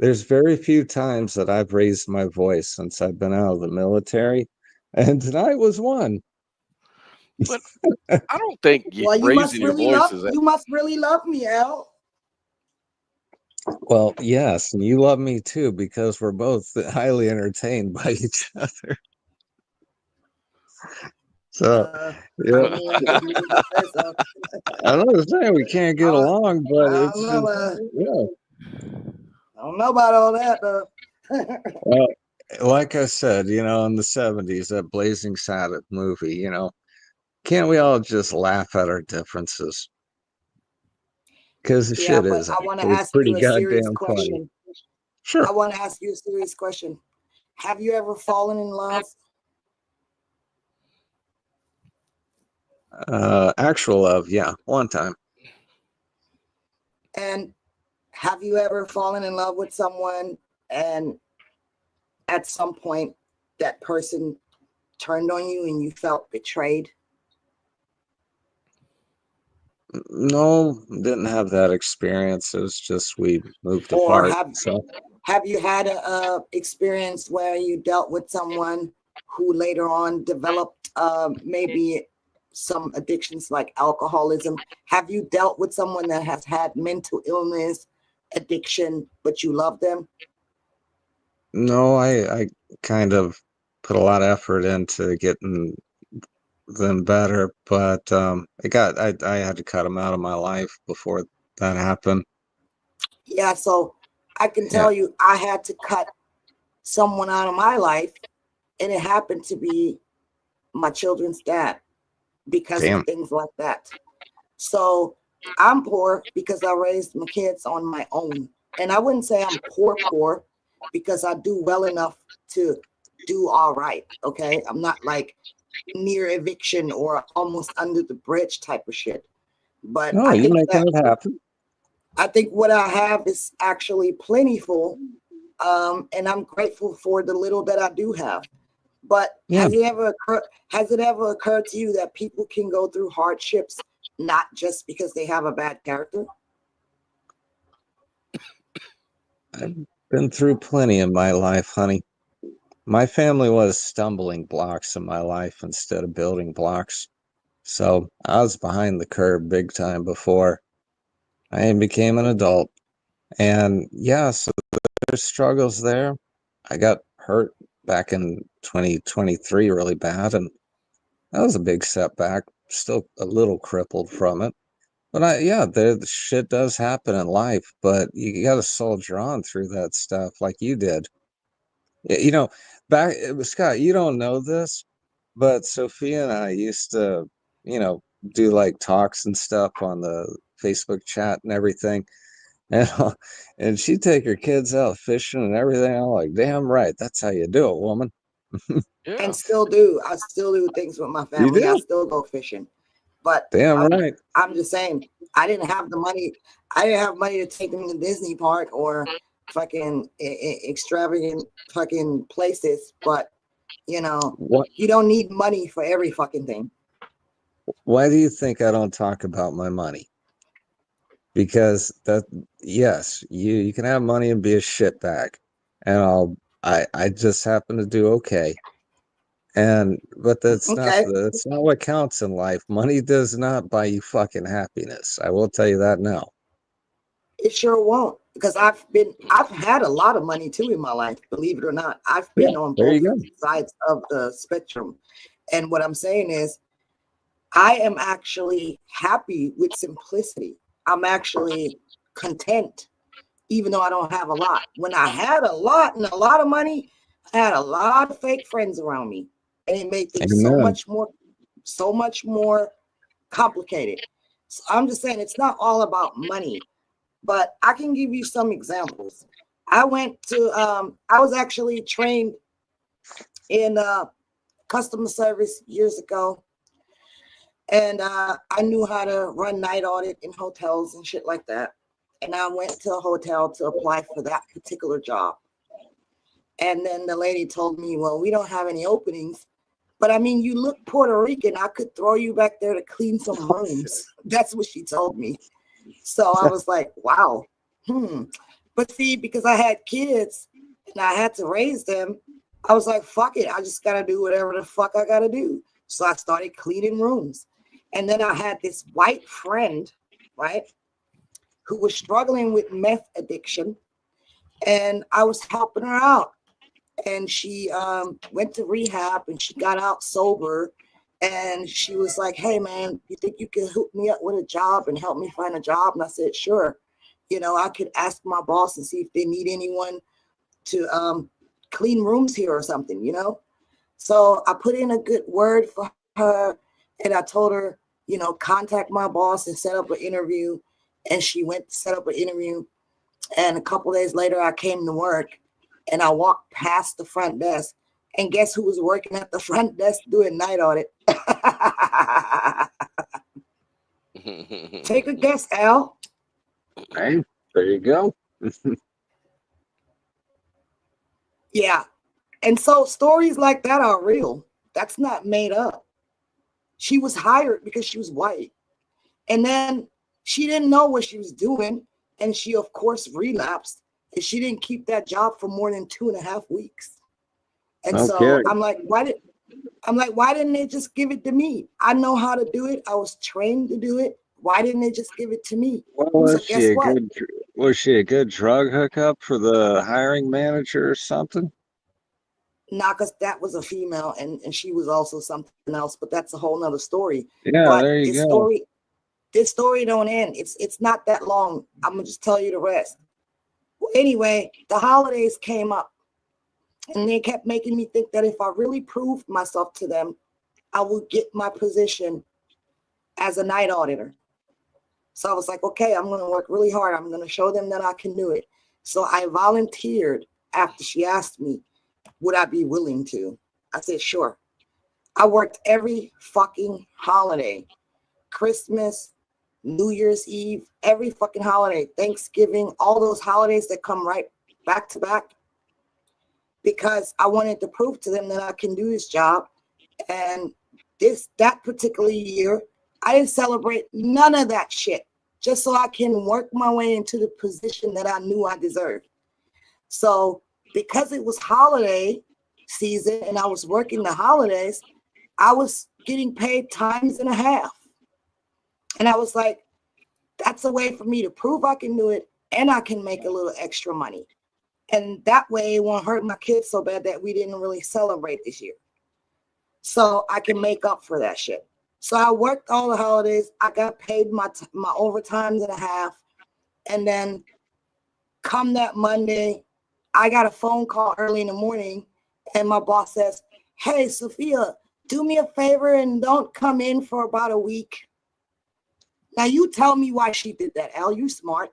there's very few times that I've raised my voice since I've been out of the military, and tonight was one. But I don't think Well, raising your voice is that. you must really love me, Al. Well, yes, and you love me too because we're both highly entertained by each other. So, I yeah, mean, if you say so. I understand we can't get I, along, but I it's don't know. just, yeah. I don't know about all that though. Well, like I said, in the 70s, that Blazing Saddle movie, can't we all just laugh at our differences? Because the Yeah, shit but is I want to actually ask pretty you a serious goddamn funny. question. Sure. I want to ask you a serious question. Have you ever fallen in love? Actual love, yeah, one time. And have you ever fallen in love with someone and at some point that person turned on you and you felt betrayed? No, didn't have that experience. It was just we moved Or apart. So have you had a experience where you dealt with someone who later on developed maybe some addictions like alcoholism? Have you dealt with someone that has had mental illness, addiction, but you love them? no, I kind of put a lot of effort into getting them better, but I had to cut them out of my life before that happened. Yeah, so I can Yeah. tell you I had to cut someone out of my life, and it happened to be my children's dad because Damn. of things like that. So I'm poor because I raised my kids on my own. And I wouldn't say I'm poor because I do well enough to do all right. Okay. I'm not like near eviction or almost under the bridge type of shit. But No, you're making it happen. I think what I have is actually plentiful. And I'm grateful for the little that I do have. But Yeah. has it ever occurred to you that people can go through hardships not just because they have a bad character? I've been through plenty in my life, honey. My family was stumbling blocks in my life instead of building blocks. So I was behind the curve big time before I became an adult. And yeah, so there's struggles there. I got hurt back in 2023 really bad, and that was a big setback. Still a little crippled from it. But the shit does happen in life, but you got to soldier on through that stuff like you did. You know, Scott, you don't know this, but Sophia and I used to, do like talks and stuff on the Facebook chat and everything. And, and she'd take her kids out fishing and everything. I'm like, damn right, that's how you do it, woman. Yeah. And still do. I still do things with my You family. I do? still go fishing. But Damn right. I'm just saying, I didn't have the money. I didn't have money to take them to Disney Park or fucking extravagant fucking places. But What? you don't need money for every fucking thing. Why do you think I don't talk about my money? Because yes, you can have money and be a shitbag, and I just happen to do okay. But Okay. that's not what counts in life. Money does not buy you fucking happiness. I will tell you that now. It sure won't, because I've had a lot of money too in my life, believe it or not. I've been on there both you go. sides of the spectrum. And what I'm saying is, I am actually happy with simplicity. I'm actually content, even though I don't have a lot. When I had a lot and a lot of money, I had a lot of fake friends around me. And it made things so Amen. much more complicated. So I'm just saying it's not all about money. But I can give you some examples. I was actually trained in customer service years ago. And I knew how to run night audit in hotels and shit like that. And I went to a hotel to apply for that particular job. And then the lady told me, well, we don't have any openings. But I mean, you look Puerto Rican. I could throw you back there to clean some rooms. That's what she told me. So I was like, wow. But see, because I had kids and I had to raise them, I was like, fuck it. I just got to do whatever the fuck I got to do. So I started cleaning rooms. And then I had this white friend, right, who was struggling with meth addiction. And I was helping her out. And she went to rehab and she got out sober. And she was like, hey, man, you think you can hook me up with a job and help me find a job? And I said, sure. You know, I could ask my boss and see if they need anyone to clean rooms here or something, you know? So I put in a good word for her and I told her, you know, contact my boss and set up an interview. And she went to set up an interview. And a couple days later, I came to work and I walked past the front desk. And guess who was working at the front desk doing night audit? Take a guess, Al. Hey, there you go. Yeah. And so stories like that are real. That's not made up. She was hired because she was white. And then she didn't know what she was doing. And she, of course, relapsed. And she didn't keep that job for more than 2.5 weeks. And so Okay. I'm like, why didn't they just give it to me? I know how to do it. I was trained to do it. Why didn't they just give it to me? Well, So guess what? was she a good drug hookup for the hiring manager or something? Nah, because that was a female and she was also something else, but that's a whole nother story. Yeah, But there you this go. story don't end. It's not that long. I'm gonna just tell you the rest. Well, anyway, the holidays came up and they kept making me think that if I really proved myself to them, I would get my position as a night auditor. So I was like, okay, I'm going to work really hard. I'm going to show them that I can do it. So I volunteered after she asked me, would I be willing to? I said, sure. I worked every fucking holiday, Christmas, New Year's Eve, every fucking holiday, Thanksgiving, all those holidays that come right back to back, because I wanted to prove to them that I can do this job. And that particular year, I didn't celebrate none of that shit, just so I can work my way into the position that I knew I deserved. So because it was holiday season and I was working the holidays, I was getting paid 1.5 times. And I was like, that's a way for me to prove I can do it and I can make a little extra money. And that way it won't hurt my kids so bad that we didn't really celebrate this year. So I can make up for that shit. So I worked all the holidays. I got paid my overtimes and a half. And then come that Monday, I got a phone call early in the morning and my boss says, hey, Sophia, do me a favor and don't come in for about a week. Now you tell me why she did that, Al. You smart.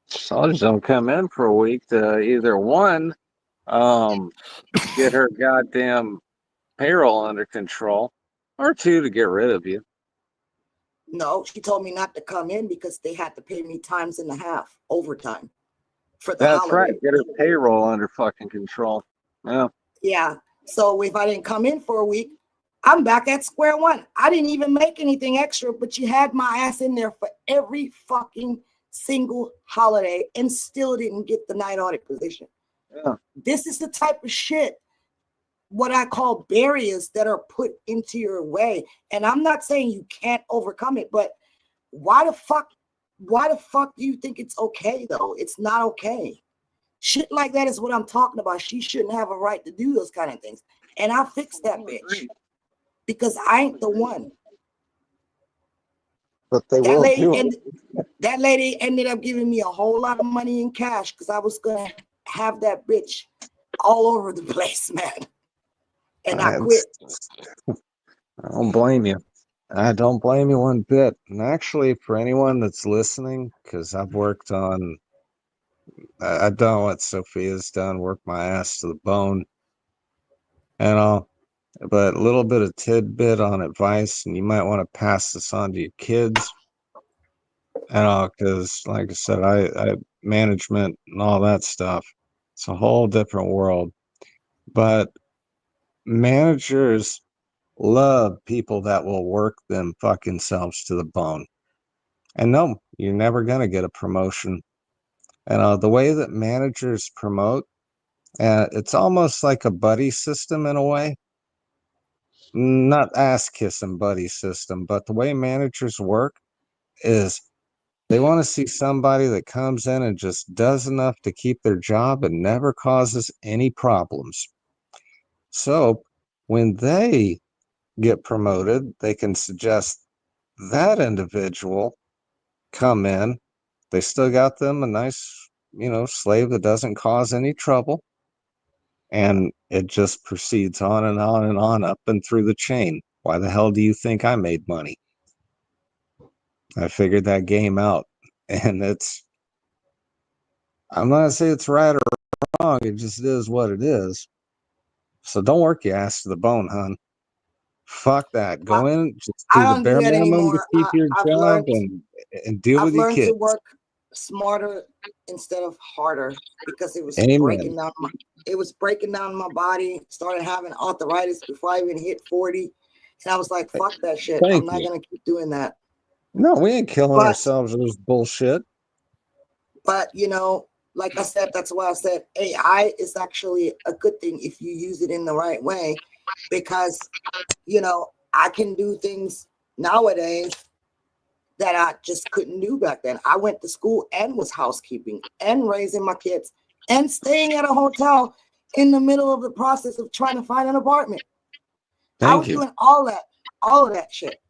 So just don't come in for a week to either one, get her goddamn payroll under control, or two, to get rid of you. No, she told me not to come in because they had to pay me 1.5 times overtime for the That's holiday. right. Get her payroll under fucking control. Yeah. Yeah. So if I didn't come in for a week, I'm back at square one. I didn't even make anything extra, but you had my ass in there for every fucking single holiday and still didn't get the night audit position. Yeah. This is the type of shit, what I call barriers that are put into your way. And I'm not saying you can't overcome it, but why the fuck do you think it's okay though? It's not okay. Shit like that is what I'm talking about. She shouldn't have a right to do those kind of things. And I fixed that bitch because I ain't the one. But they That will lady do it. ended, that lady ended up giving me a whole lot of money in cash because I was gonna have that bitch all over the place, man. And I quit. I don't blame you. I don't blame you one bit. And actually, for anyone that's listening, because I've worked on, I've done what Sophia's done, worked my ass to the bone, and all. But a little bit of tidbit on advice, and you might want to pass this on to your kids, and all, because like I said, I management and all that stuff. It's a whole different world. But managers love people that will work them fucking selves to the bone. And no, you're never gonna get a promotion And the way that managers promote, it's almost like a buddy system in a way. Not ass kissing buddy system, but the way managers work is they want to see somebody that comes in and just does enough to keep their job and never causes any problems. So when they get promoted, they can suggest that individual come in. They still got them a nice, slave that doesn't cause any trouble. And it just proceeds on and on and on up and through the chain. Why the hell do you think I made money? I figured that game out. And I'm not going to say it's right or wrong. It just is what it is. So don't work your ass to the bone, hon. Fuck that. Go in, just I do the don't bare do that minimum to anymore. keep your I've job learned, and deal I've with your learned to kids. work smarter instead of harder because it was Amen. breaking down my body. Started having arthritis before I even hit 40. And I was like, fuck that shit. Thank I'm not you. gonna keep doing that. No, we ain't killing But ourselves with this bullshit. But like I said, that's why I said AI is actually a good thing if you use it in the right way, because I can do things nowadays that I just couldn't do back then. I went to school and was housekeeping and raising my kids and staying at a hotel in the middle of the process of trying to find an apartment. I was doing all of that shit.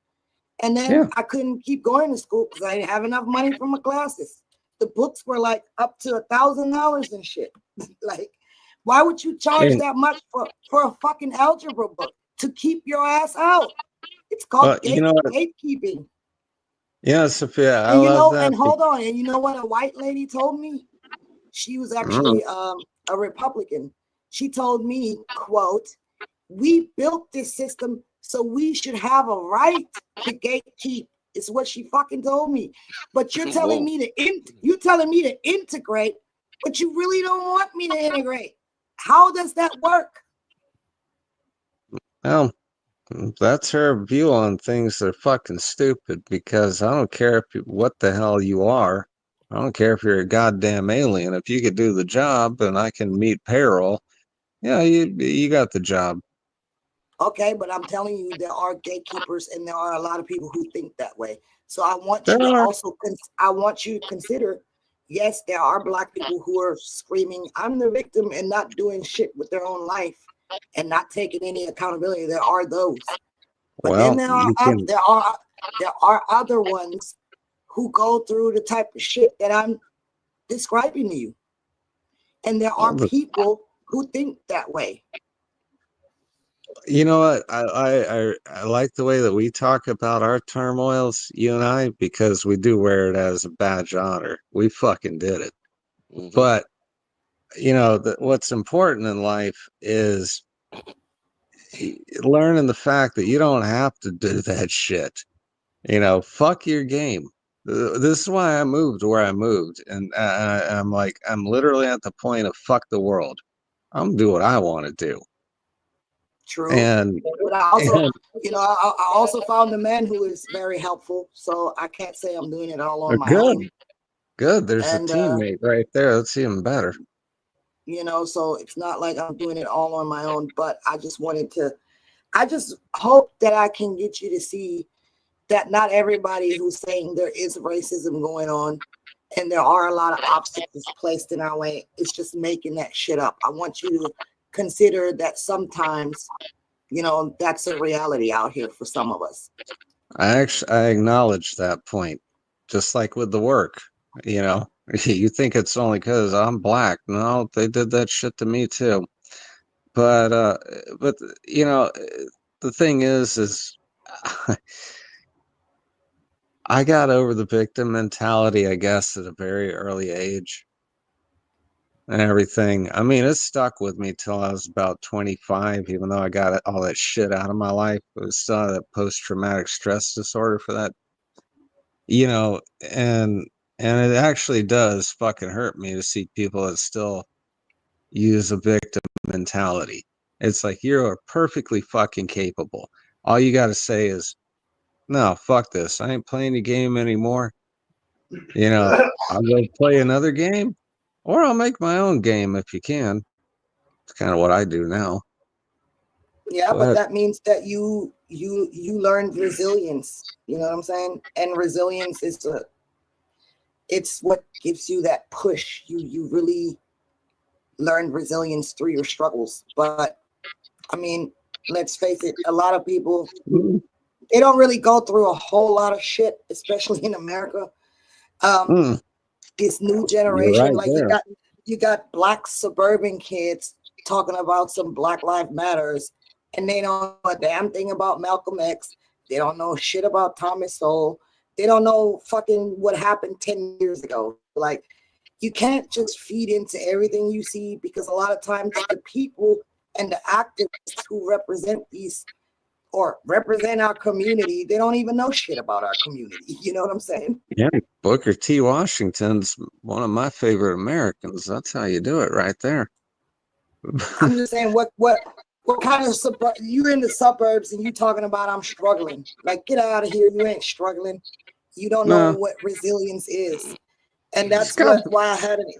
And then I couldn't keep going to school because I didn't have enough money for my classes. The books were like up to $1,000 and shit. Like, why would you charge that much for a fucking algebra book to keep your ass out? It's called gatekeeping. Yeah, Sophia, I And love that. and hold on, and you know what a white lady told me? She was actually a Republican. She told me, quote, "We built this system, so we should have a right to gatekeep." Is what she fucking told me. But you're telling me to integrate, but you really don't want me to integrate. How does that work? Well, that's her view on things that are fucking stupid, because I don't care what the hell you are. I don't care if you're a goddamn alien. If you could do the job and I can meet payroll, yeah, you got the job. Okay, but I'm telling you, there are gatekeepers and there are a lot of people who think that way. So I want you to consider, yes, there are Black people who are screaming, "I'm the victim," and not doing shit with their own life and not taking any accountability. There are those. But then there are other ones who go through the type of shit that I'm describing to you. And there are people who think that way. You know what? I like the way that we talk about our turmoils, you and I, because we do wear it as a badge of honor. We fucking did it. Mm-hmm. But what's important in life is learning the fact that you don't have to do that shit. Fuck your game. This is why I moved where I moved, and I'm literally at the point of fuck the world. I'm gonna do what I want to do. True. And but I also found a man who is very helpful, so I can't say I'm doing it all on my own. Good. There's a teammate right there. That's even better. So it's not like I'm doing it all on my own, but I just hope that I can get you to see that not everybody who's saying there is racism going on and there are a lot of obstacles placed in our way, it's just making that shit up. I want you to consider that sometimes, that's a reality out here for some of us. I acknowledge that point, just like with the work. You think it's only because I'm Black. No, they did that shit to me too. But the thing is I got over the victim mentality, I guess, at a very early age and everything. I mean, it stuck with me till I was about 25, even though I got all that shit out of my life. It was still that post-traumatic stress disorder for that, and it actually does fucking hurt me to see people that still use a victim mentality. It's like, you're perfectly fucking capable. All you got to say is, no, fuck this. I ain't playing the game anymore. I'll go play another game. or I'll make my own game if you can. It's kind of what I do now. Yeah, but But that means that you learned resilience. You know what I'm saying? And resilience is it's what gives you that push. You really learned resilience through your struggles. But I mean, let's face it, a lot of people, they don't really go through a whole lot of shit, especially in America. This new you're generation, right like there. you got black suburban kids talking about some Black Lives Matters, and they don't know a damn thing about Malcolm X. They don't know shit about Thomas Sowell. They don't know fucking what happened 10 years ago. Like, you can't just feed into everything you see, because a lot of times the people and the activists who represent these or represent our community, they don't even know shit about our community. You know what I'm saying? Yeah, Booker T. Washington's one of my favorite Americans. That's how you do it right there. I'm just saying, what kind of you're in the suburbs and you talking about I'm struggling? Like, get out of here! You ain't struggling. You don't know No, what resilience is, and that's Scott why I had it.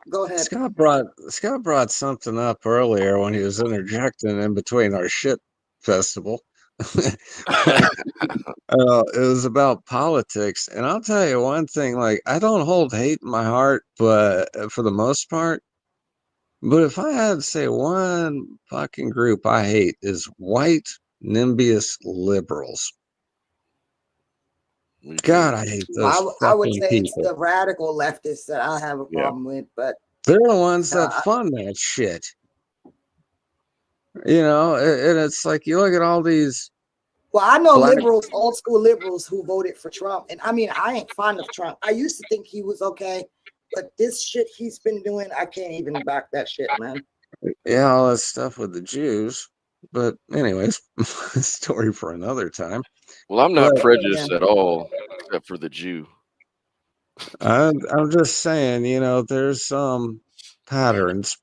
Go ahead. Scott brought something up earlier when he was interjecting in between our shit festival. Like, it was about politics, and I'll tell you one thing: like, I don't hold hate in my heart, but for the most part. But if I had to say one fucking group I hate is white NIMBYist liberals. Me too. God, I hate those I would fucking say it's people. the radical leftists that I have a Yeah. problem with, but They're the ones that uh, fund that shit. You know, and it's like you look at all these well, I know black. liberals, old school liberals who voted for Trump, and I mean, I ain't fond of Trump. I used to think he was okay, but this shit he's been doing, I can't even back that shit, man. Yeah, all that stuff with the Jews. But anyways, story for another time. Well, I'm But not Yeah. prejudiced at all, except for the Jew. I'm just saying, you know, there's some patterns.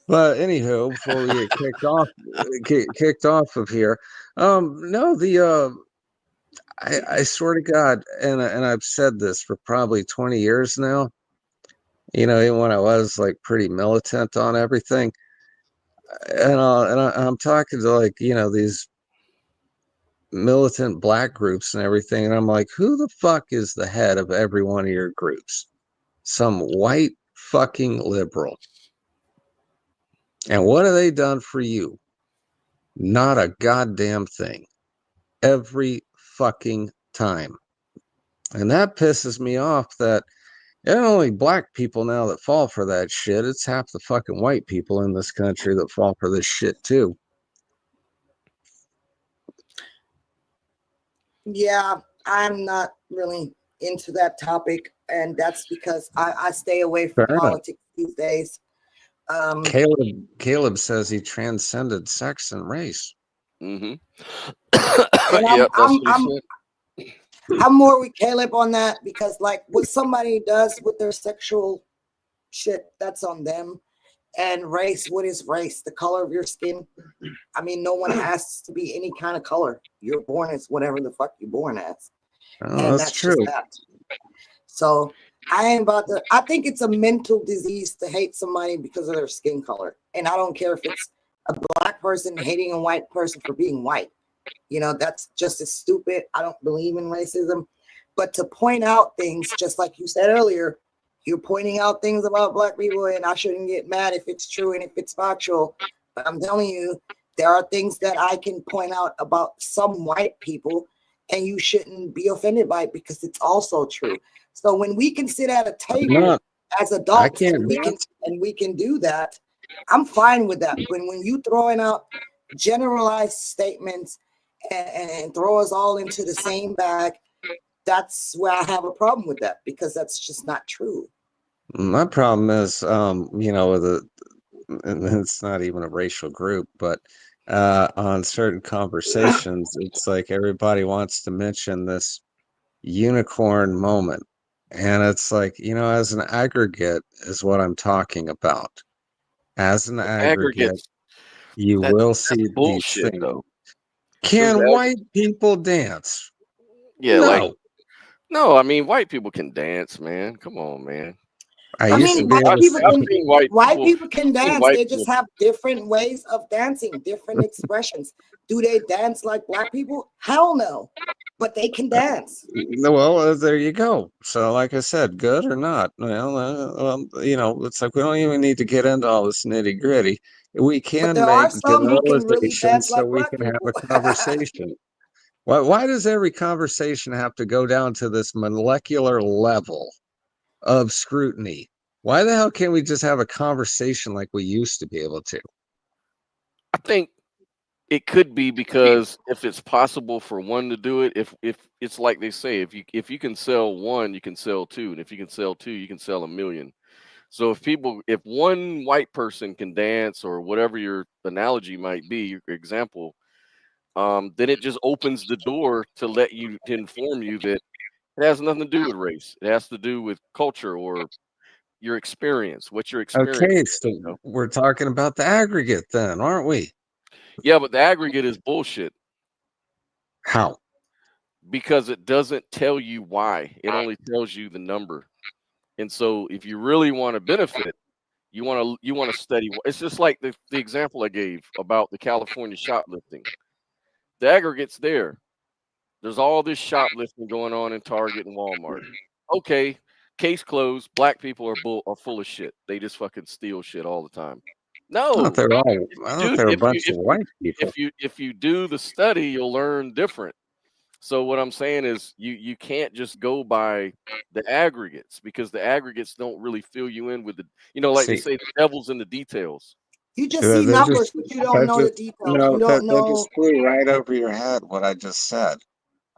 But anywho, before we get kicked off of here, no, I swear to God, and I've said this for probably 20 years now. You know, even when I was like pretty militant on everything, I'm talking to like these militant black groups and everything, and I'm like, who the fuck is the head of every one of your groups? Some white fucking liberal. And what have they done for you? Not a goddamn thing. Every fucking time. And that pisses me off that it ain't only black people now that fall for that shit. It's half the fucking white people in this country that fall for this shit too. Yeah, I'm not really into that topic, and that's because I stay away from Fair enough. politics these days. Caleb says he transcended sex and race. Mm-hmm. And Yep, that's what he said. I'm more with Caleb on that, because like what somebody does with their sexual shit, that's on them. And race, what is race? The color of your skin. I mean, no one asks to be any kind of color. You're born as whatever the fuck you're born as. Oh, And that's that's true. just that. So I ain't about to, I think it's a mental disease to hate somebody because of their skin color. And I don't care if it's a black person hating a white person for being white. You know, that's just as stupid. I don't believe in racism. But to point out things, just like you said earlier, you're pointing out things about black people, and I shouldn't get mad if it's true and if it's factual. But I'm telling you, there are things that I can point out about some white people, and you shouldn't be offended by it because it's also true. So when we can sit at a table as adults and we can do that, I'm fine with that. When you throwing out generalized statements and throw us all into the same bag, that's where I have a problem with that, because that's just not true. My problem is, and it's not even a racial group, but on certain conversations, it's like everybody wants to mention this unicorn moment. And it's like, as an aggregate is what I'm talking about. As an aggregate, Aggregates. you will see these Bullshit, things. though. Can white people dance? Yeah, No. no, I mean, white people can dance, man. Come on, man. I I used to mean, be able to I've see. seen white people can seen dance. white They people. just have different ways of dancing, different expressions. Do they dance like black people? Hell no. But they can dance. Well, there you go. So, like I said, good or not, well, it's like we don't even need to get into all this nitty gritty. We But can there are make some who can really generalizations dance so like we black can have people. a conversation. Why does every conversation have to go down to this molecular level of scrutiny? Why the hell can't we just have a conversation like we used to be able to? I think it could be because if it's possible for one to do it, if it's like they say, if you can sell one, you can sell two, and if you can sell two, you can sell 1,000,000. So if one white person can dance or whatever your analogy might be, your example, then it just opens the door to inform you that it has nothing to do with race. It has to do with culture or your experience, what your experience. Okay, so You know? we're talking about the aggregate then, aren't we? Yeah, but the aggregate is bullshit How? because it doesn't tell you why. It only tells you the number. And so if you really want to benefit, you want to study. It's just like the example I gave about the California shoplifting. The aggregate's there. There's all this shoplifting going on in Target and Walmart. Okay, case closed. Black people are full of shit. They just fucking steal shit all the time. No, I thought they were a bunch of white people. if you do the study, you'll learn different. So what I'm saying is you can't just go by the aggregates because the aggregates don't really fill you in with like they See, say, the devil's in the details. You just see that numbers, just but you don't know the details. You don't that know. just flew right over your head what I just said.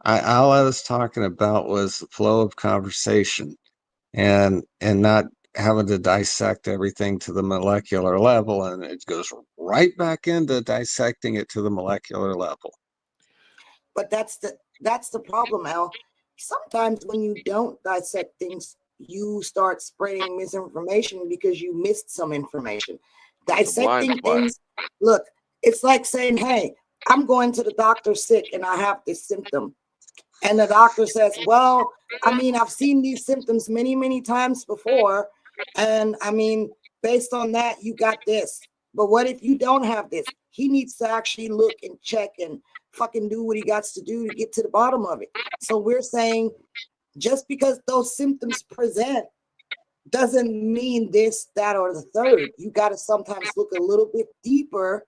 All I was talking about was the flow of conversation and not having to dissect everything to the molecular level, and it goes right back into dissecting it to the molecular level. But that's the problem, Al. Sometimes when you don't dissect things, you start spreading misinformation because you missed some information. Dissecting things, look, it's like saying, hey, I'm going to the doctor sick and I have this symptom. And the doctor says, well, I mean, I've seen these symptoms many, many times before. And I mean, based on that, you got this. But what if you don't have this? He needs to actually look and check and fucking do what he got to do to get to the bottom of it. So we're saying just because those symptoms present doesn't mean this, that, or the third. You got to sometimes look a little bit deeper,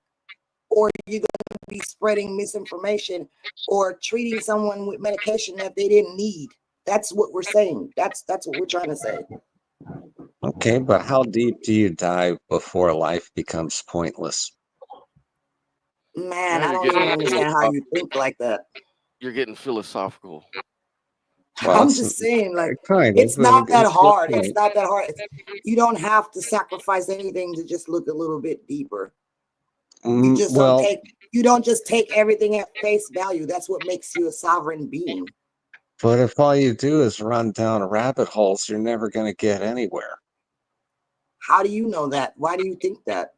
or you're going to be spreading misinformation or treating someone with medication that they didn't need. That's what we're saying. That's what we're trying to say. Okay, but how deep do you dive before life becomes pointless? Man, Now I you're don't getting even understand how you think like that. You're getting philosophical. Well, I'm just saying, like, kind it's of, not that it's hard. good It's point. not that hard. You don't have to sacrifice anything to just look a little bit deeper. You just Well, don't just take everything at face value. That's what makes you a sovereign being. but if all you do is run down rabbit holes, you're never going to get anywhere. How do you know that? Why do you think that?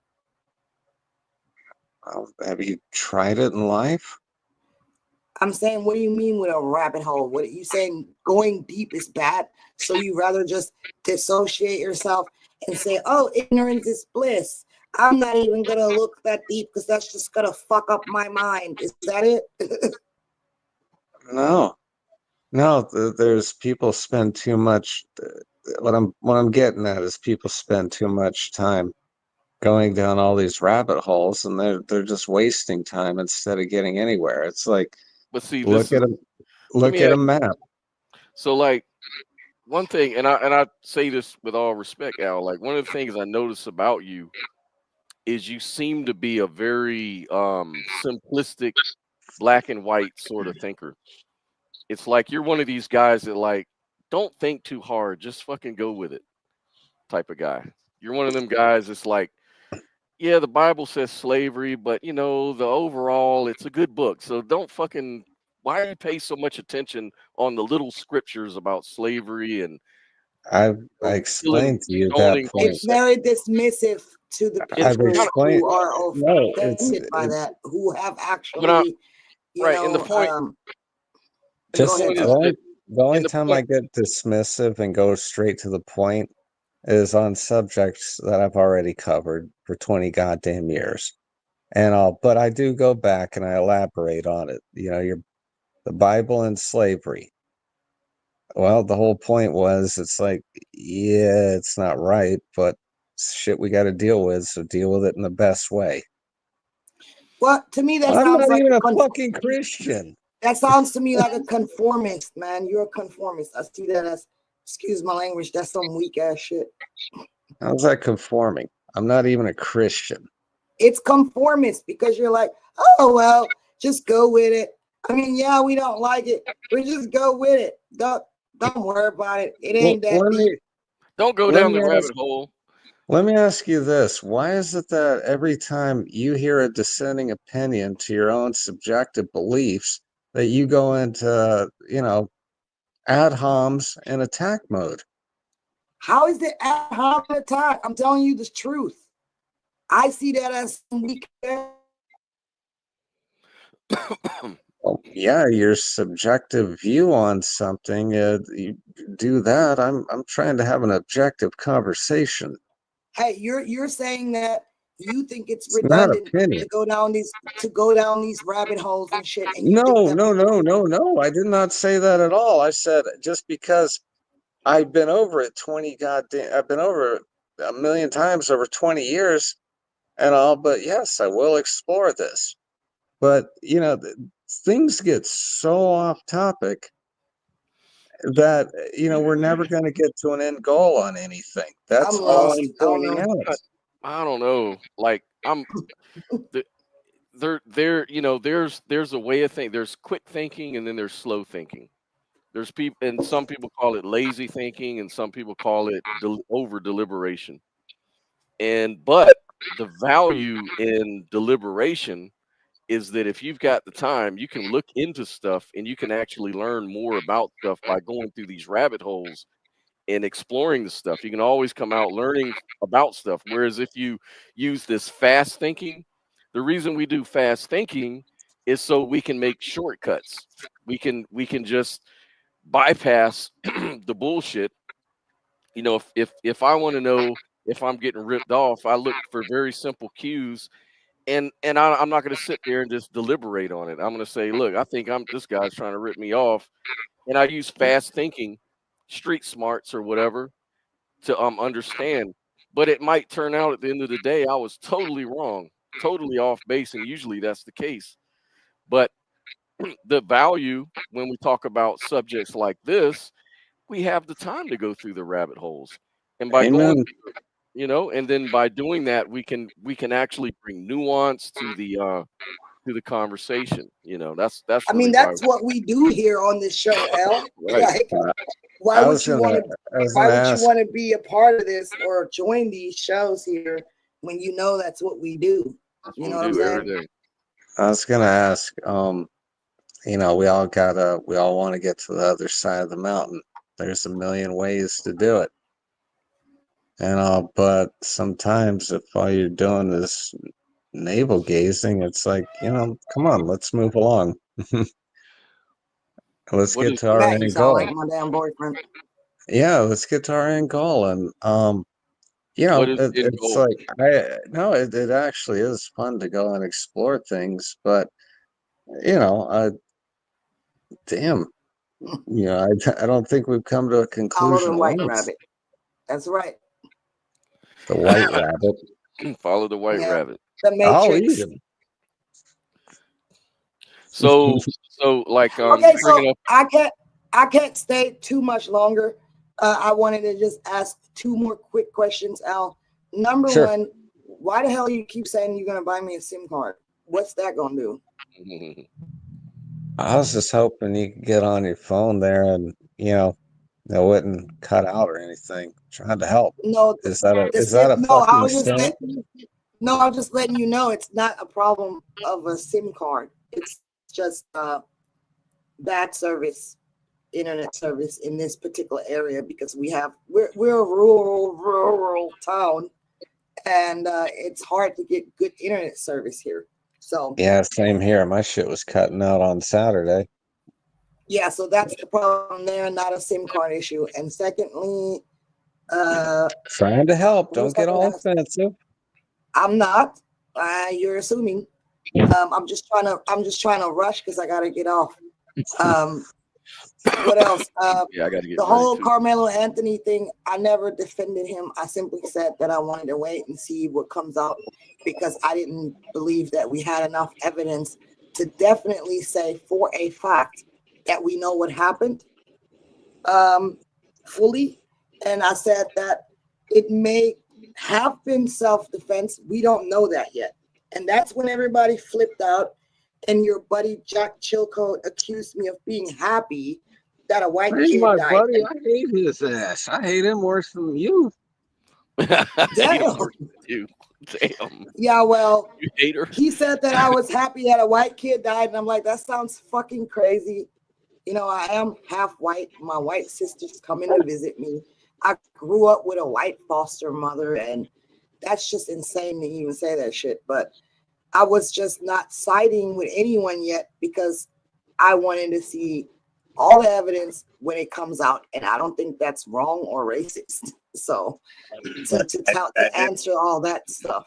Have you tried it in life? I'm saying, what do you mean with a rabbit hole? What are you saying? Going deep is bad. So you rather just dissociate yourself and say, oh, ignorance is bliss. I'm not even going to look that deep because that's just going to fuck up my mind. Is that it? No. There's people spend too much. What I'm getting at is people spend too much time going down all these rabbit holes, and they're just wasting time instead of getting anywhere. It's like But see, look at a let me map. So like one thing, and I say this with all respect, Al, like one of the things I notice about you is you seem to be a very simplistic black and white sort of thinker. It's like you're one of these guys that like don't think too hard, just fucking go with it type of guy. You're one of them guys that's like, yeah, the Bible says slavery, but the overall it's a good book. So don't fucking why do you pay so much attention on the little scriptures about slavery and I explained to you that point. It's very dismissive to the people who are offended by that, who have actually, and the point. The only time I get dismissive and go straight to the point is on subjects that I've already covered for 20 goddamn years. But I do go back and I elaborate on it. The Bible and slavery. Well, the whole point was it's like, yeah, it's not right, but shit we got to deal with, so deal with it in the best way. Well, to me, that I'm sounds not like even a fucking Christian. That sounds to me like a conformist, man. You're a conformist. I see that as, excuse my language, that's some weak ass shit. How's that conforming? I'm not even a Christian. It's conformist because you're like, oh, well, just go with it. I mean, yeah, we don't like it, but just go with it. Don't worry about it. It ain't that deep. Don't go down the rabbit hole. Let me ask you this. Why is it that every time you hear a dissenting opinion to your own subjective beliefs, that you go into, ad homs and attack mode? How is it ad hoc attack? I'm telling you the truth. I see that as weak. Well, yeah, your subjective view on something, you do that. I'm trying to have an objective conversation. Hey, you're saying that you think it's not redundant opinion. to go down these rabbit holes and shit. And No. I did not say that at all. I said just because I've been over it I've been over a million times over 20 years and all, but yes, I will explore this. But things get so off topic that we're never going to get to an end goal on anything. That's all I'm pointing out. I don't know. Like there's a way of thinking. There's quick thinking and then there's slow thinking. There's people, and some people call it lazy thinking, and some people call it over deliberation. But the value in deliberation is that if you've got the time, you can look into stuff and you can actually learn more about stuff by going through these rabbit holes and exploring the stuff. You can always come out learning about stuff. Whereas if you use this fast thinking, the reason we do fast thinking is so we can make shortcuts. We can just bypass the bullshit. If I want to know if I'm getting ripped off, I look for very simple cues, and I'm not going to sit there and just deliberate on it. I'm going to say, look, I think this guy's trying to rip me off, and I use fast thinking, street smarts or whatever to understand. But it might turn out at the end of the day I was totally wrong, totally off base, and usually that's the case. But the value when we talk about subjects like this, we have the time to go through the rabbit holes, and by going, and then by doing that, we can actually bring nuance to the conversation. That's. I mean, that's what we do here on this show, Al. Right. Like, why would you want to be a part of this or join these shows here when you know that's what we do? You know what I'm saying? I was gonna ask. We all want to get to the other side of the mountain. There's a million ways to do it. But sometimes if all you're doing is navel gazing, it's like, come on, let's move along. Let's get to our end goal. Like my damn boyfriend. Yeah, let's get to our end goal. And it's like it actually is fun to go and explore things, but damn. I don't think we've come to a conclusion. Follow the white rabbit. That's right. The white rabbit. Follow the white rabbit. The Matrix. So like okay, so I can't stay too much longer. I wanted to just ask two more quick questions, Al. Number one, why the hell you keep saying you're gonna buy me a SIM card? What's that gonna do? I was just hoping you could get on your phone there and it wouldn't cut out or anything. Trying to help. No, is that a No, I'm just letting you know it's not a problem of a SIM card. It's just bad service, internet service in this particular area because we're a rural town, and it's hard to get good internet service here. So yeah, same here. My shit was cutting out on Saturday. Yeah, so that's the problem there, not a SIM card issue. And secondly, Trying to help. what Don't was I get gonna all ask? offensive. I'm not. You're assuming. I'm just trying to rush because I gotta get off. What else? Yeah, I got to get The ready whole too. Carmelo Anthony thing, I never defended him. I simply said that I wanted to wait and see what comes out because I didn't believe that we had enough evidence to definitely say for a fact that we know what happened fully. And I said that it may have been self-defense. We don't know that yet. And that's when everybody flipped out. And your buddy Jack Chilcote accused me of being happy that a white He's kid my died. buddy. I hate his ass. I hate him worse than you. Damn. You. Damn. Yeah, well, You hater. he said that I was happy that a white kid died. And I'm like, that sounds fucking crazy. You know, I am half white. My white sister's coming to visit me. I grew up with a white foster mother, and that's just insane to even say that shit. But I was just not siding with anyone yet because I wanted to see all the evidence when it comes out, and I don't think that's wrong or racist. So to answer all that stuff.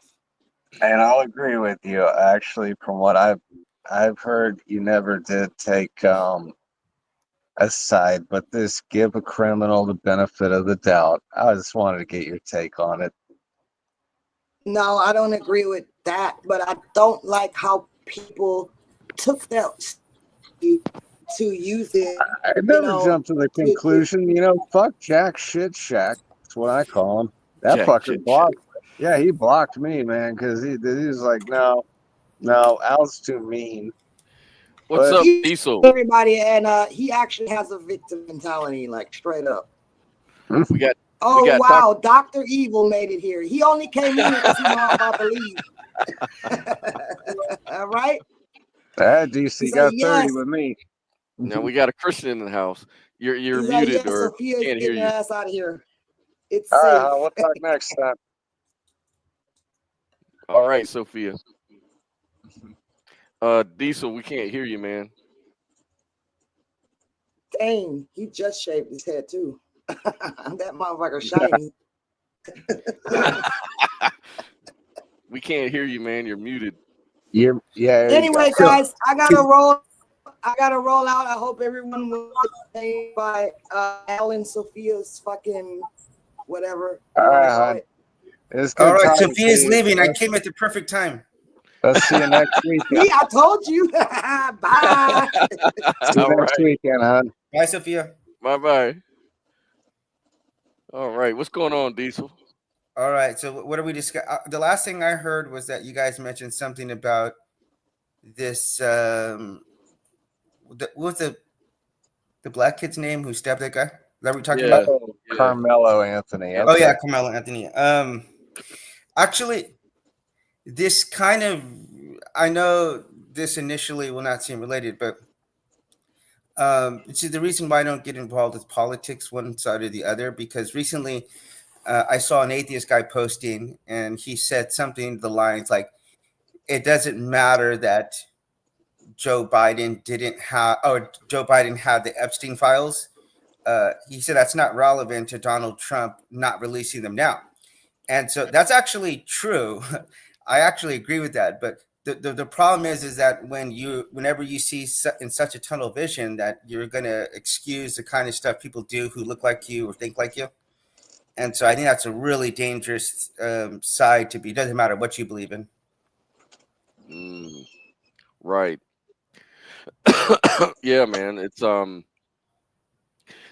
And I'll agree with you. Actually, from what I've heard, you never did take a side, but this give a criminal the benefit of the doubt. I just wanted to get your take on it. No, I don't agree with that, but I don't like how people took that to use it. I never jumped to the conclusion. Fuck Jack Shit Shack. That's what I call him. That Jack fucker Shit blocked. Yeah, he blocked me, man, because he was like, no, Al's too mean. What's But- up, Diesel? Everybody, and he actually has a victim mentality, like straight up. We got. Oh got wow, Dr. Evil made it here. He only came in because he know I'm about to leave. All right. DC He's got like, 30 yes. with me. Now we got a Christian in the house. You're He's muted like, yes, or Sophia's can't hear getting you. her ass out of here. It's All safe. right, we'll talk next time. All right, Sophia. Diesel, we can't hear you, man. Dang, he just shaved his head too. That motherfucker shiny. We can't hear you, man. You're muted. Yeah. Anyway, guys, I gotta roll out. I hope everyone will stay by Alan Sophia's fucking whatever. All right, hon. It's good. All right, talking to Sophia's you. leaving. I came at the perfect time. Let's see you next weekend. See, I told you. Bye. See you All next right. weekend, hon. Bye, Sophia. Bye. All right. What's going on, Diesel? All right. So what are we discussing? The last thing I heard was that you guys mentioned something about this. What was the black kid's name who stabbed that guy? Is that what we're talking about? Yeah. Carmelo Anthony. Oh yeah, Carmelo Anthony. Actually, this kind of, I know this initially will not seem related, but see, the reason why I don't get involved with politics, one side or the other, because recently I saw an atheist guy posting, and he said something to the lines like, "It doesn't matter that Joe Biden had the Epstein files." He said that's not relevant to Donald Trump not releasing them now. And so that's actually true. I actually agree with that. But the problem is that whenever you see in such a tunnel vision that you're going to excuse the kind of stuff people do who look like you or think like you. And so I think that's a really dangerous side to be. It doesn't matter what you believe in. Right. Yeah, man. It's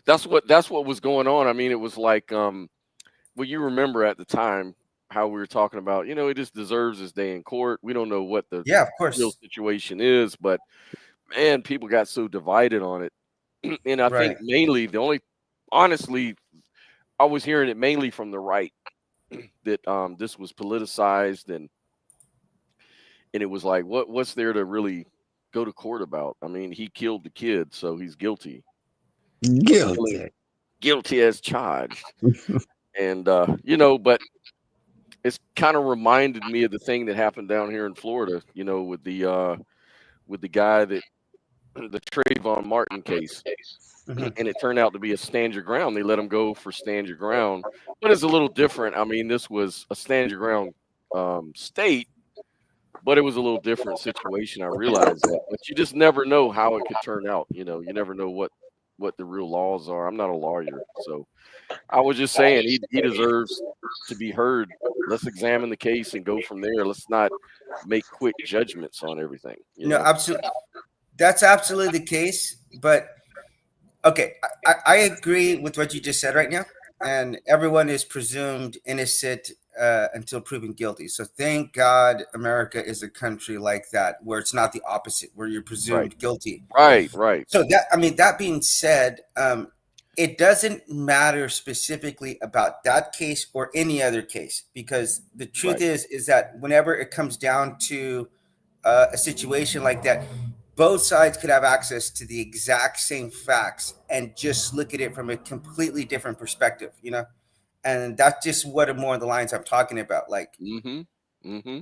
that's what was going on. I mean, it was like well, you remember at the time how we were talking about, he just deserves his day in court. We don't know what the of course real situation is, but man, people got so divided on it. And I think mainly honestly, I was hearing it mainly from the right that this was politicized and it was like, what's there to really go to court about? I mean, he killed the kid, so he's guilty. Guilty as charged. And but it's kind of reminded me of the thing that happened down here in Florida, with the guy that the Trayvon Martin case, Mhm. and it turned out to be a stand your ground. They let him go for stand your ground, but it's a little different. I mean, this was a stand your ground state, but it was a little different situation. I realize that, but you just never know how it could turn out. You know, you never know what the real laws are. I'm not a lawyer, so I was just saying he deserves to be heard. Let's examine the case and go from there. Let's not make quick judgments on everything. You No, know, absolutely. That's absolutely the case. But okay, I agree with what you just said right now. And everyone is presumed innocent until proven guilty. So thank God America is a country like that, where it's not the opposite, where you're right, presumed guilty. right. So that, I mean, that being said, it doesn't matter specifically about that case or any other case, because the truth Right. is that whenever it comes down to a situation like that, both sides could have access to the exact same facts and just look at it from a completely different perspective, you know? And that's just what are more of the lines I'm talking about. Like, Mm-hmm. Mm-hmm.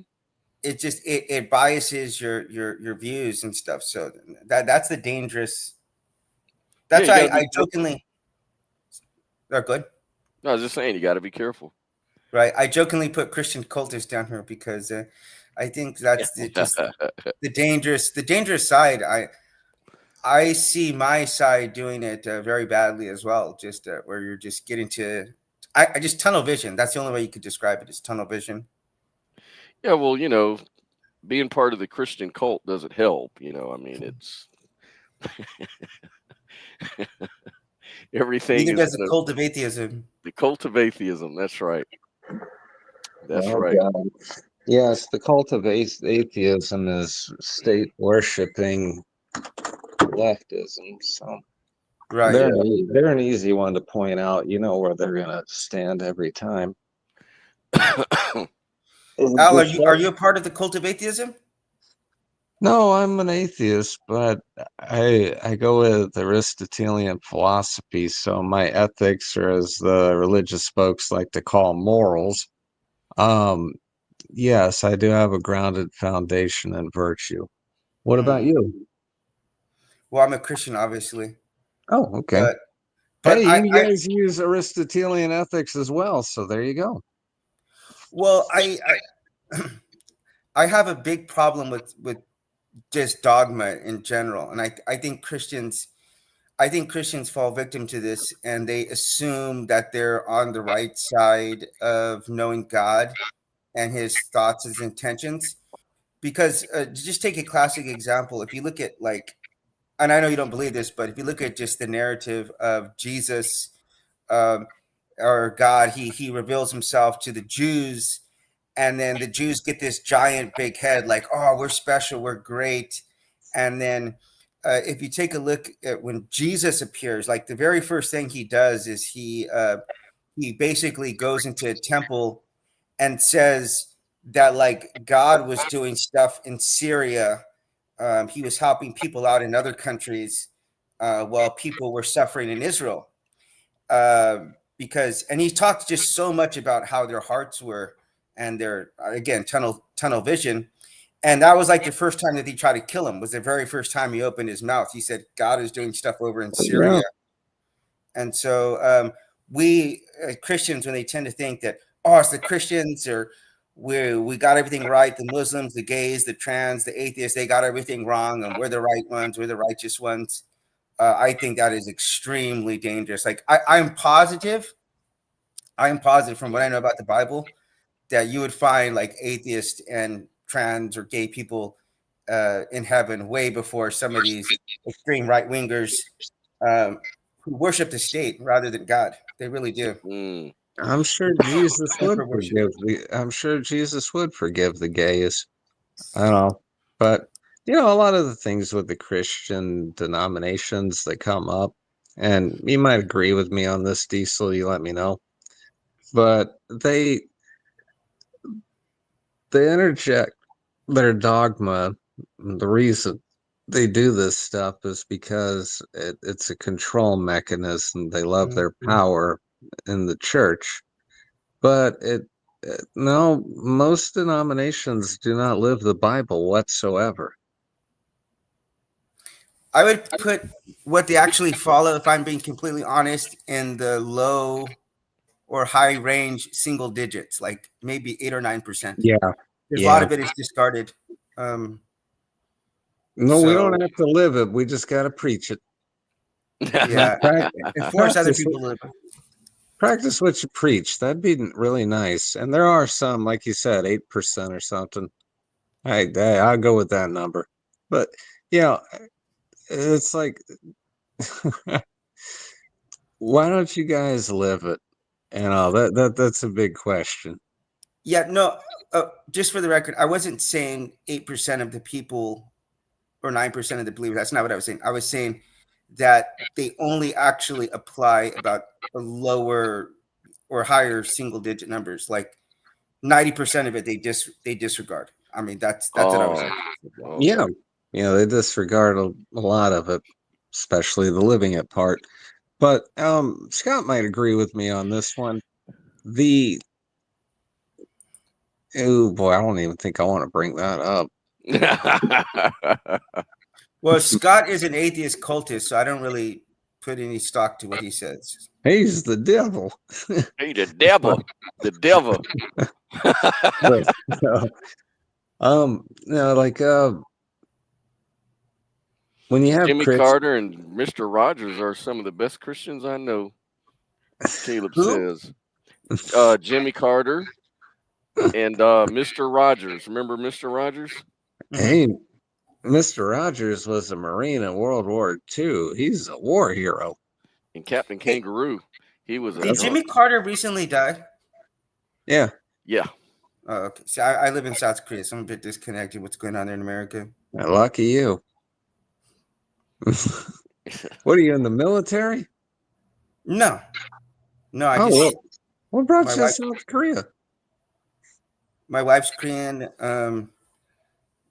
it just it biases your views and stuff. So that's the dangerous. Yeah, That's you got why to I be. jokingly. They're good, No, I was just saying you got to be careful. right? I jokingly put Christian cultists down here because I think that's just the dangerous side. I see my side doing it very badly as well. Just where you're just getting to, I just tunnel vision. That's the only way you could describe it, is tunnel vision. Yeah, well, you know, being part of the Christian cult doesn't help. You know, I mean, it's everything Neither is does the cult of atheism. the cult of atheism. That's right. That's Oh, right. God. Yes, the cult of atheism is state worshiping leftism. So Right. they're an easy one to point out. You know where they're gonna stand every time. Al, are you a part of the cult of atheism? No, I'm an atheist, but I go with Aristotelian philosophy, so my ethics, or as the religious folks like to call morals, um, yes, I do have a grounded foundation in virtue. What about Mm. you? Well, I'm a Christian, obviously, Oh, okay. but but Hey, I, you I guys use Aristotelian ethics as well, so there you go. well I I have a big problem with just dogma in general, and I think Christians fall victim to this, and they assume that they're on the right side of knowing God and His thoughts, His intentions. Because just take a classic example. If you look at, like, and I know you don't believe this, but if you look at just the narrative of Jesus, um, or God, he reveals himself to the Jews, and then the Jews get this giant big head, like, oh, we're special, we're great. And then if you take a look at when Jesus appears, like, the very first thing he does is he basically goes into a temple and says that, like, God was doing stuff in Syria. He was helping people out in other countries while people were suffering in Israel. Because, and he talked just so much about how their hearts were, and their, again, tunnel vision. And that was like the first time that he tried to kill him, was the very first time he opened his mouth. He said, God is doing stuff over in Yeah. Syria. And so we Christians, when they tend to think that, oh, it's the Christians, or we got everything right, the Muslims, the gays, the trans, the atheists, they got everything wrong, and we're the right ones, we're the righteous ones. I think that is extremely dangerous. Like, I'm positive from what I know about the Bible, that you would find, like, atheists and trans or gay people in heaven way before some of these extreme right wingers um, who worship the state rather than God. They really do. Mm. I'm sure Jesus would For worship. forgive I'm sure Jesus would forgive the gays. I don't know. But you know, a lot of the things with the Christian denominations that come up, and you might agree with me on this, Diesel, you let me know. But they interject their dogma. The reason they do this stuff is because it's a control mechanism. They love their power in the church. But no, most denominations do not live the Bible whatsoever. I would put what they actually follow, if I'm being completely honest, in the low or high range single digits, like maybe 8 or 9%. Yeah. There's a Yeah. lot of it is discarded. No, we don't So have to live it. We just got to preach it. yeah, and force other people to live. Practice what you preach. That'd be really nice. And there are some, like you said, 8% or something. I'll go with that number. But yeah, it's like, why don't you guys live it? That's a big question. Yeah, no. Just for the record, I wasn't saying 8% of the people or 9% of the believers. That's not what I was saying. I was saying that they only actually apply about a lower or higher single digit numbers. Like 90% of it, they disregard. I mean, that's what I was saying. Okay. Yeah. They disregard a lot of it, especially the living it part. But Scott might agree with me on this one. Oh boy, I don't even think I want to bring that up. Well, Scott is an atheist cultist, so I don't really put any stock to what he says. He's the devil. Hey, the devil. The devil. Like when you have Jimmy Carter and Mr. Rogers are some of the best Christians I know. Caleb Who? says. Jimmy Carter and Mr. Rogers. Remember Mr. Rogers? Hey, Mr. Rogers was a Marine in World War II. He's a war hero. And Captain Kangaroo. He was a Did Jimmy Carter recently die? Yeah. Yeah. Oh, okay. So I live in South Korea, so I'm a bit disconnected what's going on there in America. Lucky you. What are you in the military? No. I what brought you to South Korea? My wife's Korean.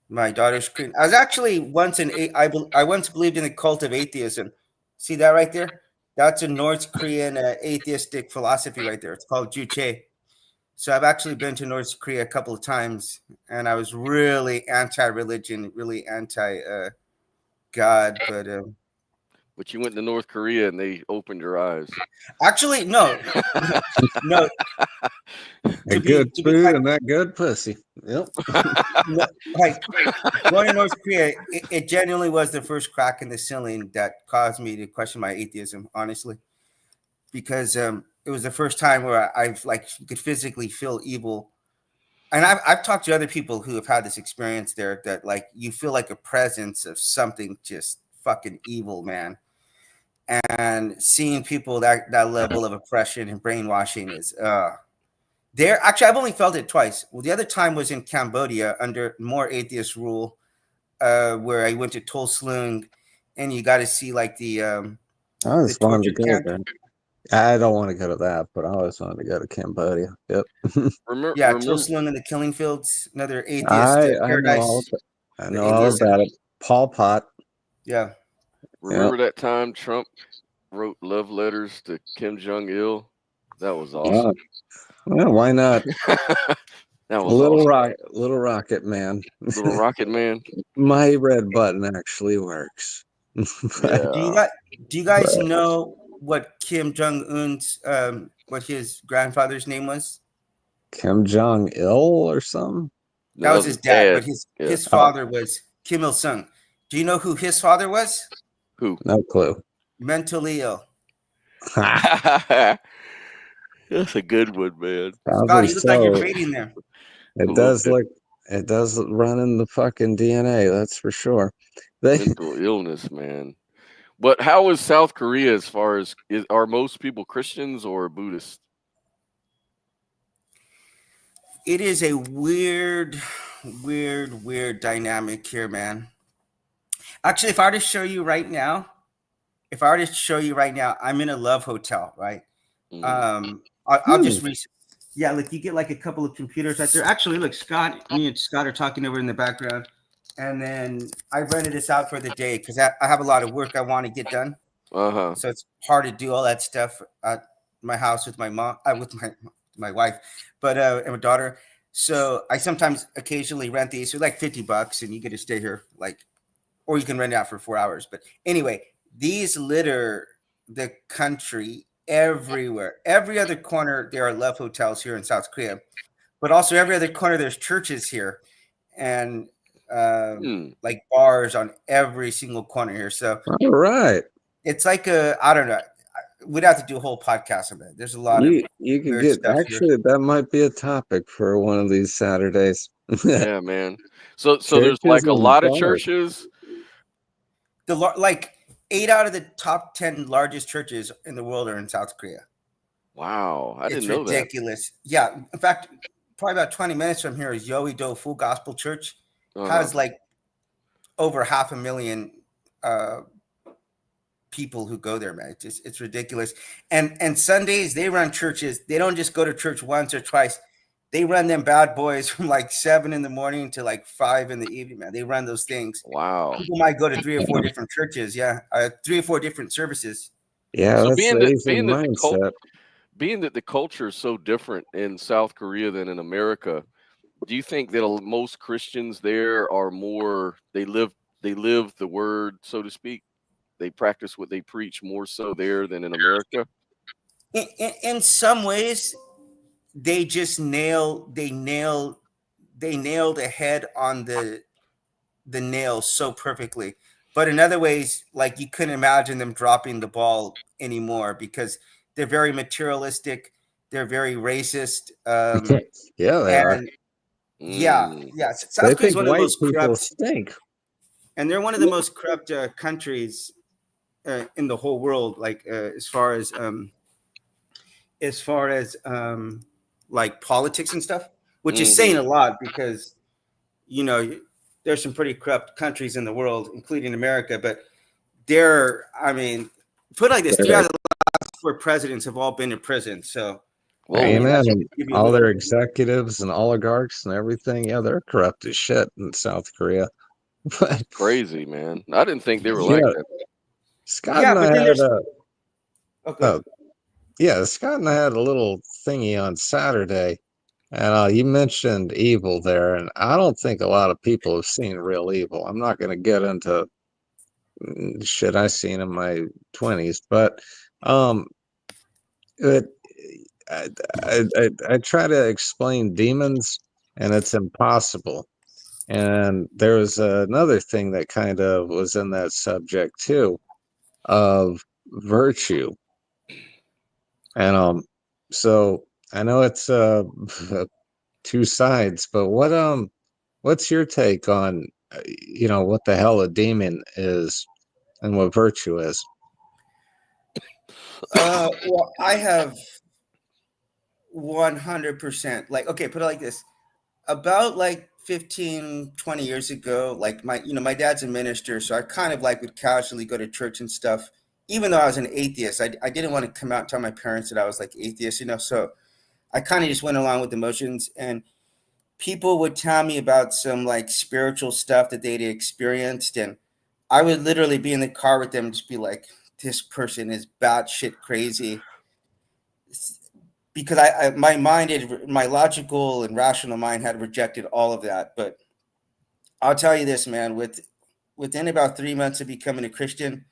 My daughter's Korean. I was actually once I once believed in the cult of atheism. See that right there? That's a North Korean atheistic philosophy right there. It's called Juche. So I've actually been to North Korea a couple of times, and I was really anti-religion, really anti-God. But you went to North Korea and they opened your eyes. Actually, no. Good food and that good pussy. Yep. Like going to North Korea, it genuinely was the first crack in the ceiling that caused me to question my atheism, honestly, because it was the first time where I've could physically feel evil. And I've talked to other people who have had this experience there, that like you feel like a presence of something just fucking evil, man. And seeing people that level of oppression and brainwashing is there. Actually, I've only felt it twice. Well, the other time was in Cambodia under more atheist rule, where I went to Tol Slung, and you got to see like the I always wanted to go camp. there. I don't want to go to that, but I always wanted to go to Cambodia. Yep. Tol Slung and the Killing Fields, another atheist paradise. I know all about it. Pol Pot. Yeah. Remember that time Trump wrote love letters to Kim Jong-il? That was awesome. Well, why not? That was Little Rocket Man. Little Rocket Man. My red button actually works. Yeah. Do you guys know what Kim Jong Un's what his grandfather's name was? Kim Jong Il or something? That was his dad, but his father was Kim Il Sung. Do you know who his father was? Who? No clue. Mentally ill. That's a good one, man. Scott, you look like you're fading there. It does run in the fucking DNA, that's for sure. Mental illness, man. But how is South Korea as far as are most people Christians or Buddhists? It is a weird dynamic here, man. Actually, if I were to show you right now, I'm in a love hotel, right? I'll just yeah, look, you get like a couple of computers right there. Actually, look, me and Scott are talking over in the background. And then I rented this out for the day because I have a lot of work I want to get done. So it's hard to do all that stuff at my house with my mom, with my wife, but and my daughter. So I sometimes occasionally rent these for like $50, and you get to stay here like or you can rent it out for 4 hours. But anyway, these litter the country everywhere. Every other corner, there are love hotels here in South Korea, but also every other corner, there's churches here, and like bars on every single corner here. So All right. it's like I don't know. We'd have to do a whole podcast on that. There's a lot of You could weird get stuff here. actually that might be a topic for one of these Saturdays. Yeah, man. So there's Churches like a and lot of bars. churches. Like 8 out of the top 10 largest churches in the world are in South Korea. Wow, I It's didn't know that. ridiculous. Yeah, in fact, probably about 20 minutes from here is Yoido Full Gospel Church. Has like over 500,000 people who go there, man. It's ridiculous. And Sundays they run churches. They don't just go to church once or twice. They run them bad boys from like 7 in the morning to like 5 in the evening, man. They run those things. Wow. People might go to 3 or 4 different churches. Yeah, 3 or 4 different services. Yeah, So that's being the that Asian mindset. being that the culture is so different in South Korea than in America, do you think that most Christians there are more they live the word, so to speak? They practice what they preach more so there than in America? In some ways, they just nail the head on the nail so perfectly. But in other ways, like you couldn't imagine them dropping the ball anymore because they're very materialistic. They're very racist. Yeah, they are. Yeah. They South Korea is think one of the white most people corrupt, stink. and they're one of the most corrupt countries in the whole world. Like as far as like politics and stuff, which is saying a lot because there's some pretty corrupt countries in the world, including America. But I mean, put it like this: 3 out of the last 4 presidents have all been in prison. So, Amen. And all their executives and oligarchs and everything, yeah, they're corrupt as shit in South Korea. But crazy, man. I didn't think they were like that. Scott and I had Scott and I had a little thingy on Saturday, and you mentioned evil there, and I don't think a lot of people have seen real evil. I'm not going to get into shit I seen in my 20s, but I try to explain demons, and it's impossible. And there was another thing that kind of was in that subject too, of virtue. And so I know it's 2 sides, but what's your take on what the hell a demon is and what virtue is? Well, I have 100%. Like, okay, put it like this: about like 15, 20 years ago, like my dad's a minister, so I kind of like would casually go to church and stuff. Even though I was an atheist, I didn't want to come out and tell my parents that I was like atheist, so I kind of just went along with the motions. And people would tell me about some like spiritual stuff that they'd experienced, and I would literally be in the car with them and just be like, this person is batshit crazy. Because my logical and rational mind had rejected all of that. But I'll tell you this, man, within about 3 months of becoming a Christian,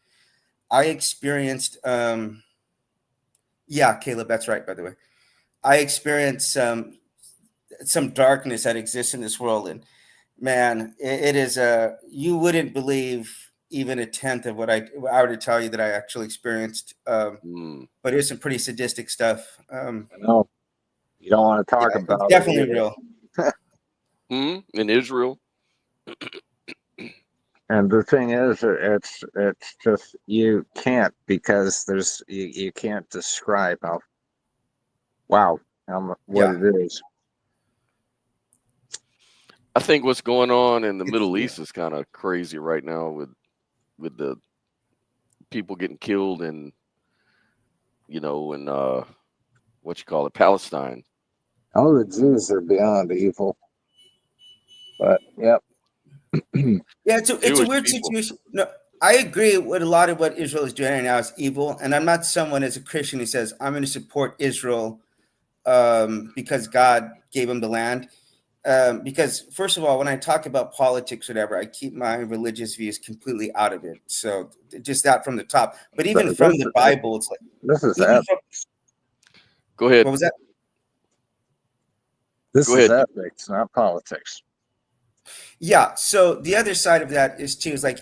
I experienced, Caleb, that's right, by the way. I experienced some darkness that exists in this world. And man, it is you wouldn't believe even a tenth of what I were to tell you that I actually experienced. But it's some pretty sadistic stuff. No, you don't want to talk about it's definitely real. In Israel. And the thing is, it's just you can't, because you can't describe what it is. I think what's going on in the Middle East is kind of crazy right now with the people getting killed and Palestine. Oh, the Jews are beyond evil. But yep. Yeah, it's a weird situation. No, I agree with a lot of what Israel is doing right now is evil, and I'm not someone as a Christian who says I'm going to support Israel because God gave them the land. because first of all, when I talk about politics, whatever, I keep my religious views completely out of it. So just that from the top. But even from the Bible, it's like This is even from, Go ahead. what was that? This Go is ahead. ethics, not politics. Yeah. So the other side of that is too, is like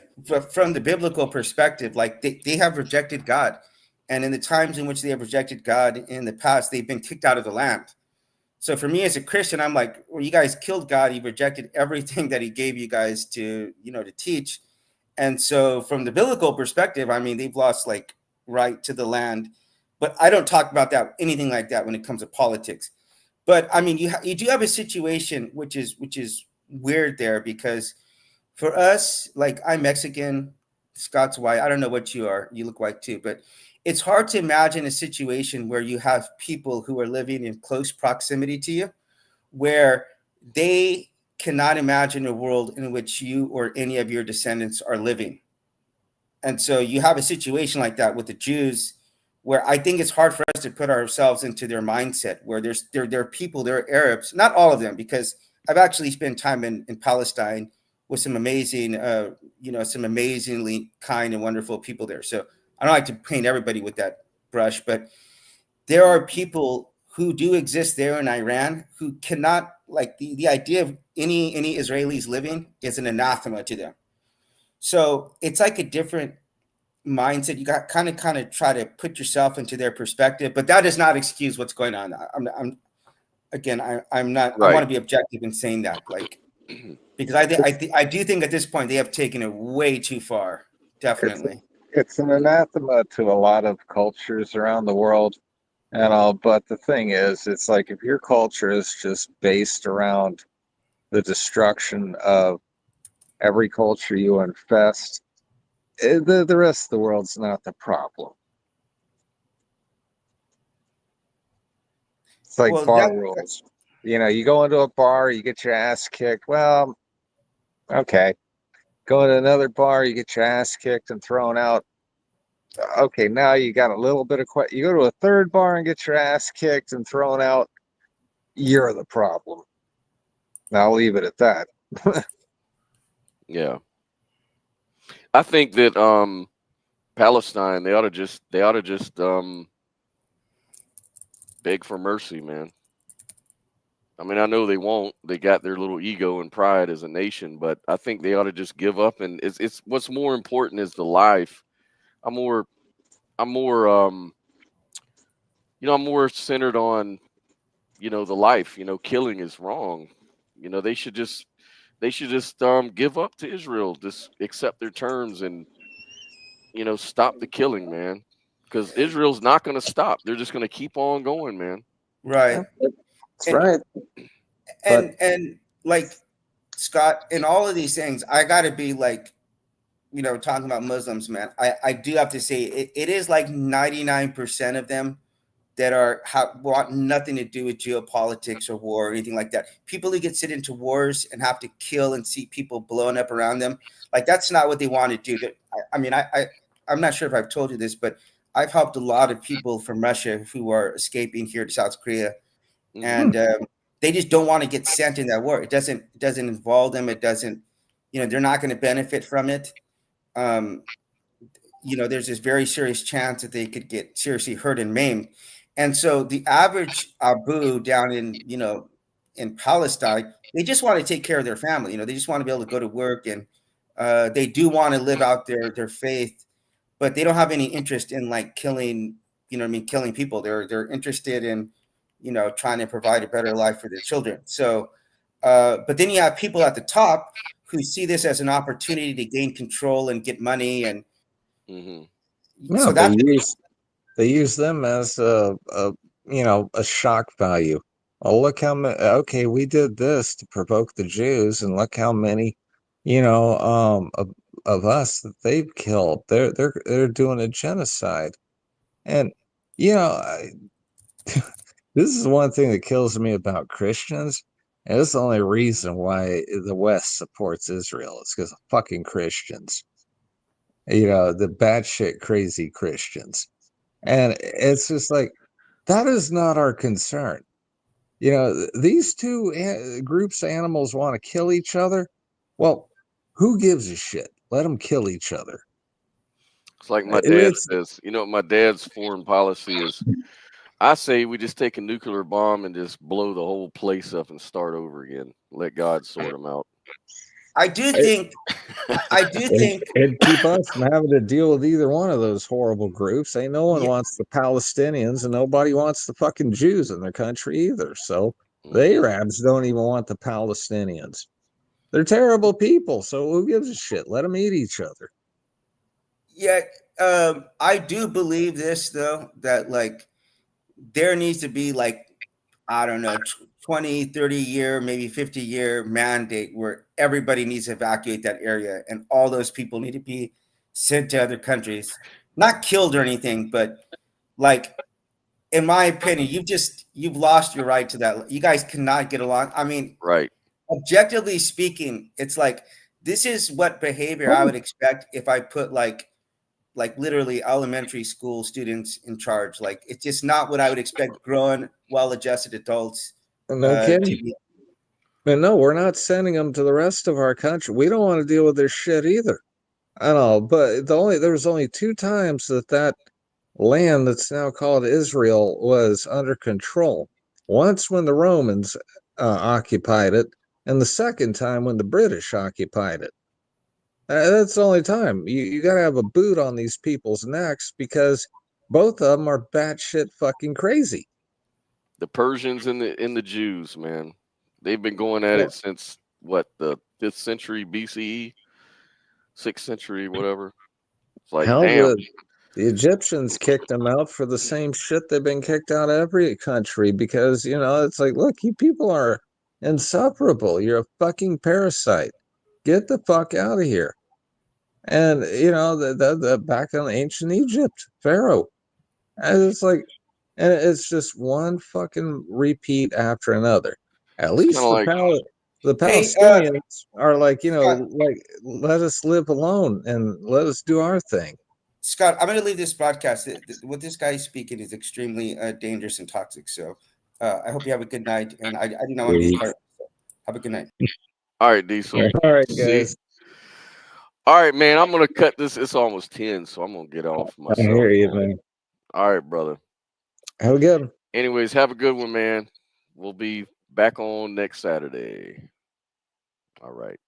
from the biblical perspective, like they have rejected God. And in the times in which they have rejected God in the past, they've been kicked out of the land. So for me as a Christian, I'm like, well, you guys killed God. He rejected everything that he gave you guys to, to teach. And so from the biblical perspective, I mean, they've lost like right to the land. But I don't talk about that, anything like that when it comes to politics. But I mean, you do have a situation which is weird there, because for us, like I'm Mexican, Scott's white. I don't know what you are. You look white too, but it's hard to imagine a situation where you have people who are living in close proximity to you, where they cannot imagine a world in which you or any of your descendants are living. And so you have a situation like that with the Jews, where I think it's hard for us to put ourselves into their mindset, where there are people, there are Arabs, not all of them, because I've actually spent time in Palestine with some amazing, some amazingly kind and wonderful people there. So I don't like to paint everybody with that brush, but there are people who do exist there in Iran who cannot, like the idea of any Israelis living is an anathema to them. So it's like a different mindset. You got kind of try to put yourself into their perspective, but that does not excuse what's going on. I'm not. Right. I want to be objective in saying that, like, because I do think at this point they have taken it way too far. Definitely, It's an anathema to a lot of cultures around the world and all. But the thing is, it's like if your culture is just based around the destruction of every culture you infest, the rest of the world's not the problem. It's like well, bar rules. You go into a bar, you get your ass kicked. Well, okay. Go to another bar, you get your ass kicked and thrown out. Okay, now you got a little bit of you go to a third bar and get your ass kicked and thrown out. You're the problem. Now I'll leave it at that. Yeah. I think that Palestine, they ought to just beg for mercy, man. I mean, I know they won't. They got their little ego and pride as a nation, but I think they ought to just give up. And it's what's more important is the life. I'm more I'm more centered on the life. Killing is wrong. They should just give up to Israel, just accept their terms, and stop the killing, man. Because Israel's not going to stop. They're just going to keep on going, man. right. That's And, right. and like Scott, in all of these things, I got to be like, talking about Muslims, man. I do have to say it is like 99% of them that want nothing to do with geopolitics or war or anything like that. People who get sent into wars and have to kill and see people blowing up around them, like that's not what they want to do. I'm not sure if I've told you this, but I've helped a lot of people from Russia who are escaping here to South Korea, and they just don't want to get sent in that war. It doesn't involve them. It doesn't, they're not going to benefit from it. There's this very serious chance that they could get seriously hurt and maimed. And so the average Abu down in Palestine, they just want to take care of their family. They just want to be able to go to work, and they do want to live out their faith, but they don't have any interest in like killing, killing people. They're interested in, trying to provide a better life for their children. So, but then you have people at the top who see this as an opportunity to gain control and get money, and so they use them as a shock value. Oh, look how many. Okay, we did this to provoke the Jews, and look how many, of us that they've killed. They're doing a genocide, and this is one thing that kills me about Christians. And it's the only reason why the West supports Israel. It's because of fucking Christians. The batshit crazy Christians. And it's just like, that is not our concern. You know, these two groups of animals want to kill each other. Well, who gives a shit? Let them kill each other. It's like my It dad makes says. You know what my dad's foreign policy is? I say we just take a nuclear bomb and just blow the whole place up and start over again. Let God sort them out. I do think it'd keep us from having to deal with either one of those horrible groups. Ain't no one Yeah. wants the Palestinians, and nobody wants the fucking Jews in their country either. So the Mhm. Arabs don't even want the Palestinians. They're terrible people. So who gives a shit? Let them eat each other. Yeah, I do believe this though, that like there needs to be like, I don't know, 20, 30-year, maybe 50-year mandate where everybody needs to evacuate that area and all those people need to be sent to other countries. Not killed or anything, but like, in my opinion, you've lost your right to that. You guys cannot get along. I mean, Right. objectively speaking, it's like this is what behavior I would expect if I put like literally elementary school students in charge. Like it's just not what I would expect grown, well-adjusted adults No to kidding. be. And no, we're not sending them to the rest of our country. We don't want to deal with their shit either. I know, but there was only 2 times that land that's now called Israel was under control. Once when the Romans occupied it, and the second time when the British occupied it. That's the only time. You got to have a boot on these people's necks because both of them are batshit fucking crazy. The Persians and the Jews, man. They've been going at it since what, the 5th century BCE, 6th century, whatever. It's like, Hell, damn. the Egyptians kicked them out for the same shit they've been kicked out of every country because, you know, it's like, look, you people are insufferable. You're a fucking parasite. Get the fuck out of here. And, you know, the back in ancient Egypt, Pharaoh. And it's like, and it's just one fucking repeat after another. At It's kind least of like, the Hey, Palestinians are like, you Scott, know, like, let us live alone and let us do our thing. Scott, I'm going to leave this broadcast. What this guy is speaking is extremely dangerous and toxic. So I hope you have a good night. And I do not want to be a part of it. So have a good night. all right, Diesel. All right, See? guys. All right, man. I'm gonna cut this. It's almost 10, so I'm gonna get off I myself. hear you, man. All right, brother. Have a good one. Anyways, have a good one, man. We'll be back on next Saturday. All right.